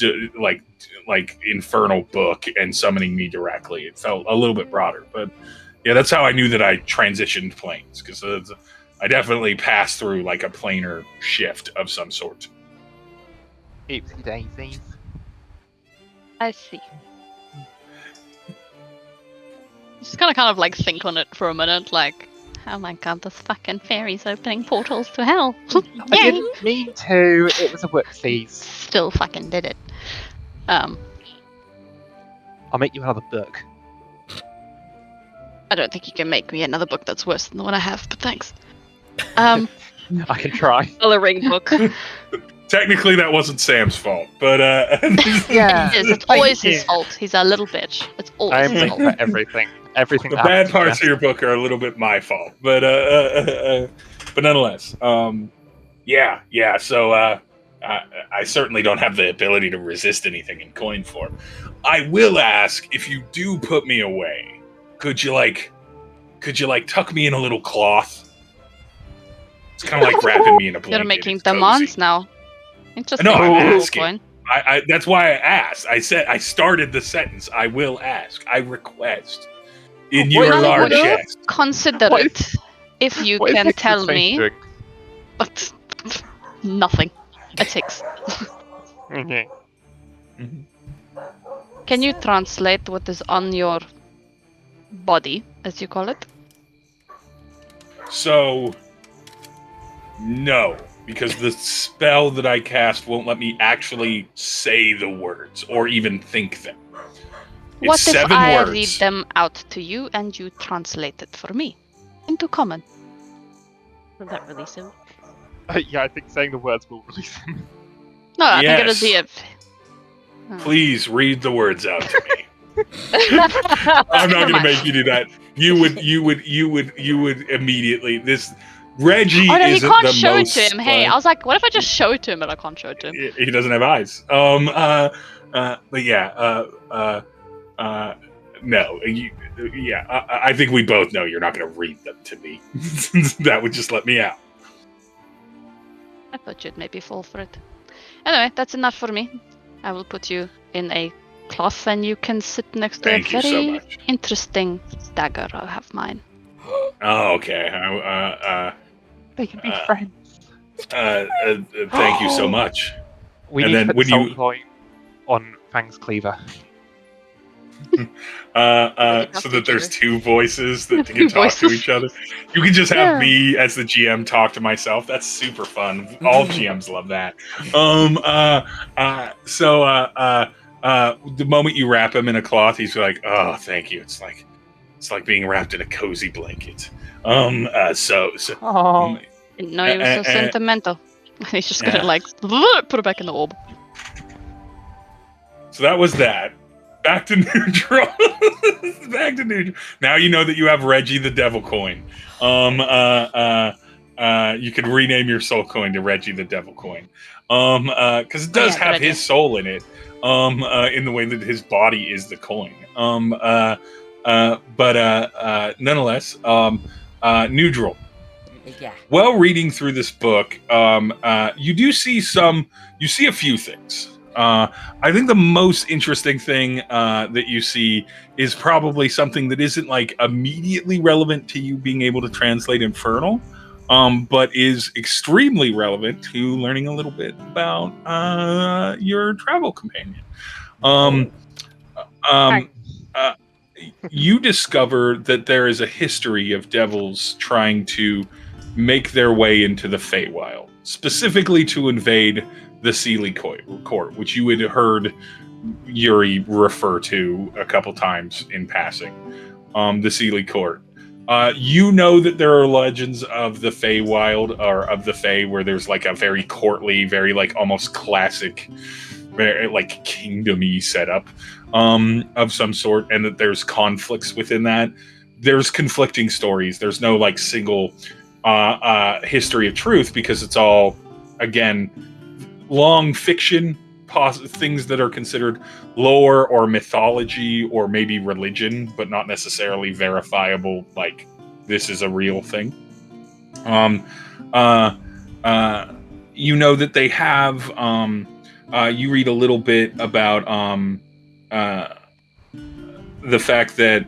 like infernal book and summoning me directly. It felt a little bit broader, but yeah, that's how I knew that I transitioned planes, because I definitely passed through like a planar shift of some sort. Oopsie daisies. I see. Just gonna kind of like think on it for a minute, like, oh my god, this fucking fairy's opening portals to hell. I Yay! didn't mean to. It was a whoopsies. Still fucking did it. I'll make you another book. I don't think you can make me another book that's worse than the one I have, but thanks. I can try. Coloring book. Technically, that wasn't Sam's fault, but Yeah. It is. It's always his fault. He's a little bitch. It's always I'm his blamed fault. for everything. Everything. the that bad happens parts to of your book are a little bit my fault, but nonetheless, yeah. So I certainly don't have the ability to resist anything in coin form. I will ask, if you do put me away, could you tuck me in a little cloth? It's kind of like wrapping me in a blanket. You're making It's cozy. demands now. Interesting. No, I'm at this asking. point. I that's why I asked. I said I started the sentence. I will ask. I request. In your I large would chest. consider What it if you What is can Hicks' tell face me, doing? but nothing. It's Hicks. Okay. Can you translate what is on your body, as you call it? So, no, because the spell that I cast won't let me actually say the words or even think them. It's What if 7 I words. read them out to you and you translate it for me into common? Will that release him? Yeah, I think saying the words will release him. No, I think it'll Yes. be a. Please read the words out to me. I'm not going to make you do that. You would immediately. This Reggie Oh no, he isn't can't the show it most. to him. Hey, I was like, what if I just show it to him and I can't show it to him? He doesn't have eyes. But yeah. No. I think we both know you're not going to read them to me. That would just let me out. I thought you'd maybe fall for it. Anyway, that's enough for me. I will put you in a cloth and you can sit next to Thank a you so very much. interesting dagger. I'll have mine. Oh, okay. They can be Uh, friends. Thank you so much. We And need to then put when the soul you coin on Fang's cleaver. so that there's two voices that can talk to Voices. each other. You can just have Yeah. me as the GM talk to myself. That's super fun. All GMs love that. The moment you wrap him in a cloth, he's like, "Oh, thank you." It's like being wrapped in a cozy blanket. So Oh, Didn't know he was so uh, sentimental. He's just gonna yeah. like put it back in the orb. So that was that. Back to neutral. Back to neutral. Now you know that you have Reggie the Devil Coin. You could rename your soul coin to Reggie the Devil Coin. Because it does yeah, good have idea. his soul in it. In the way that his body is the coin. Nonetheless, Nhudrel. Yeah. While reading through this book, you see a few things. I think the most interesting thing that you see is probably something that isn't like immediately relevant to you being able to translate Infernal, but is extremely relevant to learning a little bit about your travel companion. Um, you discover that there is a history of devils trying to make their way into the Feywild, specifically to invade the Sealy Court, which you had heard Yuri refer to a couple times in passing. The Sealy Court. You know that there are legends of the Feywild, or of the Fey, where there's like a very courtly, very like almost classic, very like kingdomy setup of some sort, and that there's conflicts within that. There's conflicting stories. There's no like single history of truth, because it's all, again, long fiction, things that are considered lore or mythology or maybe religion, but not necessarily verifiable, like this is a real thing. You know that they have you read a little bit about the fact that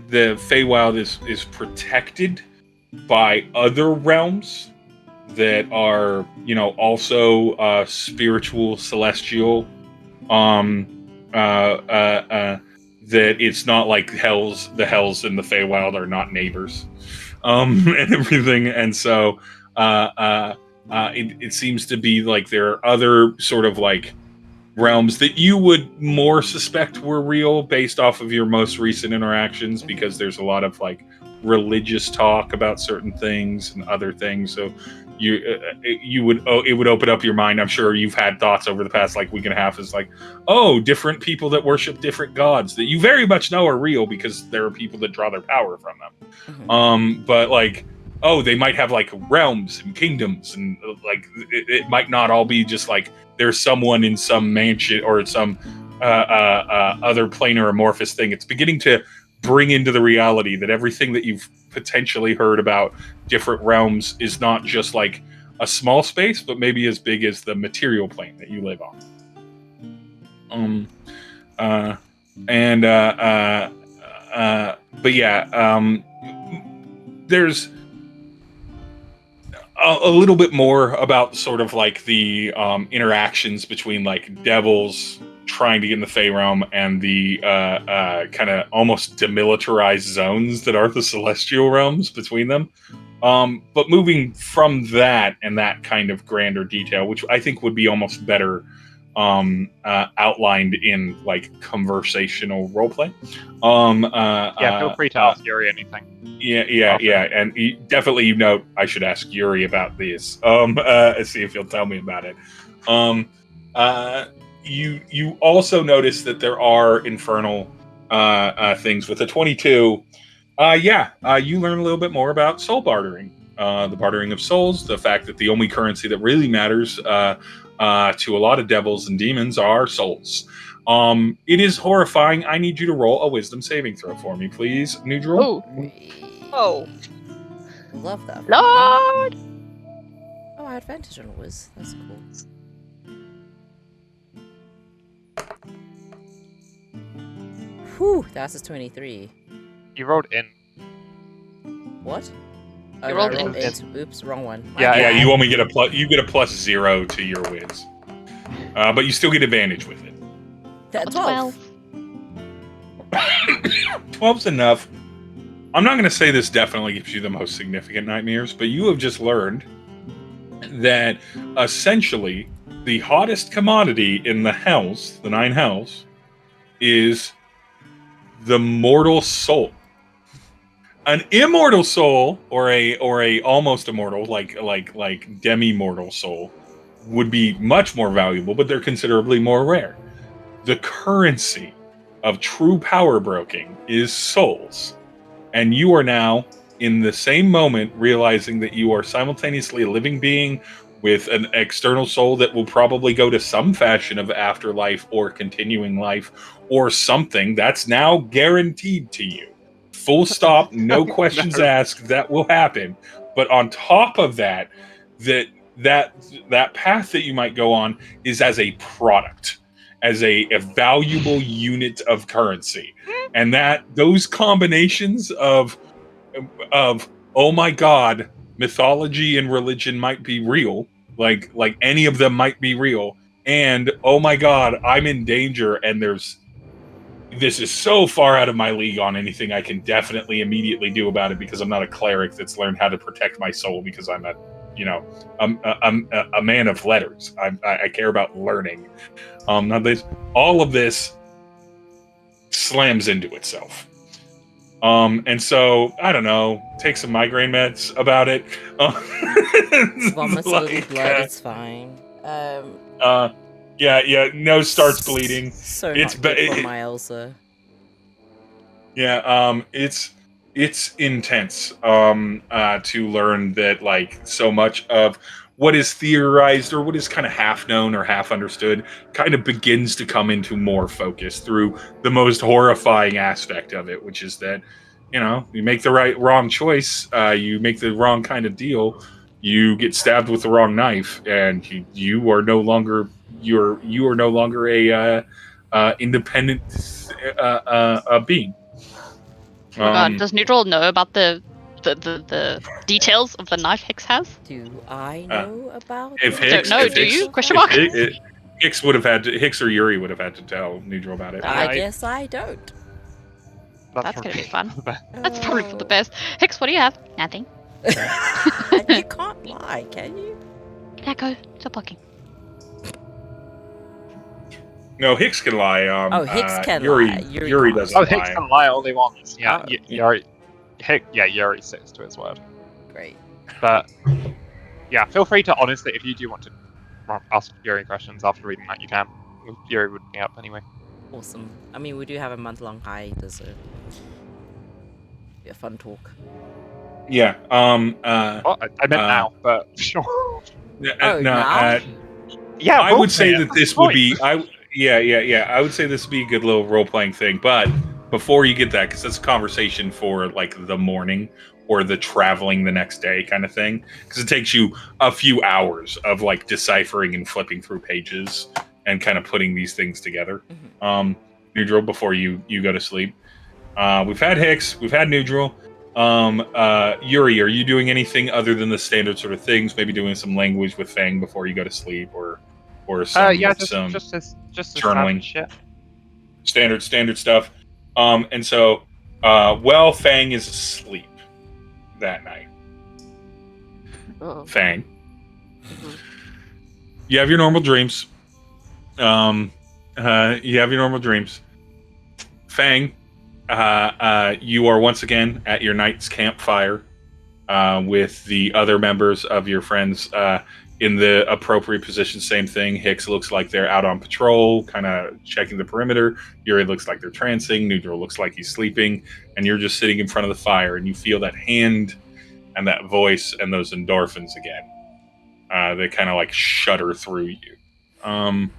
the Feywild is protected by other realms that are, also spiritual, celestial. Um, that it's not like the hells and the Feywild are not neighbors, and everything. And so it seems to be like there are other sort of like realms that you would more suspect were real based off of your most recent interactions, because there's a lot of like religious talk about certain things and other things. So it would open up your mind. I'm sure you've had thoughts over the past like week and a half, is like, oh, different people that worship different gods that you very much know are real because there are people that draw their power from them. But like, oh, they might have like realms and kingdoms, and like it might not all be just like there's someone in some mansion or some other planar amorphous thing. It's beginning to bring into the reality that everything that you've potentially heard about different realms is not just like a small space, but maybe as big as the material plane that you live on. But yeah, there's a little bit more about sort of like the interactions between like devils trying to get in the Fey realm and the kind of almost demilitarized zones that are the celestial realms between them. But moving from that and that kind of grander detail, which I think would be almost better outlined in like conversational roleplay. Feel free to ask Yuri anything. Yeah, and definitely, I should ask Yuri about this. See if he'll tell me about it. You also notice that there are infernal things with the 22. You learn a little bit more about soul bartering, the bartering of souls, the fact that the only currency that really matters to a lot of devils and demons are souls. It is horrifying. I need you to roll a wisdom saving throw for me, please, Nhudrel. Oh. Love that. Lord! Oh, advantage on Wiz. That's cool. Whew, that's a 23. You rolled in. What? Oh, You I rolled rolled in. into. Oops, wrong one. My Yeah, Yeah, bad. you only get a plus. You get a +0 to your whiz, but you still get advantage with it. That 12. 12's enough. I'm not going to say this definitely gives you the most significant nightmares, but you have just learned that essentially the hottest commodity in the hells, the 9 hells, is the mortal soul. An immortal soul, or a almost immortal, like demi-mortal soul, would be much more valuable, but they're considerably more rare. The currency of true power broking is souls. And you are now, in the same moment, realizing that you are simultaneously a living being with an external soul that will probably go to some fashion of afterlife or continuing life or something that's now guaranteed to you. Full stop, no questions No. asked, that will happen. But on top of that, that path that you might go on is as a product, as a valuable unit of currency. And that those combinations of oh my god, mythology and religion might be real, like any of them might be real, and oh my god, I'm in danger, and this is so far out of my league on anything I can definitely immediately do about it because I'm not a cleric that's learned how to protect my soul because I'm a man of letters. I care about learning. Now all of this slams into itself. And so I don't know, take some migraine meds about it. Vomits a little blood, it's fine. Yeah, nose starts bleeding. So It's not good for my ulcer. Yeah, it's intense to learn that like so much of what is theorized or what is kind of half known or half understood kind of begins to come into more focus through the most horrifying aspect of it, which is that you make the wrong choice, you make the wrong kind of deal, you get stabbed with the wrong knife, and you are no longer you are no longer a independent being. Oh my god, does Nhudrel know about the details of the knife Hicks has? Do I know about if the Hicks, Don't know, if do Hicks, you? Question if mark? Hicks would have had to, Hicks or Yuri would have had to tell Nhudrel about it. I I- guess I don't. That's gonna be fun. for the best. That's probably for the best. Hicks, what do you have? Nothing. You can't lie, can you? Echo, stop talking. No, Hicks can lie. Hicks can Yuri, lie. Yuri Yuri can't. doesn't Oh, lie. Hicks can lie all he wants. Yeah, Oh. Yuri. Yuri sticks to his word. Great. But yeah, feel free to honestly, if you do want to ask Yuri questions after reading that, you can. Yuri would be up anyway. Awesome. I mean, we do have a month-long hiatus, so be a fun talk. Yeah. Well, I meant now, but sure. Now? Yeah, I would say roleplay it, that that's this the would point. be. I would say this would be a good little role playing thing. But before you get that, because that's a conversation for like the morning or the traveling the next day kind of thing, because it takes you a few hours of like deciphering and flipping through pages and kind of putting these things together. Nhudrel, before you go to sleep. We've had Hicks, we've had Nhudrel. Yuri, are you doing anything other than the standard sort of things? Maybe doing some language with Fang before you go to sleep, or some just this journaling. shit. Standard stuff. And so, well, Fang is asleep that night. Uh-oh. Fang, Mhm. you have your normal dreams. You have your normal dreams. Fang, you are once again at your night's campfire with the other members of your friends in the appropriate position. Same thing. Hicks looks like they're out on patrol, kind of checking the perimeter. Yuri looks like they're trancing. Nhudrel looks like he's sleeping. And you're just sitting in front of the fire, and you feel that hand and that voice and those endorphins again. They kind of like shudder through you. And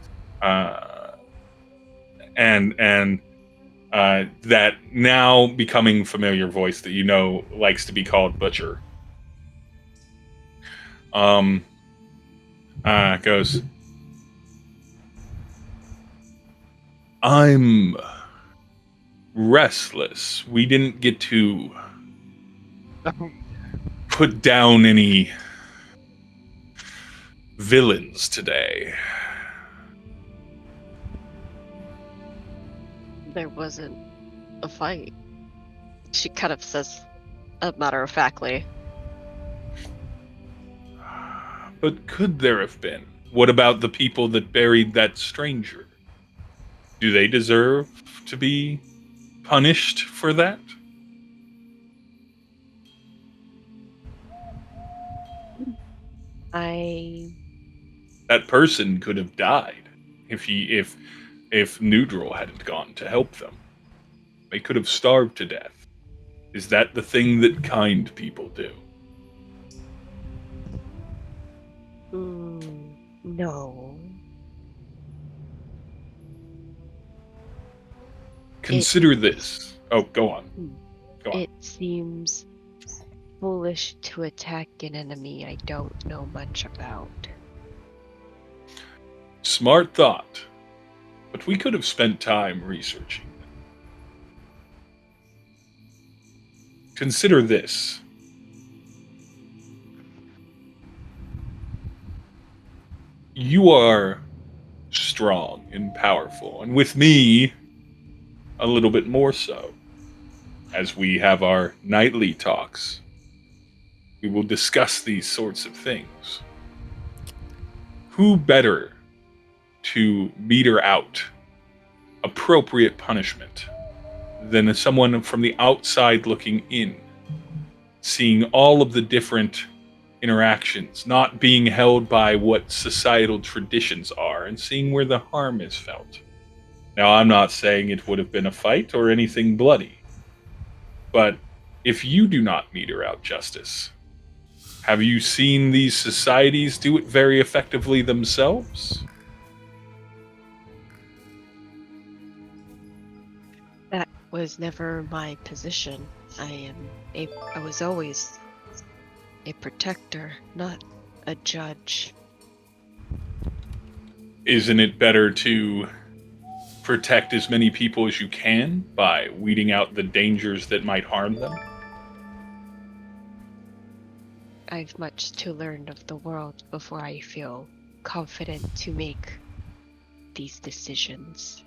that now becoming familiar voice that you know likes to be called Butcher. Goes, I'm restless. We didn't get to put down any villains today. There wasn't a fight. She kind of says, matter of factly. But could there have been? What about the people that buried that stranger? Do they deserve to be punished for that? That person could have died if Nhudrel hadn't gone to help them. They could have starved to death. Is that the thing that kind people do? No. Consider this. Oh, go on. Go on. It seems foolish to attack an enemy I don't know much about. Smart thought. But we could have spent time researching. Consider this. You are strong and powerful, and with me, a little bit more so. As we have our nightly talks, we will discuss these sorts of things. Who better to meter out appropriate punishment than someone from the outside looking in, seeing all of the different interactions, not being held by what societal traditions are, and seeing where the harm is felt. Now, I'm not saying it would have been a fight or anything bloody, but if you do not meter out justice, have you seen these societies do it very effectively themselves? That was never my position. I was always a protector, not a judge. Isn't it better to protect as many people as you can by weeding out the dangers that might harm them? I've much to learn of the world before I feel confident to make these decisions.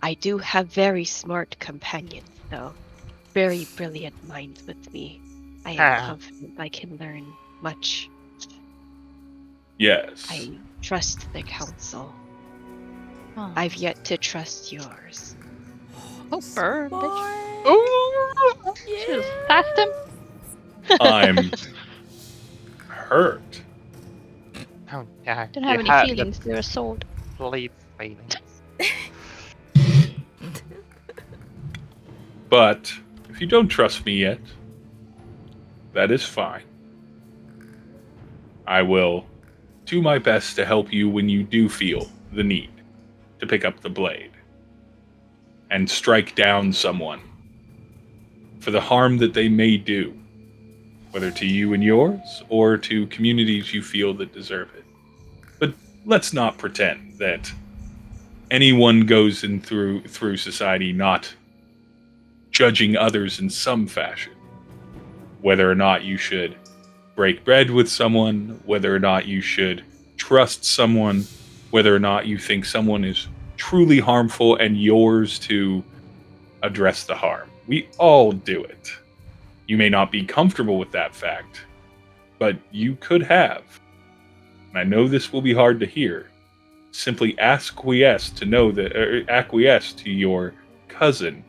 I do have very smart companions, though. Very brilliant minds with me. I am confident I can learn much. Yes. I trust the council. Oh. I've yet to trust yours. Oh, bird. Smart. Ooh! Should've passed him. I'm hurt. Oh, yeah. Don't have you any had feelings. They're a sword. Bleed feelings. But if you don't trust me yet, that is fine. I will do my best to help you when you do feel the need to pick up the blade and strike down someone for the harm that they may do, whether to you and yours or to communities you feel that deserve it. But let's not pretend that anyone goes in through society not judging others in some fashion. Whether or not you should break bread with someone, whether or not you should trust someone, whether or not you think someone is truly harmful and yours to address the harm. We all do it. You may not be comfortable with that fact, but you could have. And I know this will be hard to hear. Simply acquiesce to your cousin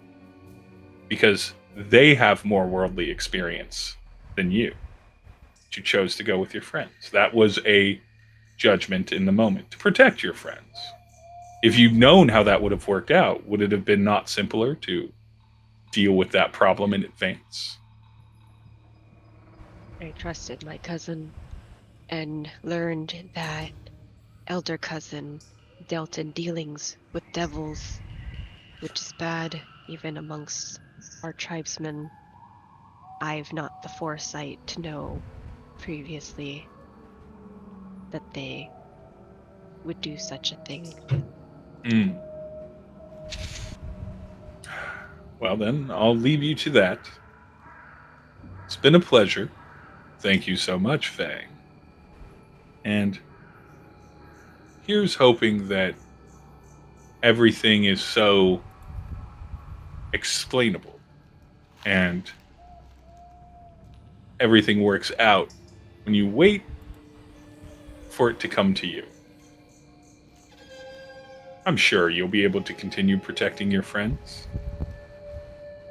because they have more worldly experience than you. You chose to go with your friends. That was a judgment in the moment to protect your friends. If you'd known how that would have worked out, would it have been not simpler to deal with that problem in advance? I trusted my cousin and learned that elder cousin dealt in dealings with devils, which is bad even amongst our tribesmen. I've not the foresight to know previously that they would do such a thing. Well, then, I'll leave you to that. It's been a pleasure. Thank you so much, Faye. And here's hoping that everything is so explainable and everything works out when you wait for it to come to you. I'm sure you'll be able to continue protecting your friends,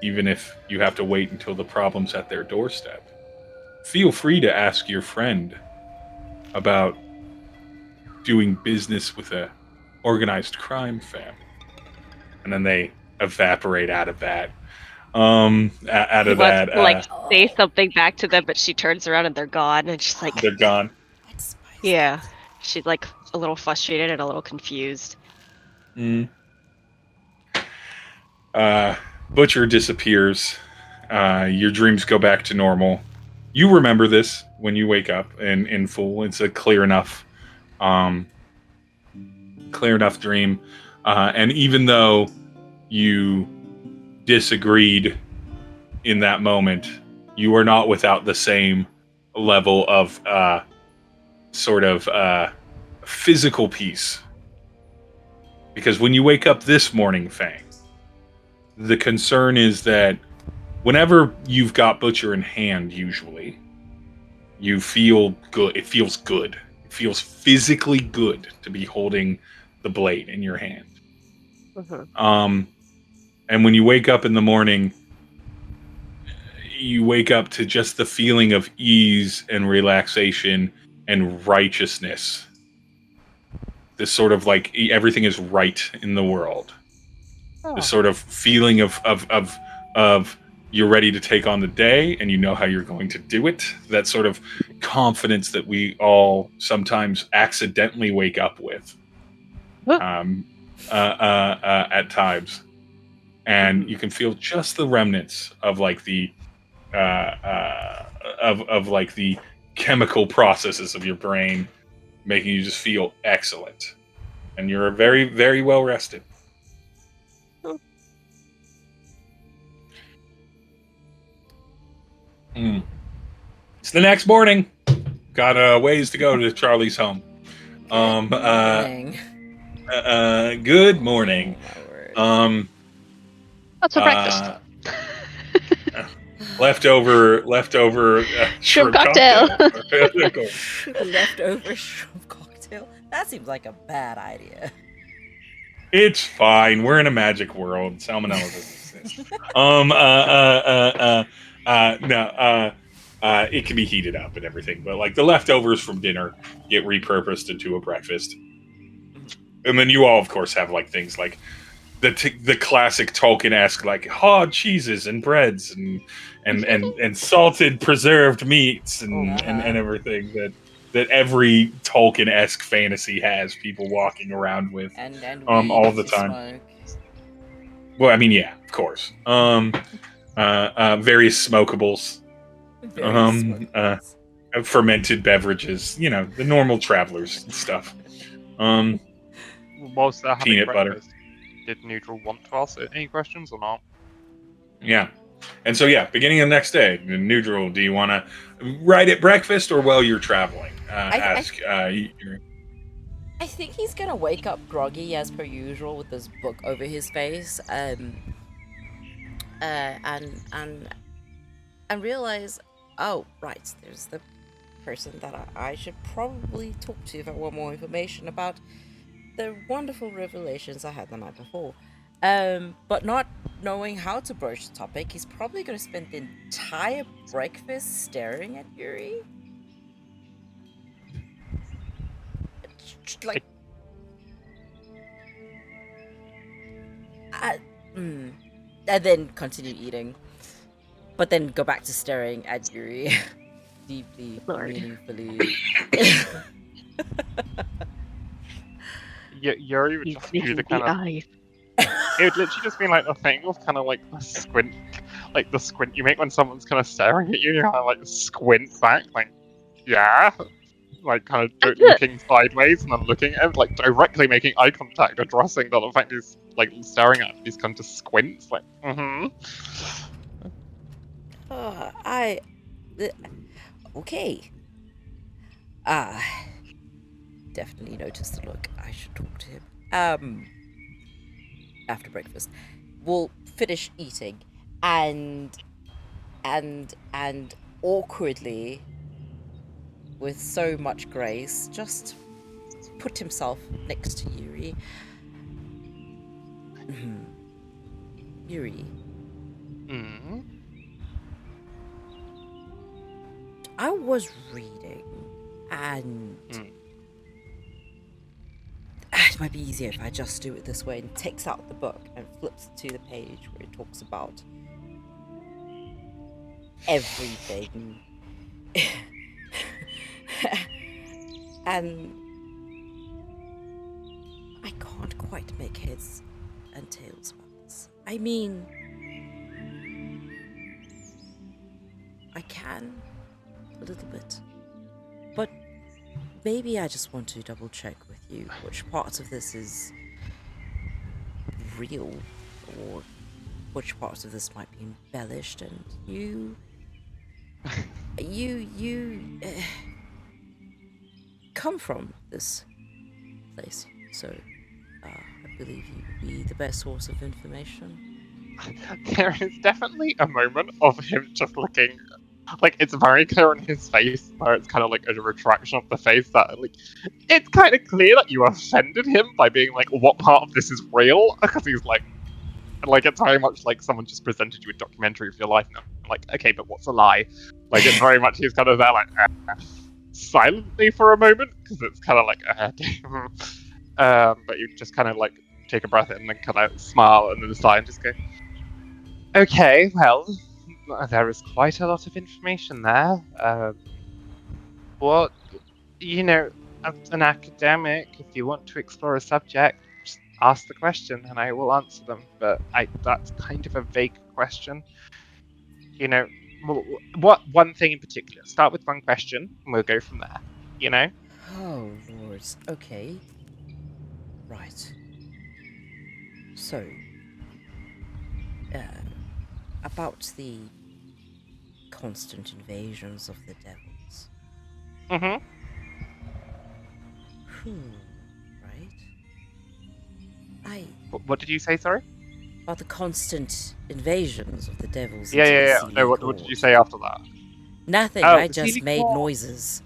even if you have to wait until the problem's at their doorstep. Feel free to ask your friend about doing business with a organized crime family, and then they evaporate out of that. Out He of wants that, to like say something back to them, but she turns around and they're gone, and she's like, they're gone. Let's spice yeah. things. She's like a little frustrated and a little confused. Mm. Butcher disappears. Your dreams go back to normal. You remember this when you wake up in full. It's a um, clear enough dream. And even though you disagreed in that moment, you are not without the same level of sort of physical peace. Because when you wake up this morning, Fang, the concern is that whenever you've got Butcher in hand, usually, you feel good. It feels good. It feels physically good to be holding the blade in your hand. Mhm. And when you wake up in the morning, you wake up to just the feeling of ease and relaxation and righteousness. This sort of like everything is right in the world. This sort of feeling of you're ready to take on the day and you know how you're going to do it. That sort of confidence that we all sometimes accidentally wake up with at times. And you can feel just the remnants of like the of like the chemical processes of your brain making you just feel excellent. And you're very, very well rested. Mm. It's the next morning. Got a ways to go to Charlie's home. Good morning. Good morning. Oh, my word. What's for breakfast? Leftover Shrimp cocktail. Leftover shrimp cocktail? That seems like a bad idea. It's fine. We're in a magic world. Salmonella doesn't exist. No. It can be heated up and everything, but like the leftovers from dinner get repurposed into a breakfast. And then you all, of course, have like things like the classic Tolkien-esque like hard cheeses and breads and salted preserved meats and everything that every Tolkien-esque fantasy has people walking around with and all the to time. smoke. Well, I mean, yeah, of course. Various smokables, fermented beverages, the normal travelers stuff. Whilst they're having Peanut butter. breakfast, did Nhudrel want to ask any questions or not? Yeah. And so, yeah, beginning of the next day, Nhudrel, do you want to right at breakfast or while you're traveling? I think he's gonna wake up groggy as per usual with this book over his face, and realize, oh right, there's the person that I should probably talk to if I want more information about the wonderful revelations I had the night before. But not knowing how to broach the topic, he's probably going to spend the entire breakfast staring at Yuri. Like, and then continue eating, but then go back to staring at Yuri deeply, Lord. meaningfully. Yuri would He's just do the making kind the of. eyes. It would literally just be like the thing of kind of like a squint, like the squint you make when someone's kind of staring at you. You kind of like squint back, like, yeah. like kind of looking sideways and then looking at him, like directly making eye contact, addressing the fact he's like staring at him. He's kind of squints, like, Okay. Definitely noticed the look. I should talk to him. After breakfast. We'll finish eating and awkwardly, with so much grace, just put himself next to Yuri. Yuri. I was reading, and it might be easier if I just do it this way, and takes out the book and flips to the page where it talks about everything. And I can't quite make heads and tails about this. I mean, I can a little bit, but maybe I just want to double check with you which parts of this is real or which parts of this might be embellished. And you come from this place, so I believe you would be the best source of information. There is definitely a moment of him just looking, like, it's very clear on his face, where it's kind of like a retraction of the face that, like, it's kind of clear that you offended him by being like, what part of this is real? Because he's like, it's very much like someone just presented you a documentary of your life, and I'm like, okay, but what's a lie? Like, it's very much, he's kind of there, like, silently for a moment, because it's kind of like, but you just kind of, like, take a breath in and then kind of smile and then sigh and just go, okay, well, there is quite a lot of information there. Well, you know, as an academic, if you want to explore a subject, just ask the question and I will answer them. But that's kind of a vague question. You know, what one thing in particular? Start with one question and we'll go from there. You know? Oh, lords. Okay. Right. So, about the constant invasions of the devils. Mm-hmm. Right. What did you say, sorry? About the constant invasions of the devils Yeah, into the yeah, yeah. Sealy No, what Court. did you say after that? Nothing, Oh, I the just Sealy made Court. noises.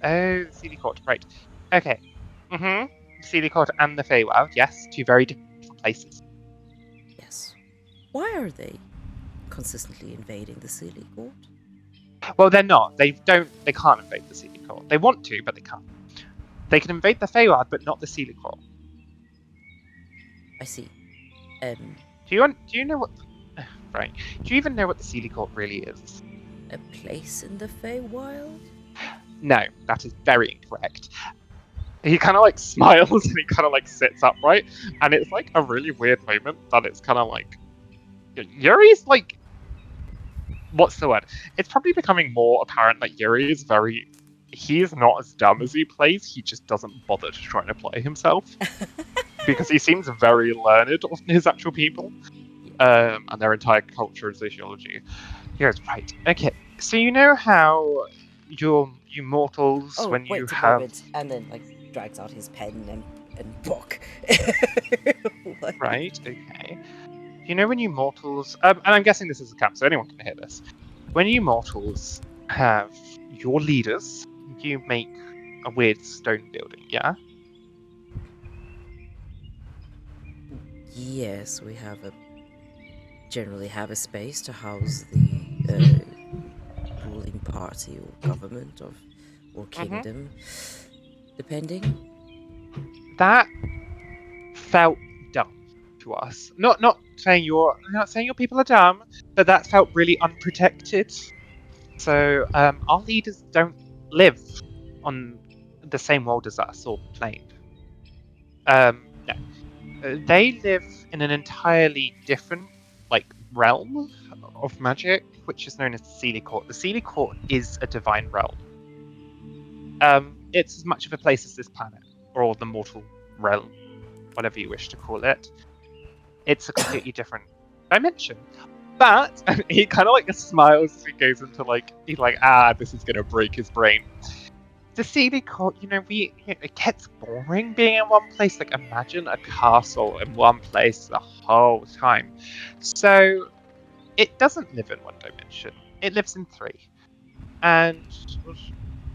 Oh, the Sealy Court, right. Okay. Mm-hmm. Sealy Court and the Feywild, yes, two very different places. Yes. Why are they consistently invading the Sealy Court? Well, they're not. They can't invade the Sealy Court. They want to, but they can't. They can invade the Feywild, but not the Sealy Court. I see. Do you know what... Right. Do you even know what the Sealy Court really is? A place in the Feywild? No, that is very incorrect. He kind of like smiles and he kind of like sits upright, and it's like a really weird moment that it's kind of like... Yuri's like... What's the word? It's probably becoming more apparent that Yuri is very... He's not as dumb as he plays, he just doesn't bother to try and apply himself. Because he seems very learned on his actual people. And their entire culture and sociology. Yes, right. Okay, so you know how you mortals, when you wait a have... moment. And then, like, drags out his pen and book. Right, okay. You know when you mortals... and I'm guessing this is a camp, so anyone can hear this. When you mortals have your leaders, you make a weird stone building, yeah? Yes, we generally have a space to house the ruling party or government or kingdom, depending. That felt dumb to us. Not saying your people are dumb, but that felt really unprotected. So our leaders don't live on the same world as us or plane. No. They live in an entirely different realm of magic, which is known as the Sealy Court. The Sealy Court is a divine realm. It's as much of a place as this planet, or the mortal realm, whatever you wish to call it. It's a completely different dimension. But and he kind of like smiles as he goes into he's like, this is gonna break his brain. The Sealy Court, it gets boring being in one place. Like, imagine a castle in one place the whole time. So it doesn't live in one dimension. It lives in three. And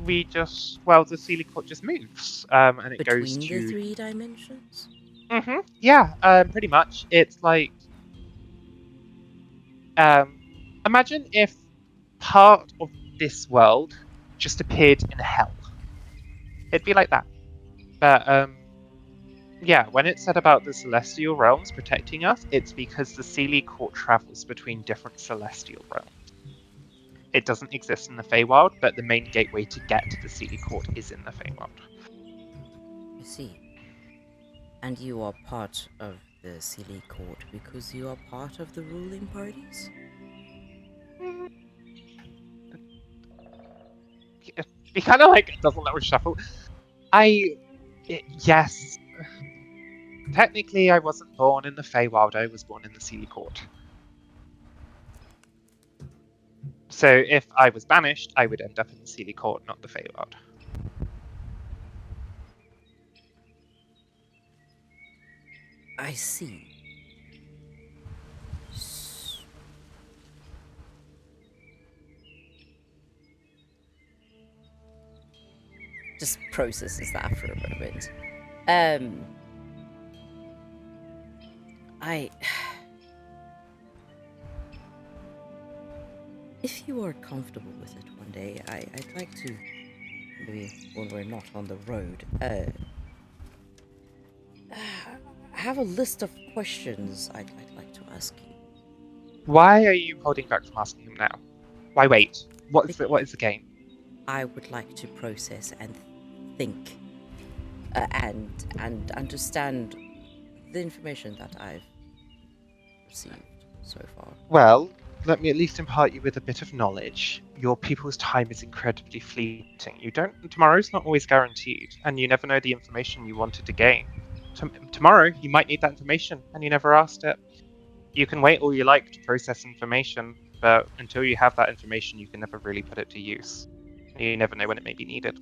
the Sealy Court just moves. And it goes Between to... the 3 dimensions? Yeah, pretty much. It's like... imagine if part of this world just appeared in hell. It'd be like that. But, yeah, when it's said about the celestial realms protecting us, it's because the Sealy Court travels between different celestial realms. It doesn't exist in the Feywild, but the main gateway to get to the Sealy Court is in the Feywild. I see. And you are part of the Sealy Court because you are part of the ruling parties? He kind of doesn't let us shuffle. Yes. Technically, I wasn't born in the Feywild, I was born in the Sealy Court. So if I was banished, I would end up in the Sealy Court, not the Feywild. I see. Just processes that for a moment. If you are comfortable with it one day, I'd like to, maybe when we're not on the road, have a list of questions I'd like to ask you. Why are you holding back from asking him now? Why wait? What is the game? I would like to process and think and understand the information that I've received so far. Well, let me at least impart you with a bit of knowledge. Your people's time is incredibly fleeting. Tomorrow's not always guaranteed, and you never know the information you wanted to gain. Tomorrow, you might need that information, and you never asked it. You can wait all you like to process information, but until you have that information, you can never really put it to use. You never know when it may be needed.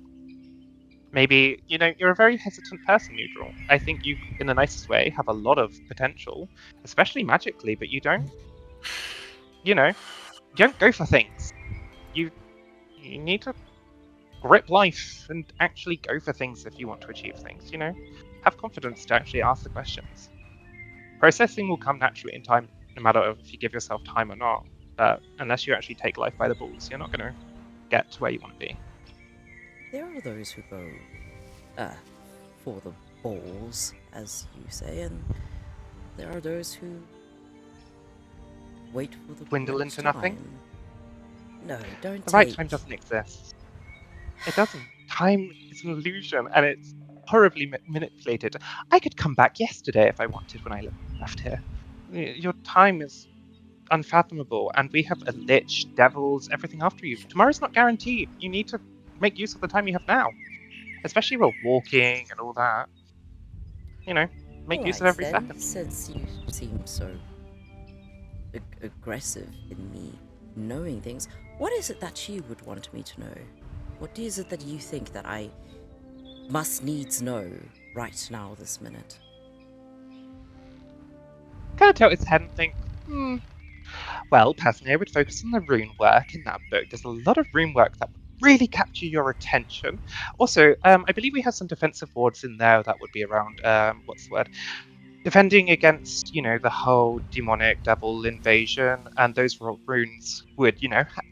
Maybe, you're a very hesitant person, Nhudrel. I think you, in the nicest way, have a lot of potential, especially magically, but you don't go for things. You need to grip life and actually go for things if you want to achieve things, Have confidence to actually ask the questions. Processing will come naturally in time, no matter if you give yourself time or not. Unless you actually take life by the balls, you're not going to get to where you want to be. There are those who go for the balls, as you say, and there are those who wait for the Dwindle right into time. nothing? No, don't The right take... time doesn't exist. It doesn't. Time is an illusion, and it's horribly manipulated. I could come back yesterday if I wanted when I left here. Your time is unfathomable, and we have a lich, devils, everything after you. Tomorrow's not guaranteed. You need to make use of the time you have now, especially while walking and all that. Make use of every then, second. since you seem so aggressive in me knowing things, what is it that you would want me to know? What is it that you think that I must needs know right now, this minute? Kind of tilt its head and think, Well, personally, I would focus on the rune work in that book. There's a lot of rune work that would really capture your attention. Also, I believe we have some defensive wards in there that would be around, what's the word? Defending against, the whole demonic devil invasion, and those runes would,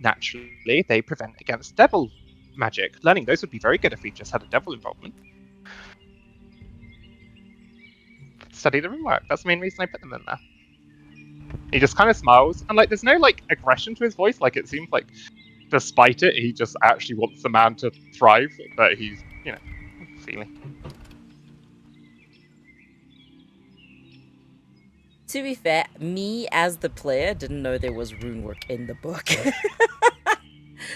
naturally, they prevent against devil magic. Learning those would be very good if we just had a devil involvement. Study the rune work. That's the main reason I put them in there. He just kind of smiles, and there's no aggression to his voice. It seems like, despite it, he just actually wants the man to thrive. But he's, feeling. To be fair, me as the player didn't know there was rune work in the book.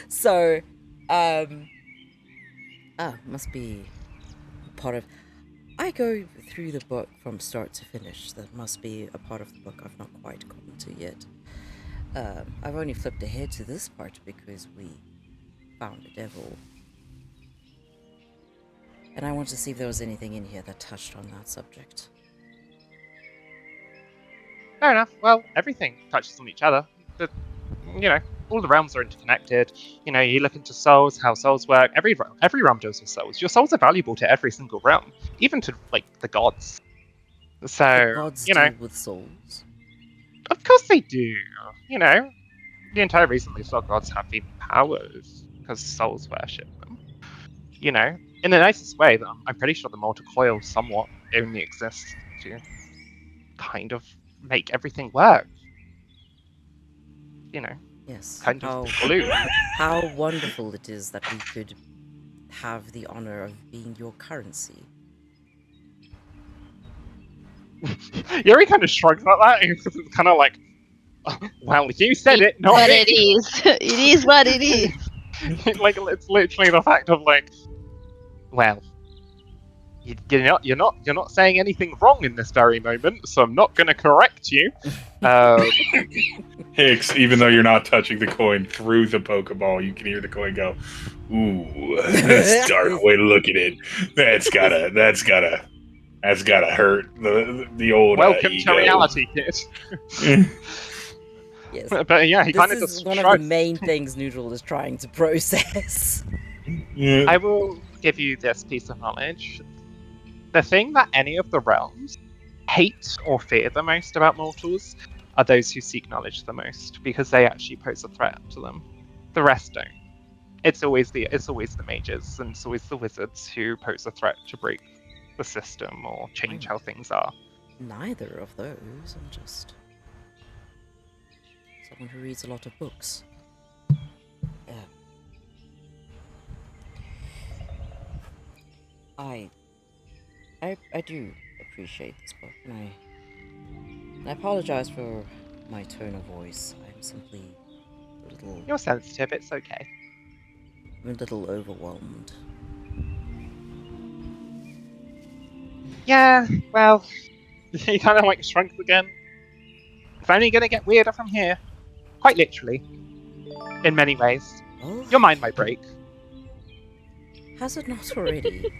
So, Must be part of. I go through the book from start to finish. That must be a part of the book I've not quite gotten to yet. I've only flipped ahead to this part because we found a devil. And I wanted to see if there was anything in here that touched on that subject. Fair enough. Well, everything touches on each other. All the realms are interconnected. You look into souls, how souls work. Every realm deals with souls. Your souls are valuable to every single realm, even to the gods. So The gods deal with souls. of course they do. The entire reason these gods have even powers because souls worship them. In the nicest way, I'm pretty sure the mortal coil somewhat only exists to kind of make everything work. Yes. Kind of glue. How wonderful it is that we could have the honor of being your currency. Yuri kind of shrugs at that because it's kind of like, well, you said it, not But me. it is. It is what it is. It's literally the fact of well, you're not saying anything wrong in this very moment, so I'm not going to correct you. Hicks, even though you're not touching the coin through the Pokeball, you can hear the coin go, "Ooh, that's a dark way to look at it. That's gotta hurt the old Welcome ego." to reality, kid. Yes. But yeah, he kind of This just is one shrugs. of the main things Nhudrel is trying to process. Yeah. I will give you this piece of knowledge. The thing that any of the realms hate or fear the most about mortals are those who seek knowledge the most, because they actually pose a threat to them. The rest don't. It's always the mages and it's always the wizards who pose a threat to break the system or change how things are. Neither of those. I'm just someone who reads a lot of books. I do appreciate this book, and I apologize for my tone of voice. I'm simply You're sensitive, it's okay. I'm a little overwhelmed. Yeah, well, he kind of shrugs again. It's only gonna get weirder from here. Quite literally. In many ways. Well, Your mind might break. has it not already?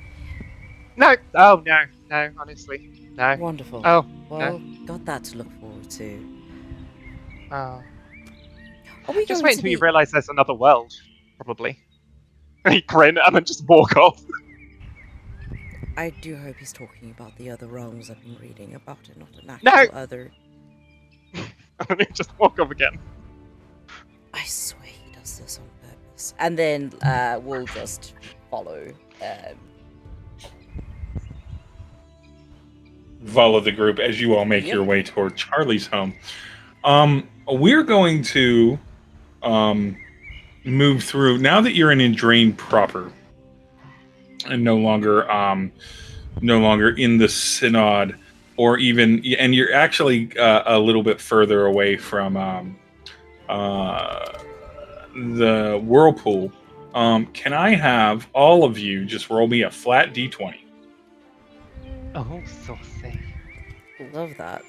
No, oh no, honestly. No. Wonderful. Oh, well, got that to look forward to. Oh. Are we Just going wait to until be... you realise there's another world, probably. He grin and then just walk off. I do hope he's talking about the other realms I've been reading about and not an No! actual other. And then he just walk off again. I swear he does this on purpose. And then we'll just follow. Follow the group as you all make your way toward Charlie's home. We're going to move through now that you're in Indrain proper, and no longer in the Synod, or even, and you're actually a little bit further away from the whirlpool. Can I have all of you just roll me a flat d20? Oh, saucy. Love that.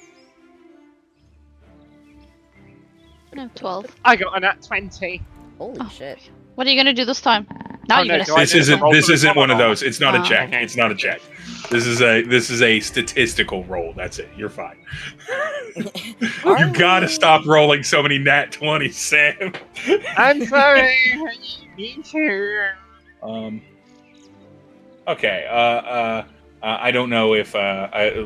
No, 12. I got a nat 20. Holy Oh. shit. What are you gonna do this time? Now Oh, you're no, gonna do I This need to isn't roll this for isn't this one of or not? those. It's not a Ah. check. Okay. It's not a check. This is a statistical roll. That's it. You're fine. You gotta stop rolling so many nat 20s, Sam. I'm sorry. Me too. Okay. I don't know if it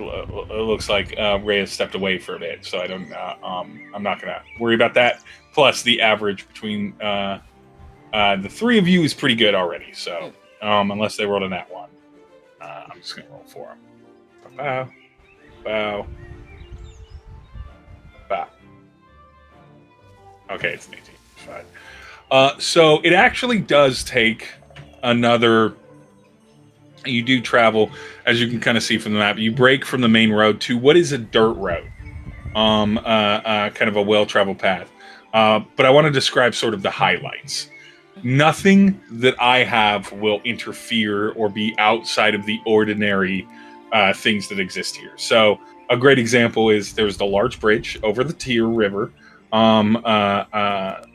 looks like Ray has stepped away for a bit, so I don't. I'm not gonna worry about that. Plus, the average between the three of you is pretty good already. So, unless they rolled a nat one, I'm just gonna roll for them. Bow, bow, bow. Okay, it's an 18. Fine. So it actually does take another. You do travel, as you can kind of see from the map. You break from the main road to what is a dirt road, kind of a well-traveled path. But I want to describe sort of the highlights. nothing that I have will interfere or be outside of the ordinary things that exist here. So a great example is there's the large bridge over the Tyr River that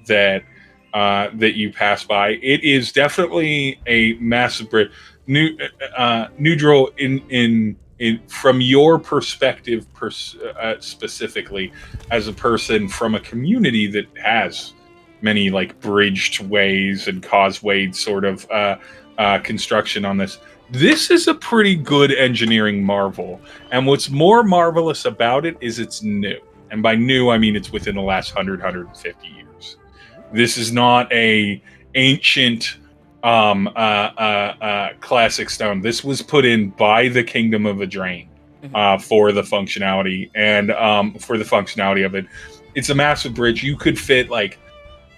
you pass by. It is definitely a massive bridge. Nhudrel, in from your perspective, specifically as a person from a community that has many like bridged ways and causewayed sort of construction on this. This is a pretty good engineering marvel, and what's more marvelous about it is it's new. And by new, I mean it's within the last 150 years. This is not a ancient classic stone. This was put in by the Kingdom of Adrain for the functionality of it. It's a massive bridge. You could fit like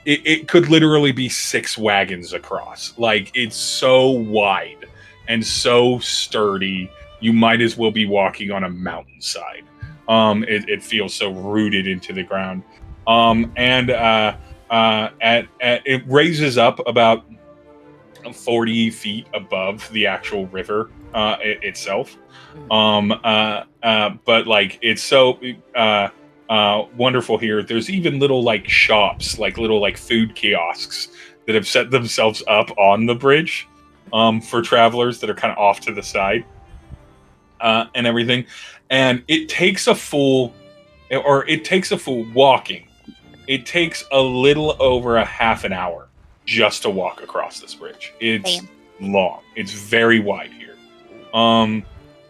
it could literally be 6 wagons across. Like, it's so wide and so sturdy. You might as well be walking on a mountainside. It feels so rooted into the ground. It raises up about 40 feet above the actual river itself. But like, it's so wonderful here. There's even little like shops, like little like food kiosks that have set themselves up on the bridge for travelers that are kind of off to the side and everything. And it takes a full walking. It takes a little over a half an hour just to walk across this bridge. It's long. It's very wide here.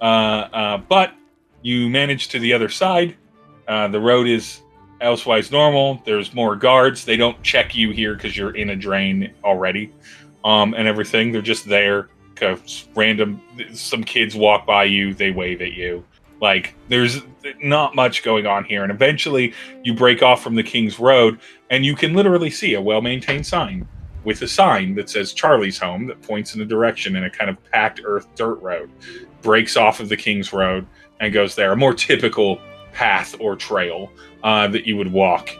But you manage to the other side. The road is elsewise normal. There's more guards. They don't check you here because you're in a drain already, and everything. They're just there because some kids walk by you. They wave at you. Like, there's not much going on here. And eventually you break off from the King's Road, and you can literally see a well-maintained sign with a sign that says Charlie's Home that points in a direction in a kind of packed earth dirt road. Breaks off of the King's Road and goes there. A more typical path or trail that you would walk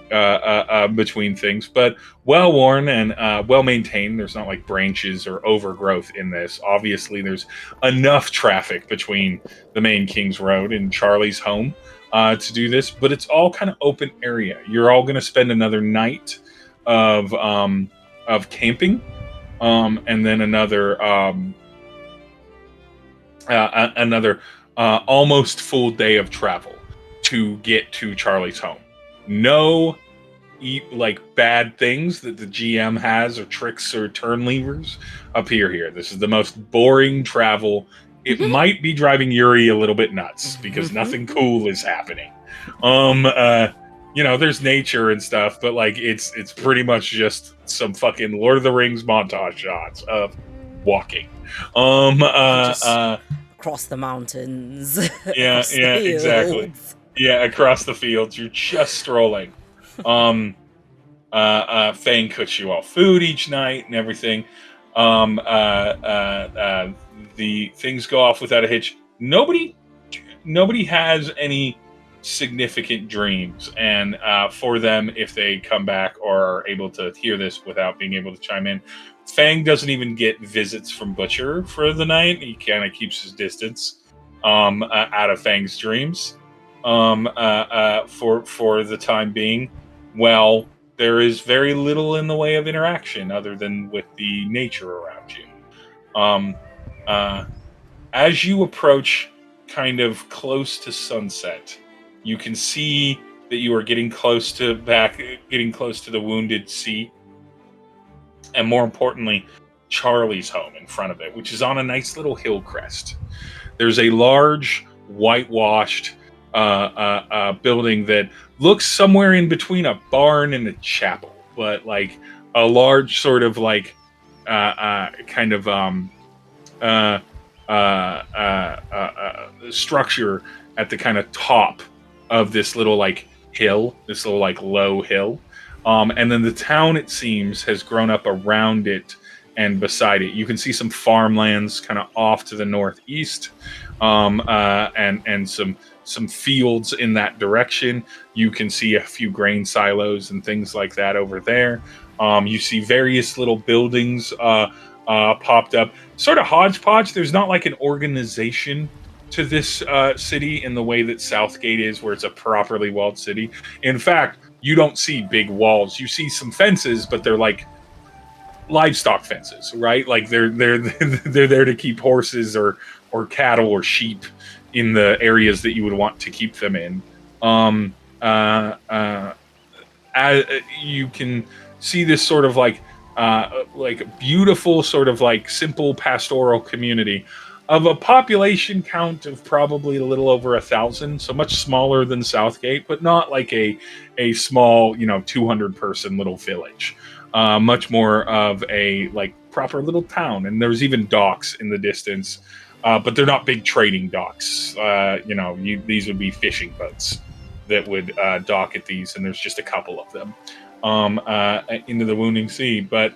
between things, but well worn and well maintained. There's not like branches or overgrowth in this. Obviously, there's enough traffic between the main King's Road and Charlie's Home to do this, but it's all kind of open area. You're all going to spend another night of camping, and then another almost full day of travel to get to Charlie's Home. No like bad things that the GM has or tricks or turn levers appear here. This is the most boring travel. It might be driving Yuri a little bit nuts because nothing cool is happening. There's nature and stuff, but like it's pretty much just some fucking Lord of the Rings montage shots of walking. Across the mountains. Yeah, exactly. Yeah, across the fields. You're just strolling. Fang cooks you all food each night and everything. The things go off without a hitch. Nobody has any significant dreams, and for them, if they come back or are able to hear this without being able to chime in, Fang doesn't even get visits from Butcher for the night. He kind of keeps his distance out of Fang's dreams for the time being. Well, there is very little in the way of interaction other than with the nature around you. As you approach kind of close to sunset, you can see that you are getting close to the Wounded Sea. And more importantly, Charlie's Home in front of it, which is on a nice little hill crest. There's a large, whitewashed building that looks somewhere in between a barn and a chapel, but like a large sort of like structure at the kind of top of this little like hill, this little like low hill. And then the town, it seems, has grown up around it and beside it. You can see some farmlands kind of off to the northeast, and some some fields in that direction. You can see a few grain silos and things like that over there. You see various little buildings popped up, sort of hodgepodge. There's not like an organization to this city in the way that Southgate is, where it's a properly walled city. In fact, you don't see big walls. You see some fences, but they're like livestock fences, right? Like they're there to keep horses or cattle or sheep in the areas that you would want to keep them in. You can see this sort of like beautiful, sort of like simple pastoral community of a population count of probably a little over 1,000, so much smaller than Southgate, but not like a small 200 person little village. Much more of a like proper little town, and there's even docks in the distance, but they're not big trading docks. These would be fishing boats that would dock at these, and there's just a couple of them into the Wounding Sea. But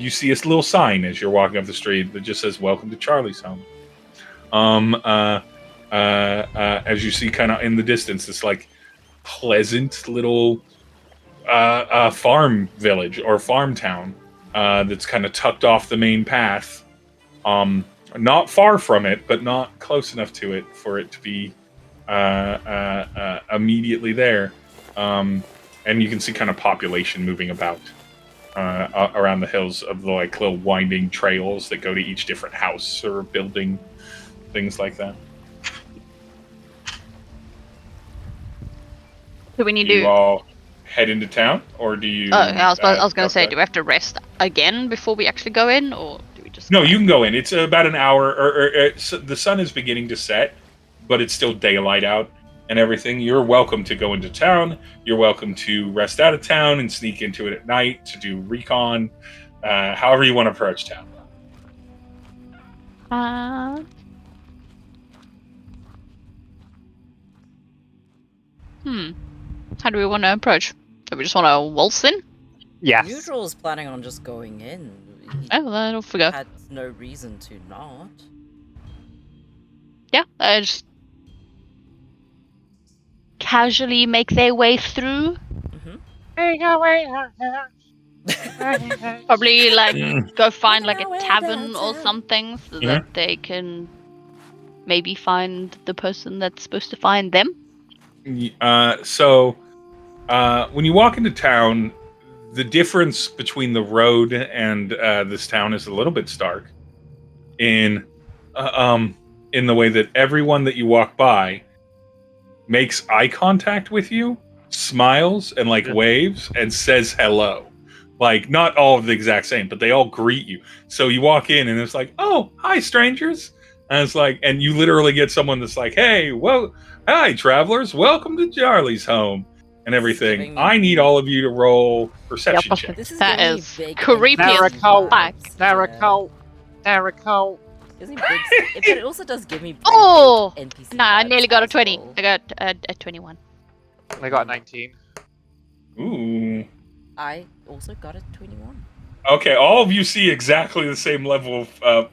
you see this little sign as you're walking up the street that just says "Welcome to Charlie's Home." As you see, kind of in the distance, this like pleasant little farm village or farm town that's kind of tucked off the main path. Not far from it, but not close enough to it for it to be immediately there. And you can see kind of population moving about around the hills of the like little winding trails that go to each different house or building, things like that. Do we need Do you to? all head into town, or do you? I was going to say, outside? do we have to rest again before we actually go in, or do we just? No, you can go in. It's about an hour, so the sun is beginning to set, but it's still daylight out and everything. You're welcome to go into town. You're welcome to rest out of town and sneak into it at night to do recon. However you want to approach town. How do we want to approach? Do we just want to waltz in? Yes. Nhudrel is planning on just going in. He Oh, well, I don't forget. had no reason to not. Yeah, just casually make their way through. Probably like go find like a tavern or something so that they can maybe find the person that's supposed to find them. So when you walk into town, the difference between the road and this town is a little bit stark in the way that everyone that you walk by makes eye contact with you, smiles and like waves and says hello. Like not all of the exact same, but they all greet you. So you walk in and it's like, "Oh, hi strangers." And it's like, and you literally get someone that's like, "Hey, well, hi travelers, welcome to Charlie's Home," and everything. I need all of you to roll perception checks. This is That giving me is big creepy as NPC fuck. vibes. Jericho. Gives me big- but it also does give me big Oh! NPC Nah, I nearly vibes got a as 20. well. I got a 21. I got 19. Ooh. I also got a 21. Okay, all of you see exactly the same level of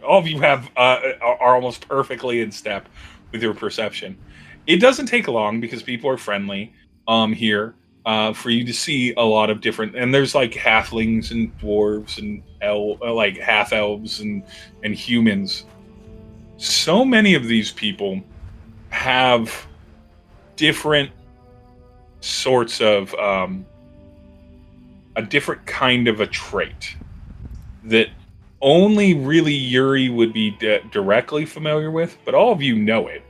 all of you have are almost perfectly in step with your perception. It doesn't take long because people are friendly here for you to see a lot of different, and there's like halflings and dwarves and like half elves and humans. So many of these people have different sorts of a different kind of a trait that only really Yuri would be directly familiar with, but all of you know it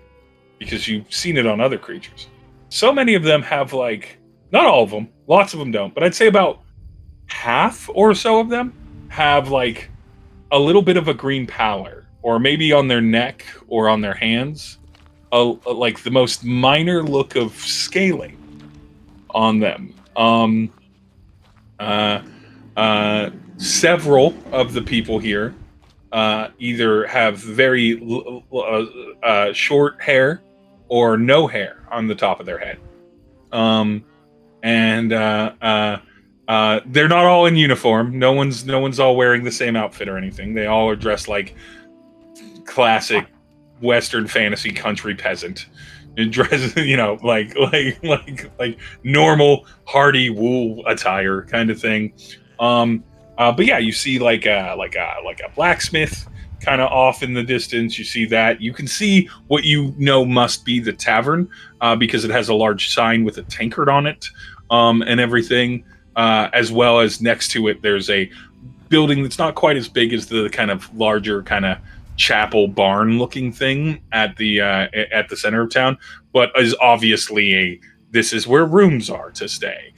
because you've seen it on other creatures. So many of them have like, not all of them, lots of them don't, but I'd say about half or so of them have like a little bit of a green pallor, or maybe on their neck or on their hands, like the most minor look of scaling on them. Several of the people here either have very short hair or no hair on the top of their head. They're not all in uniform. No one's all wearing the same outfit or anything. They all are dressed like classic Western fantasy country peasant, and dressed, like normal hardy wool attire kind of thing. But yeah, you see like a blacksmith kind of off in the distance. You see that. You can see what you know must be the tavern because it has a large sign with a tankard on it and everything. As well as next to it, there's a building that's not quite as big as the kind of larger kind of chapel barn looking thing at the center of town, but is obviously this is where rooms are to stay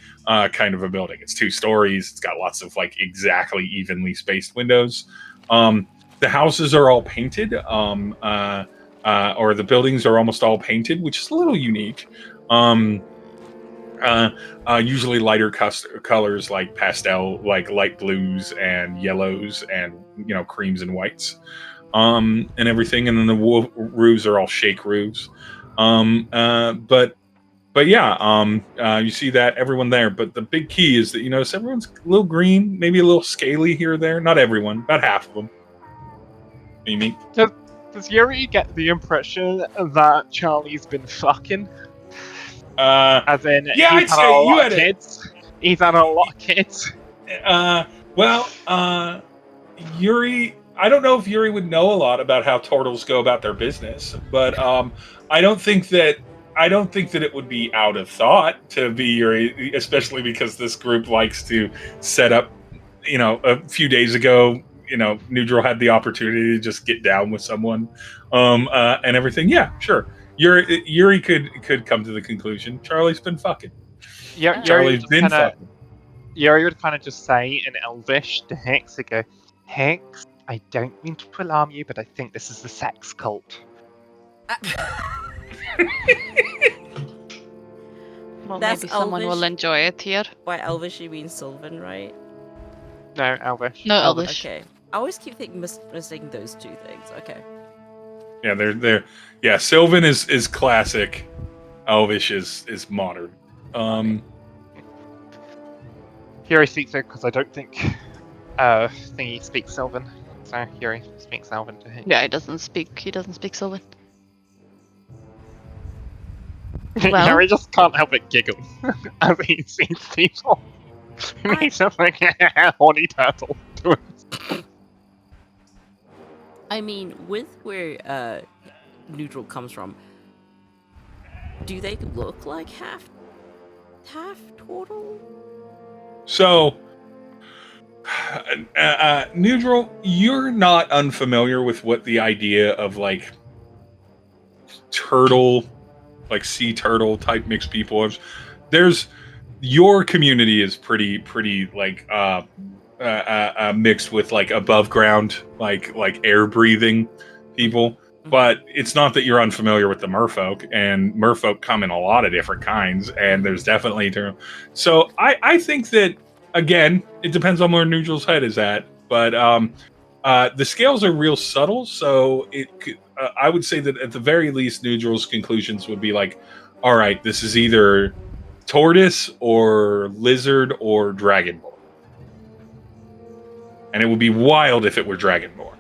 kind of a building. It's 2 stories. It's got lots of like exactly evenly spaced windows. The houses are all painted, or the buildings are almost all painted, which is a little unique. Usually lighter colors like pastel, like light blues and yellows and creams and whites, and everything. And then the roofs are all shake roofs. But yeah, you see that everyone there. But the big key is that you notice everyone's a little green, maybe a little scaly here or there. Not everyone, about half of them. Maybe. Does Yuri get the impression that Charlie's been fucking? As in, yeah, he's had a lot of kids. He's had a lot of kids. Yuri, I don't know if Yuri would know a lot about how turtles go about their business, but I don't think that it would be out of thought to be Yuri, especially because this group likes to set up. A few days ago, Nhudrel had the opportunity to just get down with someone, and everything. Yeah, sure. Yuri could come to the conclusion Charlie's been fucking. Yeah, Charlie's been fucking. Yuri would kind of just say in Elvish to Hex, he'd go, Hex, I don't mean to alarm you, but I think this is the sex cult. Well, That's maybe someone Elvish. will enjoy it here. By Elvish, you mean Sylvan, right? No, Elvish. No, Elvish. Okay. I always keep mistaking those 2 things. Okay. Yeah, they're yeah. Sylvan is classic. Elvish is modern. Yuri speaks it because I don't think Thingy speaks Sylvan. So Yuri speaks Sylvan to him. Yeah, he doesn't speak Sylvan. Well- Yuri just can't help but giggle as he sees people. He's just like horny turtle. I mean, with where Nhudrel comes from, do they look like half turtle? So, Nhudrel, you're not unfamiliar with what the idea of like turtle, like sea turtle type mixed people is. There's your community is pretty like mixed with like above ground, like air breathing people. But it's not that you're unfamiliar with the merfolk, and merfolk come in a lot of different kinds, and there's definitely so I think that again it depends on where Nhudrel's head is at, but the scales are real subtle, so I would say that at the very least Nhudrel's conclusions would be like, all right, this is either tortoise or lizard or dragonborn, and it would be wild if it were dragonborn.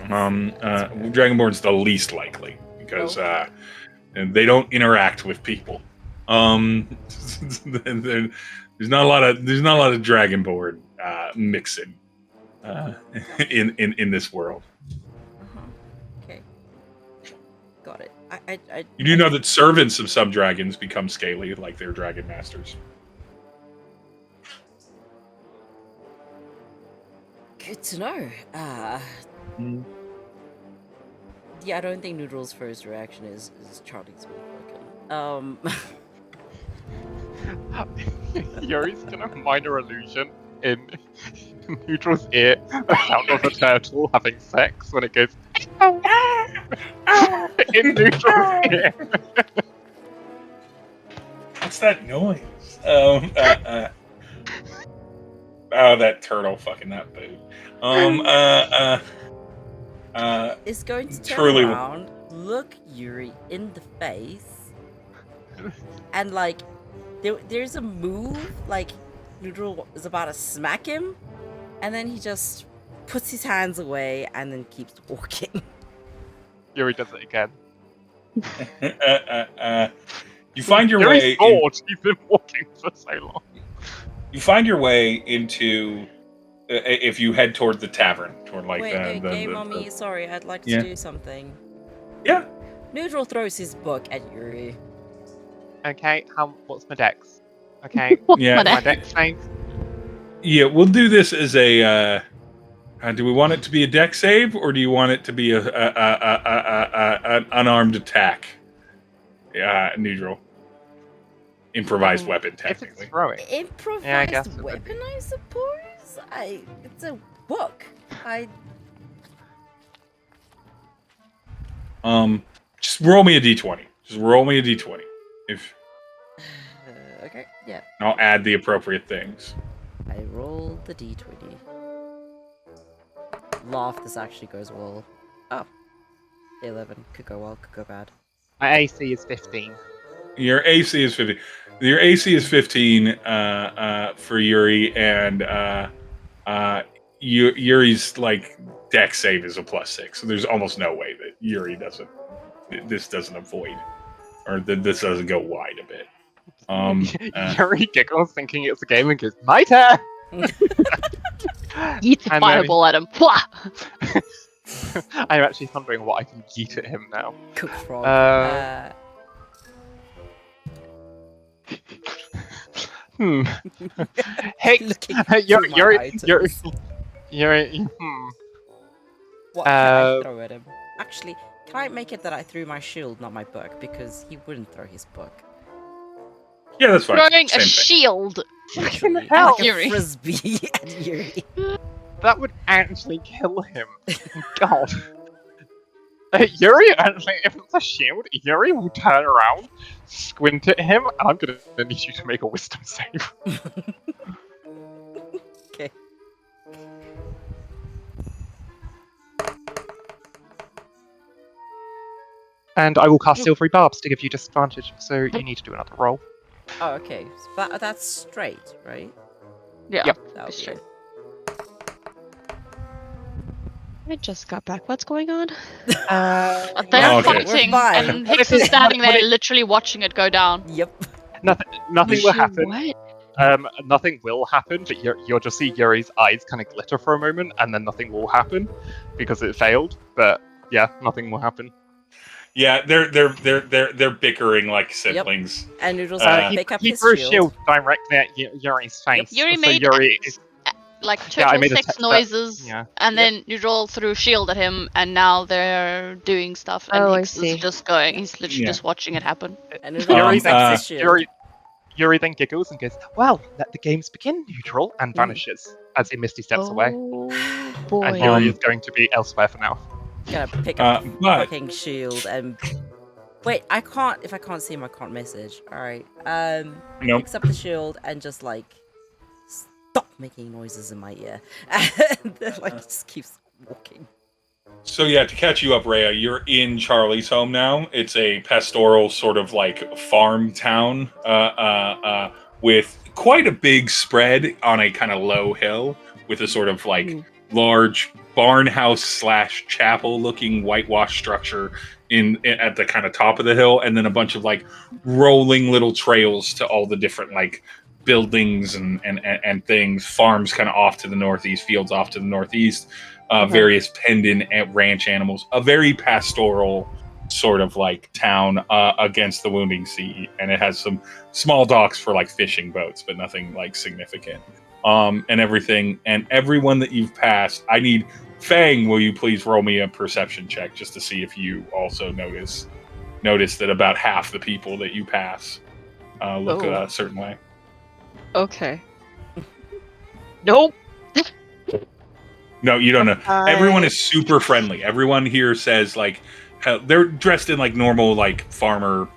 Dragonborn's the least likely because they don't interact with people. There's not a lot of dragonborn mixing in this world. Okay, got it. You do know that servants of some dragons become scaly, like their dragon masters. Good to know. Yeah, I don't think Nhudrel's first reaction is Charlie's been fucking. Yuri's gonna minor illusion in Nhudrel's ear the sound of a turtle having sex when it goes in Nhudrel's ear. What's that noise? Oh, that turtle fucking that boo. Is going to turn truly around, look Yuri in the face, and like there's a move like Nhudrel is about to smack him, and then he just puts his hands away and then keeps walking. Yuri does it again. You find your Yuri's way. bored. He's been walking for so long. You find your way into. If you head toward the tavern, toward like Wait, the Gay Mommy, sorry, I'd like to do something. Yeah. Nhudrel throws his book at Yuri. Okay, what's my dex? Okay, Yeah. my dex save. Yeah, we'll do this as a. Do we want it to be a deck save, or do you want it to be an unarmed attack? Neutral. Improvised weapon, If technically. it's throwing. Improvised guess it would weapon, I suppose? It's a book. Just roll me a d20. Just roll me a d20. Okay, yeah. I'll add the appropriate things. I rolled the d20. Laugh, this actually goes well. Oh. 11. Could go well, could go bad. My AC is 15. Your AC is 15. Your AC is 15 for Yuri, and Yuri's like deck save is a +6. So there's almost no way that Yuri this doesn't avoid, or that this doesn't go wide a bit. Yuri giggles, thinking it's a game, and goes, "My turn." Yeet the And fireball at him. Pwah! I'm actually wondering what I can yeet at him now. Cook frog. Hey, Looking Yuri, through my Yuri. What can I throw at him? Actually, can I make it that I threw my shield, not my book? Because he wouldn't throw his book. Yeah, that's fine. Throwing Same a thing. shield. Literally, hell? like a Yuri. frisbee at Yuri. That would actually kill him. God. Yuri actually, if it's a shield, Yuri will turn around, squint at him, and I'm gonna need you to make a wisdom save. Okay. And I will cast Silvery Barbs to give you disadvantage, so you need to do another roll. Oh, okay. But that's straight, right? Yeah, Yep. That'll it's be true. it. I just got back. What's going on? They're Oh, okay. fighting, We're fine. and Hicks is standing there, literally watching it go down. Yep. Nothing will happen. What? Nothing will happen, but you'll just see Yuri's eyes kind of glitter for a moment, and then nothing will happen because it failed. But yeah, nothing will happen. Yeah, they're bickering like siblings. And Nhudrel's Uh, gonna pick up He his threw a shield. shield directly at Yuri's face. Yuri so made Yuri is, like Yeah, I turtle made a sex te- noises, yeah. and then Nhudrel threw a shield at him, and now they're doing stuff, and Oh, I Hicks see. is just going. He's literally Yeah. just watching it happen. And Nhudrel Yuri, picks up his shield. Yuri then giggles and goes, "Well, let the games begin, Nhudrel," and vanishes as he misty steps away. Oh And boy. Yuri is going to be elsewhere for now. Gonna pick up the But fucking shield and wait. I can't. If I can't see him, I can't message. All right. Nope. Picks up the shield and just like stop making noises in my ear, and then like just keeps walking. So yeah, to catch you up, Rhea, you're in Charlie's home now. It's a pastoral sort of like farm town with quite a big spread on a kind of low hill with a sort of like large barn house / chapel looking whitewashed structure at the kind of top of the hill, and then a bunch of like rolling little trails to all the different like buildings and things, farms kind of off to the northeast, fields off to the northeast. Various penned in ranch animals, a very pastoral sort of like town against the Wounding Sea, and it has some small docks for like fishing boats, but nothing like significant. And everything, and everyone that you've passed, I need Fang. Will you please roll me a perception check just to see if you also notice that about half the people that you pass look a certain way. Okay. Nope. No, you don't know. Everyone is super friendly. Everyone here says like they're dressed in like normal like farmer,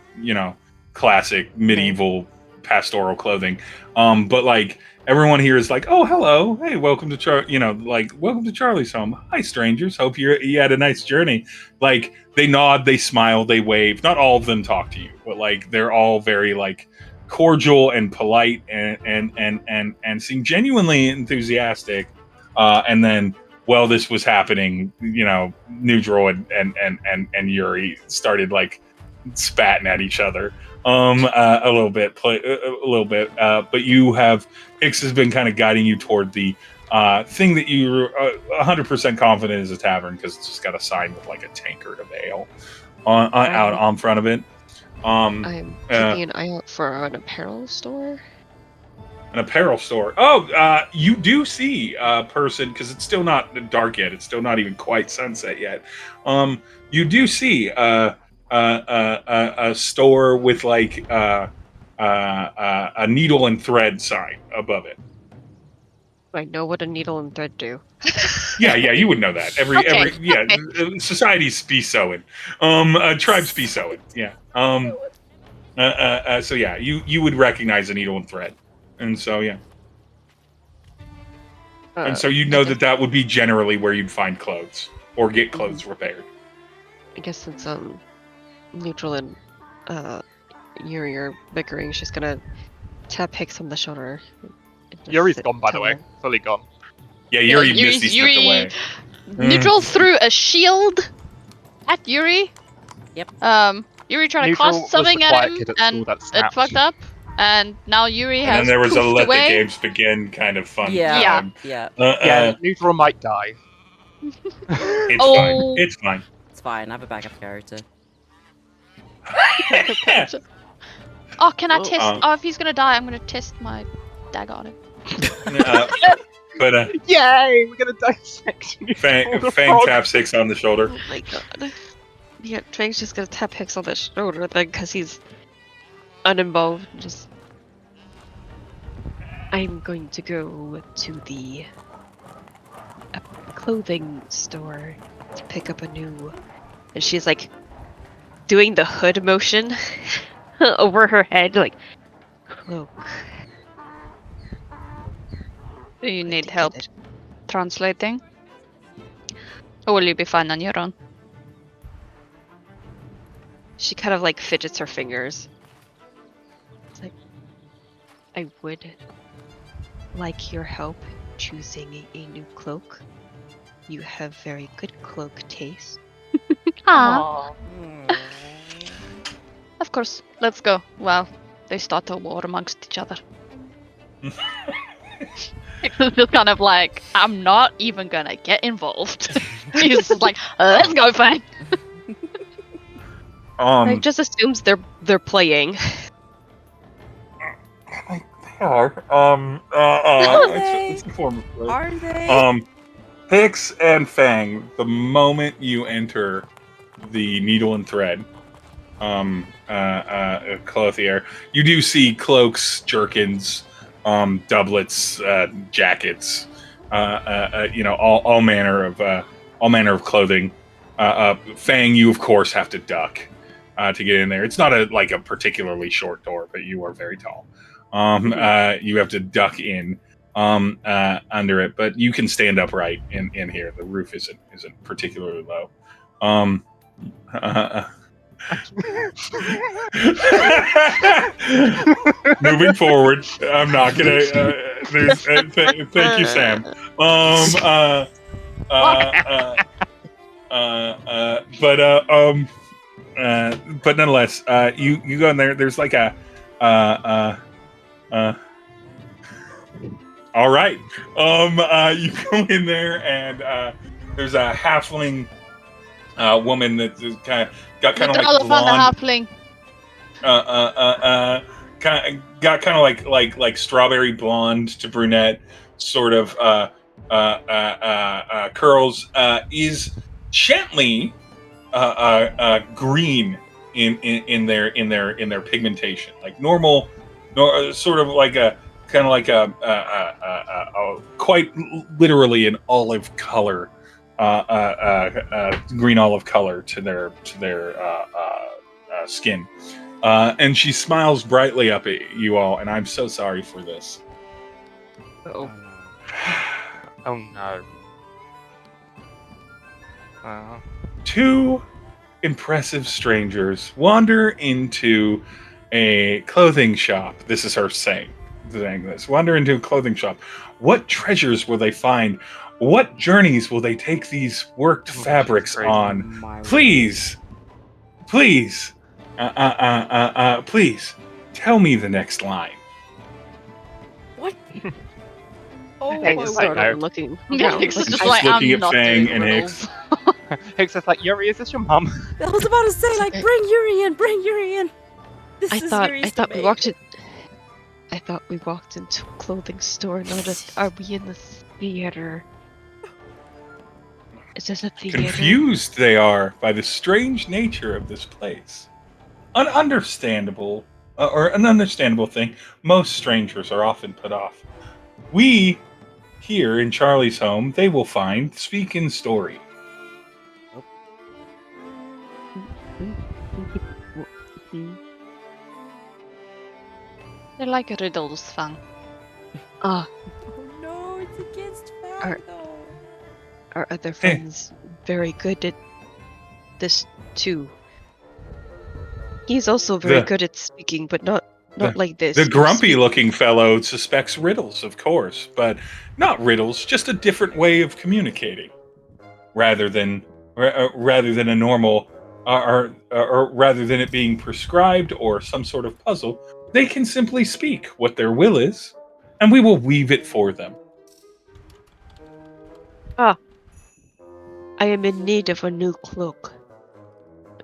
classic medieval pastoral clothing. But like everyone here is like, "Oh, hello. Hey, welcome to welcome to Charlie's home. Hi strangers. Hope you had a nice journey." Like they nod, they smile, they wave. Not all of them talk to you, but like they're all very like cordial and polite and seem genuinely enthusiastic. And then while this was happening, Nhudrel and Yuri started like spatting at each other a little bit, but Hicks has been kind of guiding you toward the thing that you're 100% confident is a tavern, because it's just got a sign with like a tankard of ale out on front of it. I'm keeping an eye out for an apparel store. An apparel store. Oh, you do see a person, because it's still not dark yet. It's still not even quite sunset yet. You do see a store with like a needle and thread sign above it. I know what a needle and thread do. Yeah, you would know that. Okay. Societies be sewing. Tribes be sewing. Yeah. So yeah, you would recognize a needle and thread. And so, yeah. And so you know that would be generally where you'd find clothes or get clothes repaired. I guess since Nhudrel and Yuri are bickering, she's gonna tap Hicks on the shoulder. and just Yuri's gone, by the tell way. her- Fully gone. Yeah, Yuri misty stepped away. Nhudrel threw a shield at Yuri. Yep. Yuri tried to Nhudrel cast was something the at quiet him, kid at and school that it snapped. fucked up. And now Yuri And has then there was a poofed let away. the games begin kind of fun. Yeah. time. Yeah. Yeah, Nhudrel might die. It's Oh. fine. It's fine. It's fine. I have a backup character. Oh, can I Oh, test? If he's gonna die, I'm gonna test my dagger on him. But Yay! We're gonna dissect Fang taps Hicks on the shoulder. Oh my god. Yeah, Fang's just gonna tap Hicks on the shoulder then, because he's uninvolved. Just. I'm going to go to the clothing store to pick up a new. And she's like doing the hood motion over her head, like cloak. Do you I need think help that- translating? Or will you be fine on your own? She kind of like fidgets her fingers. It's like, I would like your help choosing a new cloak. You have very good cloak taste. Ah, of course. Let's go. Well, they start a war amongst each other. It's just kind of like, I'm not even gonna get involved. He's just like, let's go, Fang. I just assumes they're playing. They are. It's a form of play. Are they? Hicks and Fang, the moment you enter the needle and thread clothier, you do see cloaks, jerkins, doublets, jackets, all manner of clothing. Fang, you of course have to duck to get in there. It's not a particularly short door, but you are very tall. You have to duck in under it, but you can stand upright in here. The roof isn't particularly low. Moving forward, I'm not gonna. Thank you, Sam. But nonetheless, you go in there. There's like a all right. You go in there and there's a halfling woman that got kind of All like about the blonde. halfling. Got kind of like strawberry blonde to brunette sort of curls. Is gently green in their pigmentation, like normal, sort of like a kind of like a quite literally an olive color, green olive color to their skin. And she smiles brightly up at you all, and I'm so sorry for this. Oh. Oh no. Two impressive strangers wander into a clothing shop. This is her saying this. Wander into a clothing shop. What treasures will they find What journeys will they take these worked Oh, she's fabrics crazy. on? My Please, please, please, tell me the next line. What? Oh I Hey, my just it's like, start word. no. looking Yeah, around. Hicks is Like, just Just like, looking I'm at not Fang doing and riddles. Hicks is like, Yuri, is this your mum? I was about to say, It's like, okay. bring Yuri in, bring Yuri in. This is I Yuri's thought we domain. walked in. I thought we walked into a clothing store, not a. Are we in the theater? Is this a theater? Confused they are by the strange nature of this place. An understandable thing. Most strangers are often put off. We here in Charlie's home, they will find speak in story. They like riddles, Fang. Ah, Oh no, it's against Fang Are- though. our other friend's very good at this too. He's also very The- good at speaking, but not the- like this. The He grumpy speaks- looking fellow suspects riddles, of course, but not riddles, just a different way of communicating. Rather than a normal or rather than it being prescribed or some sort of puzzle, they can simply speak what their will is, and we will weave it for them. I am in need of a new cloak.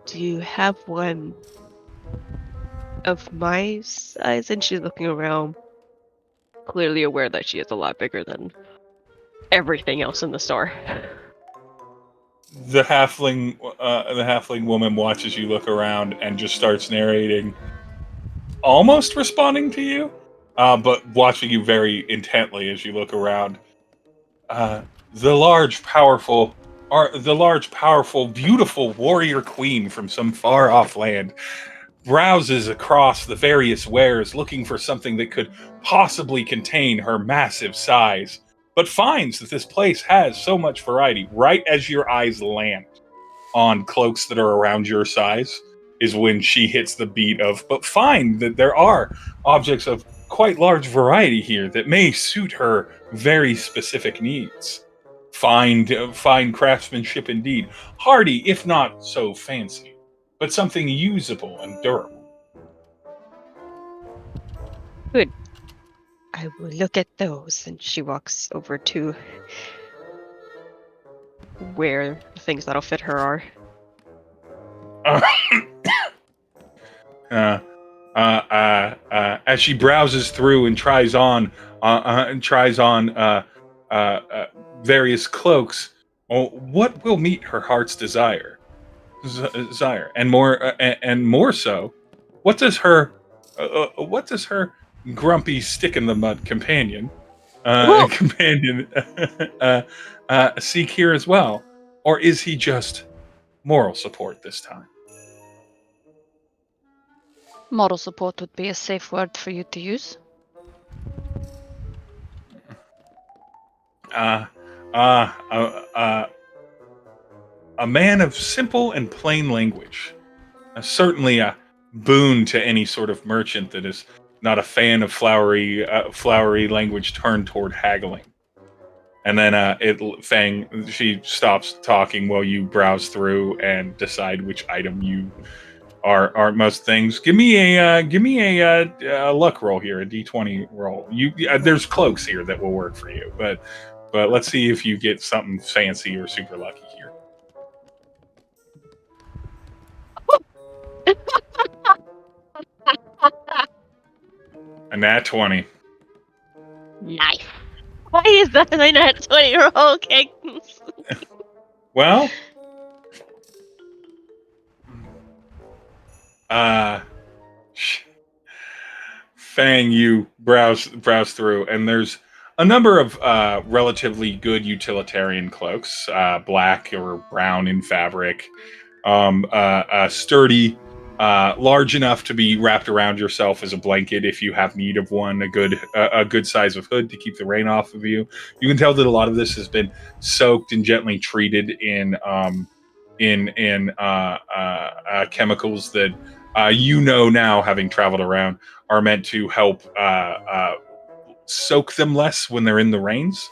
Do you have one of my size? And she's looking around, clearly aware that she is a lot bigger than everything else in the store. The halfling woman watches you look around and just starts narrating, almost responding to you, but watching you very intently as you look around. The large, powerful, beautiful warrior queen from some far off land browses across the various wares looking for something that could possibly contain her massive size, but finds that this place has so much variety. Right as your eyes land on cloaks that are around your size is when she hits the beat of, but find that there are objects of quite large variety here that may suit her very specific needs. Fine craftsmanship indeed, hardy if not so fancy, but something usable and durable. I will look at those. And she walks over to where the things that'll fit her are. As she browses through and tries on various cloaks, what will meet her heart's desire, and more so, what does her grumpy stick in the mud companion Whoa! seek here as well, or is he just moral support this time? Moral support would be a safe word for you to use. uh, uh, uh, uh, a man of simple and plain language. Certainly a boon to any sort of merchant that is not a fan of flowery language turned toward haggling. And then Fang, she stops talking while you browse through and decide which item you are most things. Give me a luck roll here, a d20 roll. There's cloaks here that will work for you, but let's see if you get something fancy or super lucky here. A nat 20. Nice. Why is that a nat 20 roll, Kings? Well, uh, Fang, you browse through, and there's a number of relatively good utilitarian cloaks, black or brown in fabric, sturdy, large enough to be wrapped around yourself as a blanket if you have need of one. A good size of hood to keep the rain off of you. You can tell that a lot of this has been soaked and gently treated in chemicals that now, having traveled around, are meant to help soak them less when they're in the rains.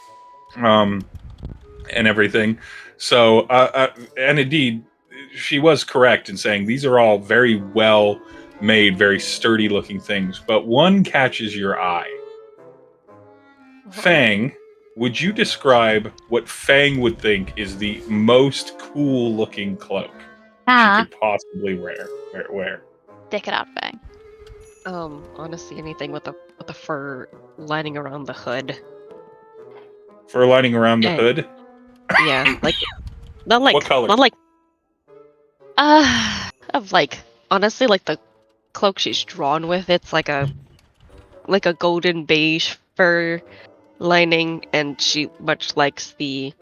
and everything. So, and indeed, she was correct in saying these are all very well made, very sturdy looking things. But one catches your eye. Fang, would you describe what Fang would think is the most cool looking cloak she could possibly wear? Deck it out, Fang. Honestly, anything with a fur lining around the hood. Fur lining around the And- hood? Yeah, like not like What color? not like of like honestly like the cloak she's drawn with. It's like a golden beige fur lining, and she much likes the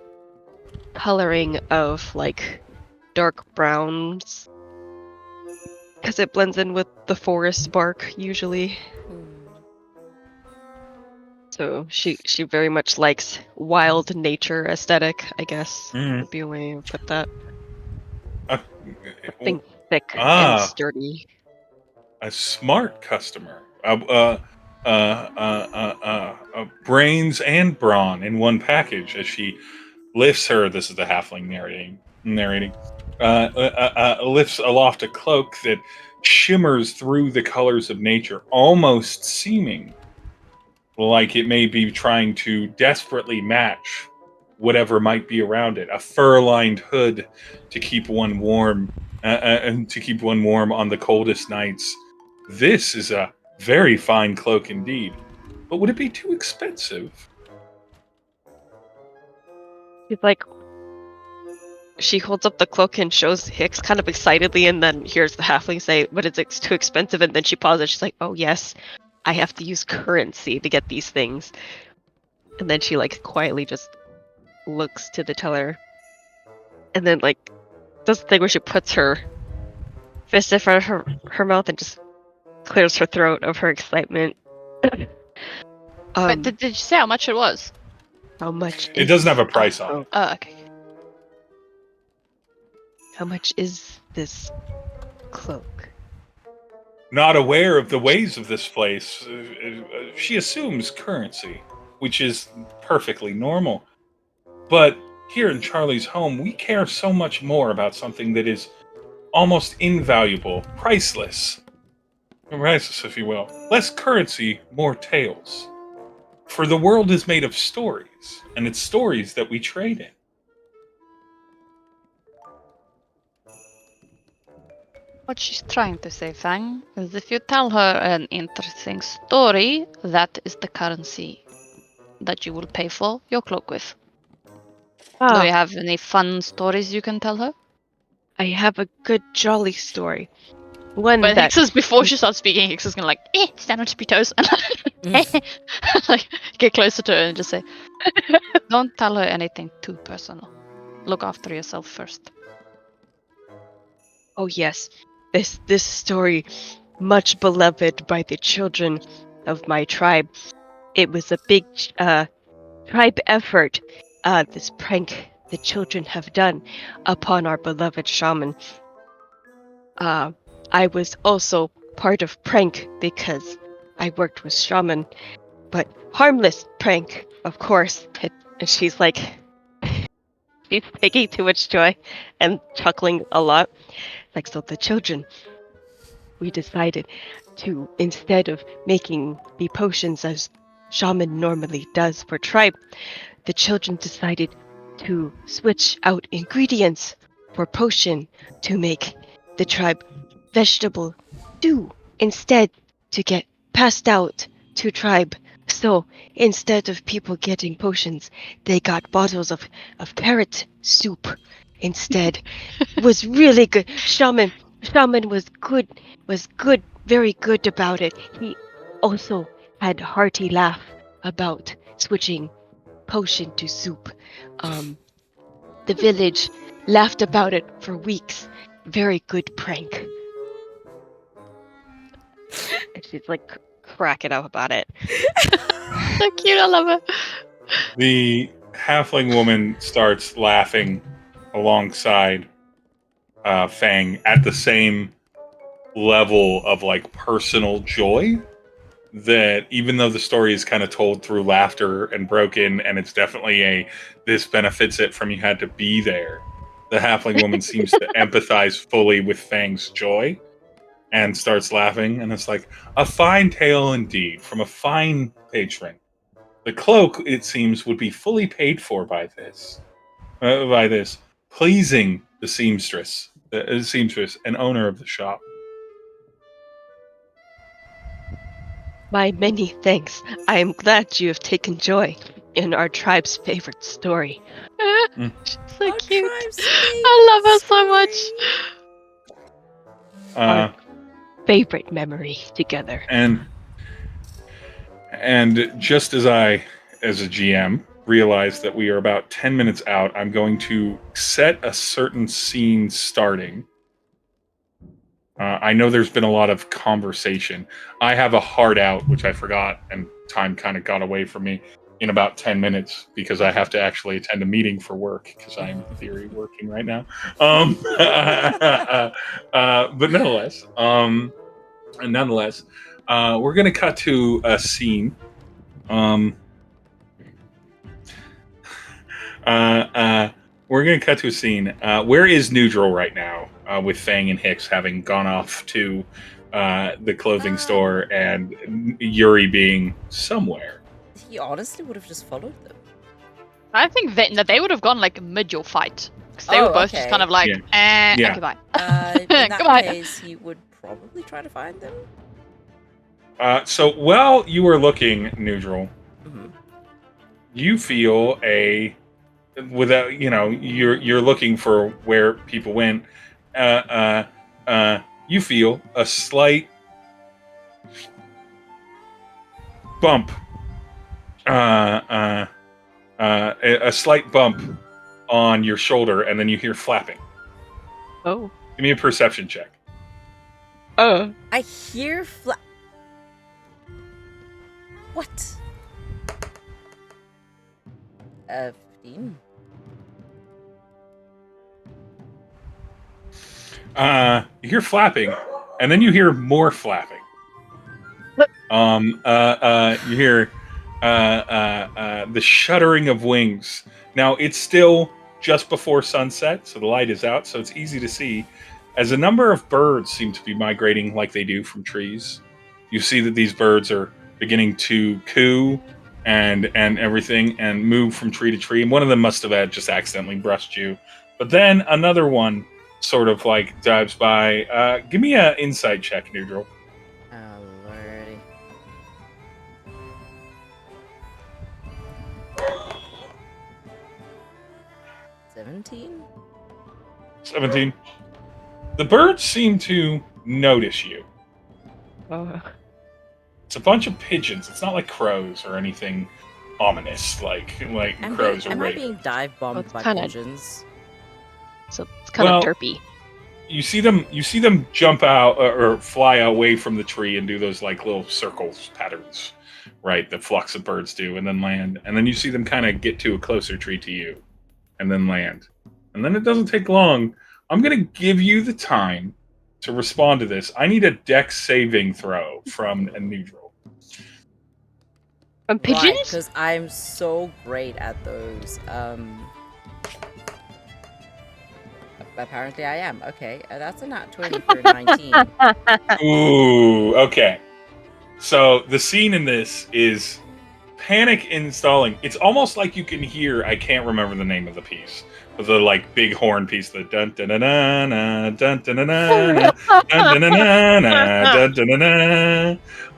coloring of like dark browns because it blends in with the forest bark usually. So she very much likes wild nature aesthetic, I guess would be a way to put that. Think thick and sturdy. A smart customer. Brains and brawn in one package as she lifts her. This is the halfling narrating. Lifts aloft a cloak that shimmers through the colors of nature, almost seeming like it may be trying to desperately match whatever might be around it. A fur-lined hood to keep one warm, and to keep one warm on the coldest nights. This is a very fine cloak indeed. But would it be too expensive? She's like, she holds up the cloak and shows Hicks kind of excitedly, and then hears the halfling say, "But it's too expensive." And then she pauses. She's like, "Oh yes, I have to use currency to get these things." And then she like quietly just looks to the teller, and then like does the thing where she puts her fist in front of her mouth and just clears her throat of her excitement. But did you say how much it was? How much? It doesn't have a price on it. Oh, okay. How much is this cloak? Not aware of the ways of this place, she assumes currency, which is perfectly normal. But here in Charlie's home, we care so much more about something that is almost invaluable, priceless, if you will. Less currency, more tales. For the world is made of stories, and it's stories that we trade in. What she's trying to say, Fang, is if you tell her an interesting story, that is the currency that you will pay for your cloak with. Do you have any fun stories you can tell her? I have a good jolly story. One But that Hicks is, before she starts speaking, Hicks is gonna like, stand on tippy toes and like get closer to her and just say, don't tell her anything too personal. Look after yourself first. Oh yes, this story, much beloved by the children of my tribe. It was a big tribe effort. This prank the children have done upon our beloved shaman. I was also part of prank because I worked with shaman, but harmless prank, of course. And she's like, she's taking too much joy and chuckling a lot. Like, so the children, we decided to, instead of making the potions as shaman normally does for tribe, the children decided to switch out ingredients for potion to make the tribe vegetable stew instead to get passed out to tribe. So instead of people getting potions, they got bottles of carrot soup instead. Was really good. Shaman was good, very good about it. He also had a hearty laugh about switching potion to soup. The village laughed about it for weeks. Very good prank. And she's like cracking up about it. So cute, I love it. The halfling woman starts laughing alongside Fang at the same level of like personal joy that even though the story is kind of told through laughter and broken, and it's definitely this benefits it from you had to be there, the halfling woman seems to empathize fully with Fang's joy and starts laughing, and it's like, a fine tale indeed, from a fine patron. The cloak, it seems, would be fully paid for by this, pleasing the seamstress and owner of the shop. My many thanks. I am glad you have taken joy in our tribe's favorite story. She's so Our cute. tribe's I love her so much. Our favorite memory together. And just as I, as a GM, realize that we are about 10 minutes out, I'm going to set a certain scene starting. I know there's been a lot of conversation. I have a hard out, which I forgot, and time kind of got away from me in about 10 minutes because I have to actually attend a meeting for work because I'm in theory working right now. But nonetheless, we're going to cut to a scene. We're going to cut to a scene. Where is Nhudrel right now, with Fang and Hicks having gone off to the clothing store and Yuri being somewhere? He honestly would have just followed them. I think that they would have gone like mid your fight. Because they Oh, were both just okay. kind of like, Yeah. okay, bye. In that Goodbye. case, he would probably try to find them. So while you are looking, Nhudrel, Mhm. you feel without, you're looking for where people went. You feel a slight bump. A slight bump on your shoulder, and then you hear flapping. Oh. Give me a perception check. Oh. I hear What? 15. You hear flapping, and then you hear more flapping. You hear the shuddering of wings. Now it's still just before sunset, so the light is out, so it's easy to see. As a number of birds seem to be migrating like they do from trees, you see that these birds are beginning to coo and everything and move from tree to tree. And one of them must have had just accidentally brushed you. But then another one sort of like dives by. Give me an insight check, Nhudrel. Oh, lordy. $17? 17. The birds seem to notice you. Oh. It's a bunch of pigeons. It's not like crows or anything ominous like crows or Am I ravens. being dive bombed Well, it's by kinda- pigeons? So it's kind of Well- derpy. You see them jump out or fly away from the tree and do those like little circles patterns, right? The flocks of birds do, and then land. And then you see them kind of get to a closer tree to you, and then land. And then it doesn't take long. I'm gonna give you the time to respond to this. I need a dex saving throw from a Nhudrel. From Right, pigeons? because I'm so great at those. Apparently I am. Okay, that's a nat 20 for 19. Ooh, okay. So the scene in this is panic installing. It's almost like you can hear, I can't remember the name of the piece, but the like big horn piece, the dun dun dun dun dun dun dun dun dun dun dun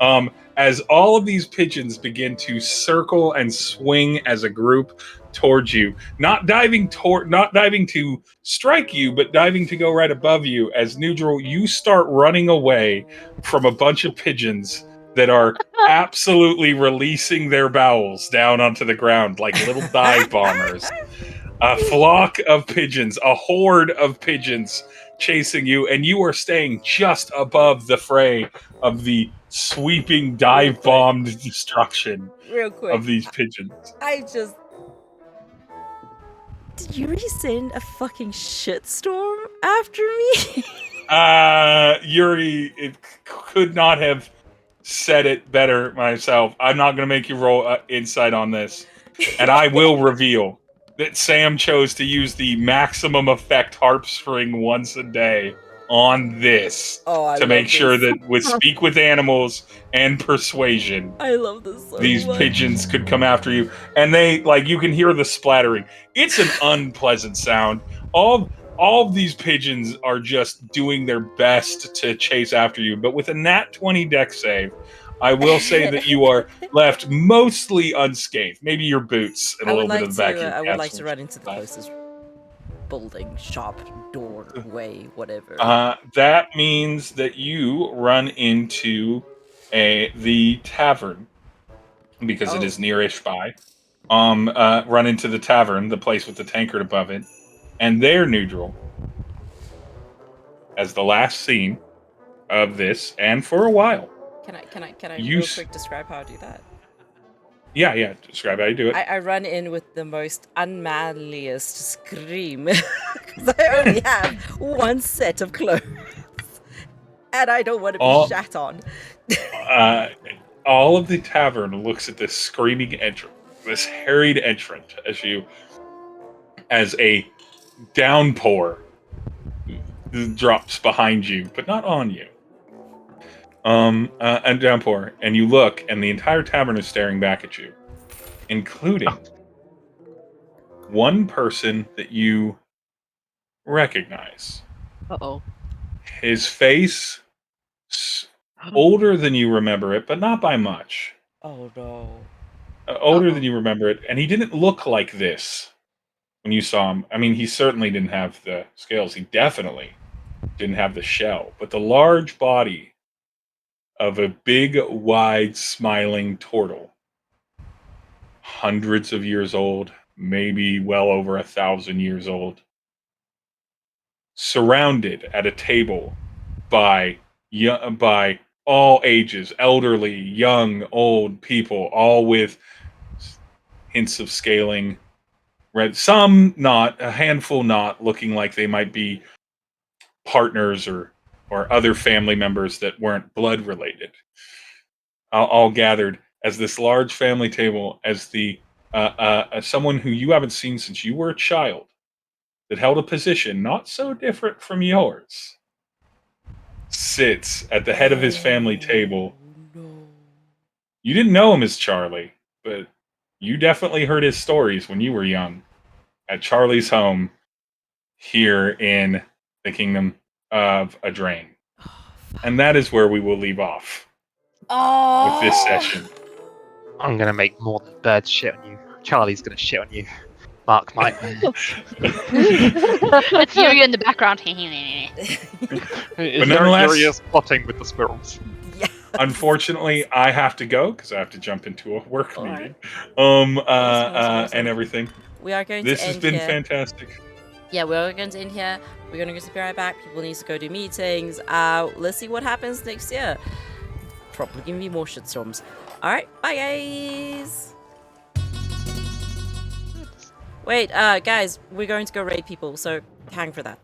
dun. As all of these pigeons begin to circle and swing as a group towards you, not diving to strike you, but diving to go right above you. As Nhudrel, you start running away from a bunch of pigeons that are absolutely releasing their bowels down onto the ground like little dive bombers. A flock of pigeons, a horde of pigeons chasing you, and you are staying just above the fray of the sweeping dive bombed destruction Real quick. of these pigeons. Did you send a fucking shitstorm after me? Yuri, it could not have said it better myself. I'm not going to make you roll insight on this. And I will reveal that Sam chose to use the maximum effect harp string once a day on this Oh, I to love make sure this. that with speak with animals and persuasion, I love this so these much. pigeons could come after you. And they, like, you can hear the splattering. It's an unpleasant sound. All of these pigeons are just doing their best to chase after you, but with a nat 20 deck save, I will say that you are left mostly unscathed. Maybe your boots and a little bit of the back of your I would like castle. to run into the closest building, shop, doorway, whatever. That means that you run into the tavern because it is nearish by. Run into the tavern, the place with the tankard above it, and there, Nhudrel, as the last scene of this, and for a while. Can I You real quick describe how I do that? Yeah. Describe how you do it. I run in with the most unmanliest scream because I only have one set of clothes and I don't want to be All- shat on. All of the tavern looks at this screaming entrant, this harried entrant, as a downpour drops behind you, but not on you. And downpour, and you look, and the entire tavern is staring back at you, including one person that you recognize. Uh-oh. His face older than you remember it, but not by much. Oh no. Older than you remember it, and he didn't look like this when you saw him. I mean, he certainly didn't have the scales. He definitely didn't have the shell, but the large body of a big, wide, smiling turtle, hundreds of years old, maybe well over 1,000 years old, surrounded at a table by all ages, elderly, young, old people, all with hints of scaling. Some not, a handful not, looking like they might be partners or other family members that weren't blood related. All gathered as this large family table, as the as someone who you haven't seen since you were a child, that held a position not so different from yours, sits at the head of his family table. No. You didn't know him as Charlie, but you definitely heard his stories when you were young at Charlie's home here in the Kingdom of Adrain. And that is where we will leave off with this session. I'm gonna make more than birds shit on you. Charlie's gonna shit on you. Mark my It's you in the background. It's nonetheless- very furious plotting with the squirrels. Yeah. Unfortunately, I have to go because I have to jump into a work All meeting. Awesome. And everything. We are going This to has end been here. fantastic. Yeah, we're going to end here. We're going to be right back. People need to go do meetings. Let's see what happens next year. Probably gonna be more shitstorms. All right, bye guys. Wait, guys, we're going to go raid people, so hang for that.